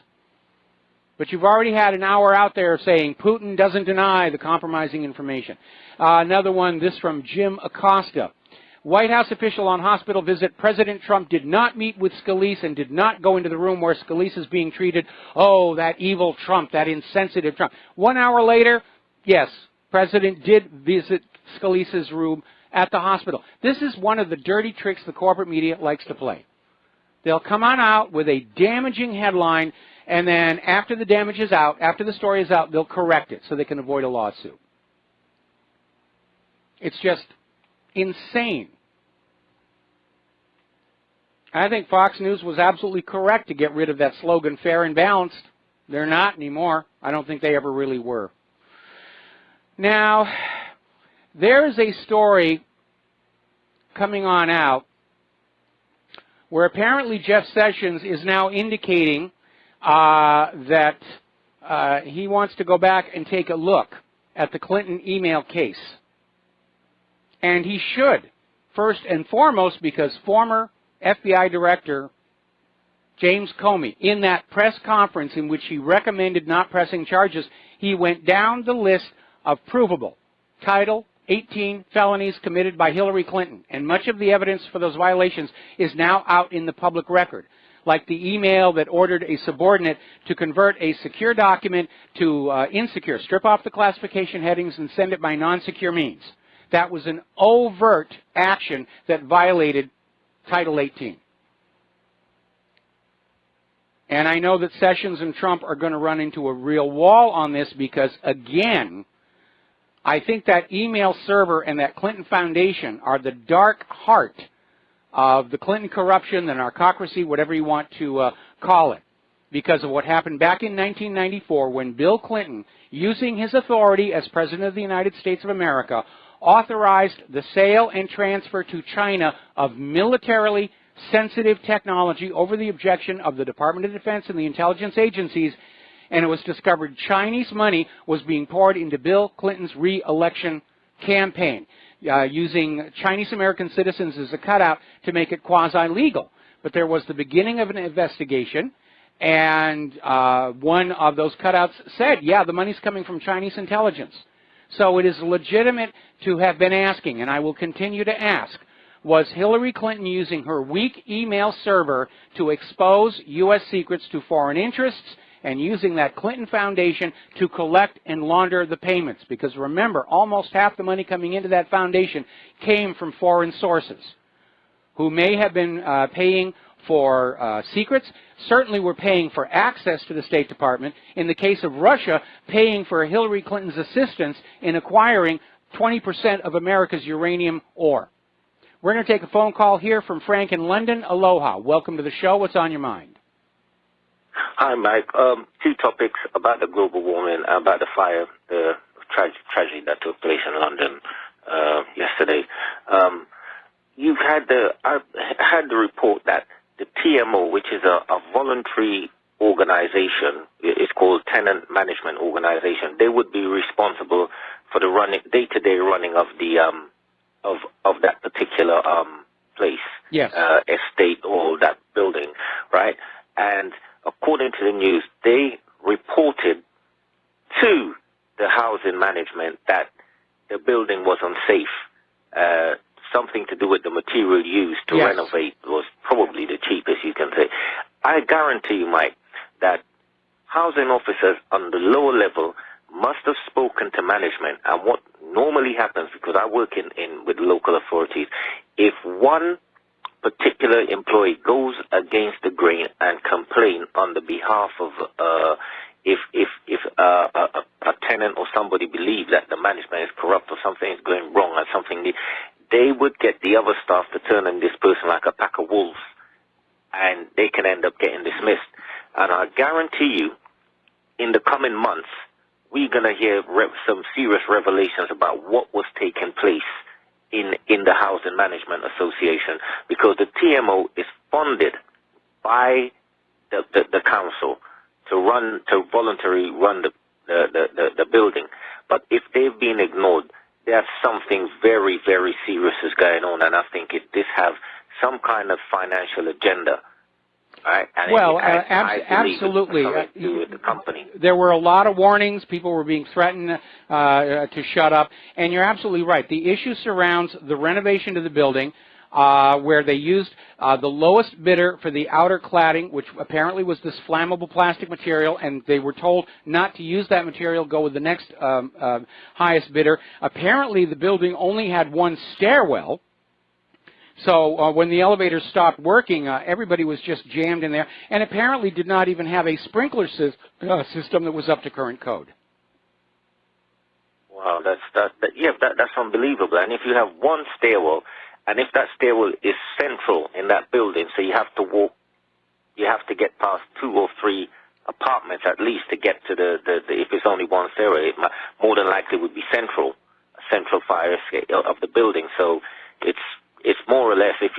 But you've already had an hour out there saying Putin doesn't deny the compromising information. Another one, this from Jim Acosta. White House official on hospital visit. President Trump did not meet with Scalise and did not go into the room where Scalise is being treated. Oh, that evil Trump, that insensitive Trump. 1 hour later, yes, President did visit Scalise's room at the hospital. This is one of the dirty tricks the corporate media likes to play. They'll come on out with a damaging headline, and then after the damage is out, after the story is out, they'll correct it so they can avoid a lawsuit. It's just insane. I think Fox News was absolutely correct to get rid of that slogan, fair and balanced. They're not anymore. I don't think they ever really were. Now, there's a story coming on out where apparently Jeff Sessions is now indicating that he wants to go back and take a look at the Clinton email case. And he should, first and foremost, because former FBI Director James Comey, in that press conference in which he recommended not pressing charges, he went down the list of provable Title 18 felonies committed by Hillary Clinton. And much of the evidence for those violations is now out in the public record, like the email that ordered a subordinate to convert a secure document to insecure, strip off the classification headings and send it by non-secure means. That was an overt action that violated Title 18. And I know that Sessions and Trump are going to run into a real wall on this because, again, I think that email server and that Clinton Foundation are the dark heart of the Clinton corruption, the narcocracy, whatever you want to call it, because of what happened back in 1994 when Bill Clinton, using his authority as President of the United States of America, authorized the sale and transfer to China of militarily sensitive technology over the objection of the Department of Defense and the intelligence agencies, and it was discovered Chinese money was being poured into Bill Clinton's re-election campaign, using Chinese-American citizens as a cutout to make it quasi-legal. But there was the beginning of an investigation, and one of those cutouts said, yeah, the money's coming from Chinese intelligence. So it is legitimate to have been asking, and I will continue to ask, was Hillary Clinton using her weak email server to expose U.S. secrets to foreign interests and using that Clinton Foundation to collect and launder the payments? Because remember, almost half the money coming into that foundation came from foreign sources who may have been paying for secrets, certainly were paying for access to the State Department. In the case of Russia, paying for Hillary Clinton's assistance in acquiring 20% of America's uranium ore. We're going to take a phone call here from Frank in London. Aloha. Welcome to the show. What's on your mind? Hi, Mike. Two topics about the global warming, about the fire, the tragedy that took place in London yesterday. I had the report that the TMO, which is a voluntary organization, it's called Tenant Management Organization. They would be responsible for the day-to-day running of the of that particular place, yes, estate, or that building, right? And according to the news, they reported to the housing management that the building was unsafe. Something to do with the material used to renovate was probably the cheapest, you can say. I guarantee you, Mike, that housing officers on the lower level must have spoken to management. And what normally happens, because I work with local authorities, if one particular employee goes against the grain and complain on the behalf of if a tenant or somebody believes that the management is corrupt or something is going wrong or something, they would get the other staff to turn on this person like a pack of wolves, and they can end up getting dismissed. And I guarantee you, in the coming months, we're going to hear some serious revelations about what was taking place in the Housing Management Association, because the TMO is funded by the council to voluntarily run the building. But if they've been ignored, there's something very, very serious is going on, and I think this have some kind of financial agenda. Right? And well, absolutely. The company. There were a lot of warnings. People were being threatened to shut up. And you're absolutely right. The issue surrounds the renovation to the building, where they used the lowest bidder for the outer cladding, which apparently was this flammable plastic material, and they were told not to use that material, go with the next highest bidder. Apparently, the building only had one stairwell. So when the elevators stopped working, everybody was just jammed in there, and apparently did not even have a sprinkler system that was up to current code. Wow, that's unbelievable. And if you have one stairwell, and if that stairwell is central in that building, so you have to walk, you have to get past 2 or 3 apartments at least to get to the if it's only one stairwell, it more than likely would be a central fire escape of the building. So it's more or less if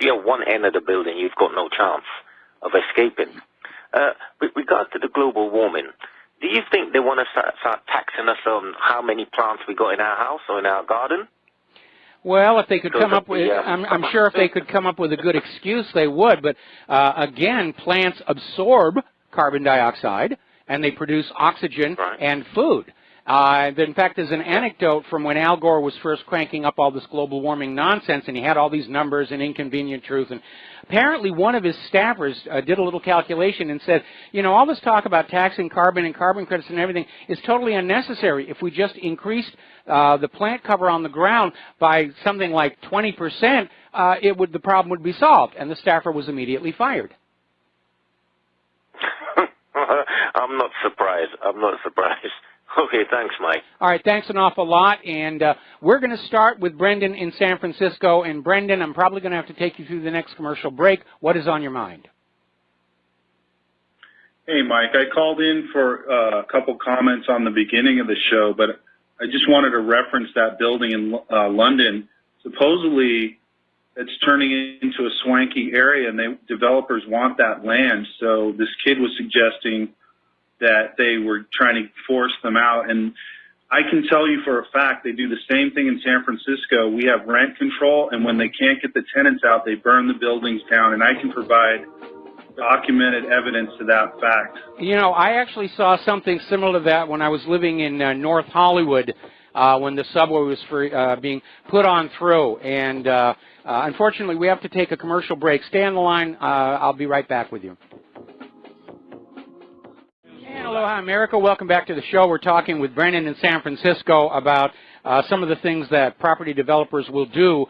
you're one end of the building, you've got no chance of escaping. With regard to the global warming, do you think they want to start taxing us on how many plants we got in our house or in our garden? Well, if they could come up with, I'm sure if they could come up with a good excuse, they would. But again, plants absorb carbon dioxide and they produce oxygen and food. In fact, there's an anecdote from when Al Gore was first cranking up all this global warming nonsense, and he had all these numbers and inconvenient truth. And apparently one of his staffers did a little calculation and said, you know, all this talk about taxing carbon and carbon credits and everything is totally unnecessary. If we just increased the plant cover on the ground by something like 20%, the problem would be solved. And the staffer was immediately fired. I'm not surprised. Okay, thanks, Mike. All right, thanks an awful lot. And we're going to start with Brendan in San Francisco. And Brendan, I'm probably going to have to take you through the next commercial break. What is on your mind? Hey, Mike, I called in for a couple comments on the beginning of the show, but I just wanted to reference that building in London. Supposedly, it's turning into a swanky area, and developers want that land. So this kid was suggesting that they were trying to force them out. And I can tell you for a fact they do the same thing in San Francisco. We have rent control, and when they can't get the tenants out, they burn the buildings down, and I can provide documented evidence to that fact. You know, I actually saw something similar to that when I was living in North Hollywood when the subway was being put on through. And unfortunately, we have to take a commercial break. Stay on the line. I'll be right back with you. Aloha, America. Welcome back to the show. We're talking with Brendan in San Francisco about some of the things that property developers will do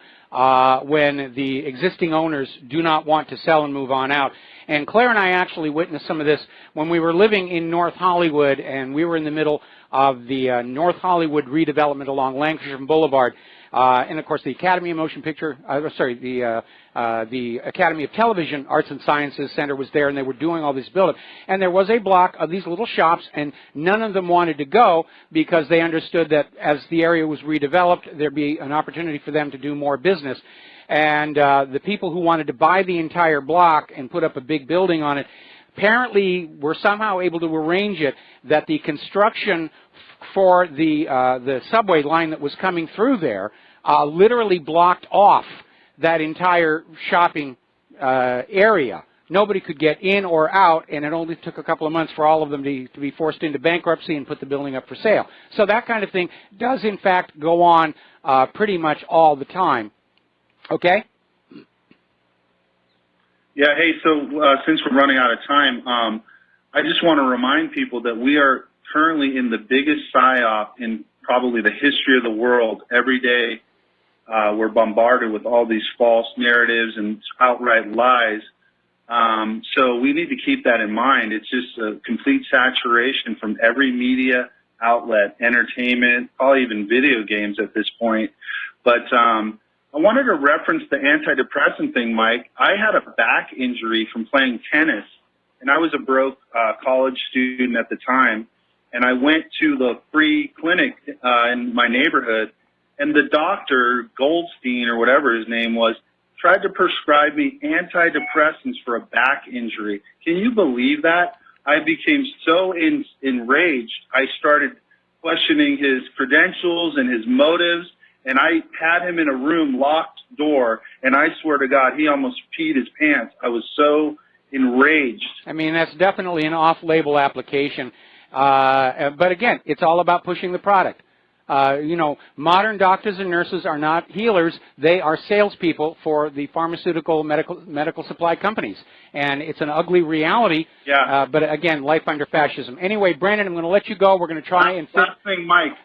when the existing owners do not want to sell and move on out. And Claire and I actually witnessed some of this when we were living in North Hollywood, and we were in the middle of the North Hollywood redevelopment along Lancashire Boulevard. And, of course, the Academy of Motion Picture, the Academy of Television Arts and Sciences Center was there, and they were doing all this build-up. And there was a block of these little shops, and none of them wanted to go because they understood that as the area was redeveloped, there'd be an opportunity for them to do more business. And the people who wanted to buy the entire block and put up a big building on it apparently were somehow able to arrange it that the construction for the subway line that was coming through there literally blocked off that entire shopping area. Nobody could get in or out, and it only took a couple of months for all of them to be forced into bankruptcy and put the building up for sale. So that kind of thing does, in fact, go on pretty much all the time. Okay? Yeah, hey, so since we're running out of time, I just want to remind people that we are currently in the biggest PSYOP in probably the history of the world. Every day we're bombarded with all these false narratives and outright lies. So we need to keep that in mind. It's just a complete saturation from every media outlet, entertainment, probably even video games at this point. But I wanted to reference the antidepressant thing, Mike. I had a back injury from playing tennis, and I was a broke college student at the time. And I went to the free clinic in my neighborhood, and the doctor, Goldstein or whatever his name was, tried to prescribe me antidepressants for a back injury. Can you believe that? I became so enraged, I started questioning his credentials and his motives, and I had him in a room, locked door, and I swear to God, he almost peed his pants. I was so enraged. I mean, that's definitely an off-label application. But again, it's all about pushing the product. You know, modern doctors and nurses are not healers. They are salespeople for the pharmaceutical medical supply companies. And it's an ugly reality. Yeah. But again, life under fascism. Anyway, Brandon, I'm going to let you go. We're going to try and... Last thing, Mike.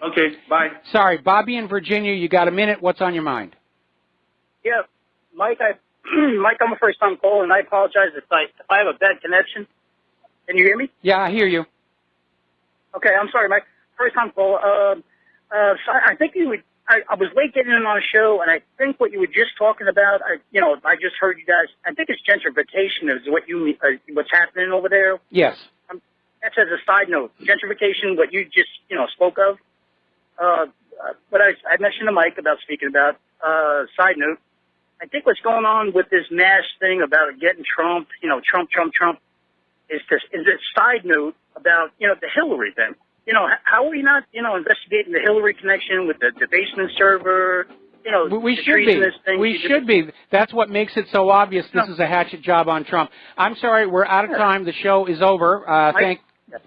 Okay, bye. Sorry, Bobby in Virginia, you got a minute. What's on your mind? Yeah, Mike, Mike, I'm a first-time caller, and I apologize if I have a bad connection. Can you hear me? Yeah, I hear you. Okay, I'm sorry, Mike. First-time caller. So I think you would. I was late getting in on a show, and I think what you were just talking about. I just heard you guys. I think it's gentrification is what you what's happening over there. Yes. That's as a side note. Gentrification, what you just spoke of. But I mentioned to Mike about speaking about. Side note. I think what's going on with this mass thing about getting Trump, Trump, is a side note about, the Hillary thing. How are we not, investigating the Hillary connection with the basement server, we should be. We should be. That's what makes it so obvious this is a hatchet job on Trump. I'm sorry, we're out of time. The show is over.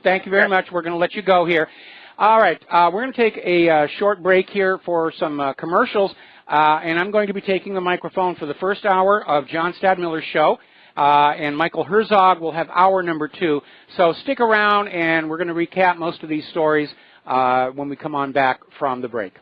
Thank you very much. We're going to let you go here. All right, we're going to take a short break here for some commercials, and I'm going to be taking the microphone for the first hour of John Stadmiller's show. And Michael Herzog will have hour number 2. So stick around, and we're going to recap most of these stories when we come on back from the break.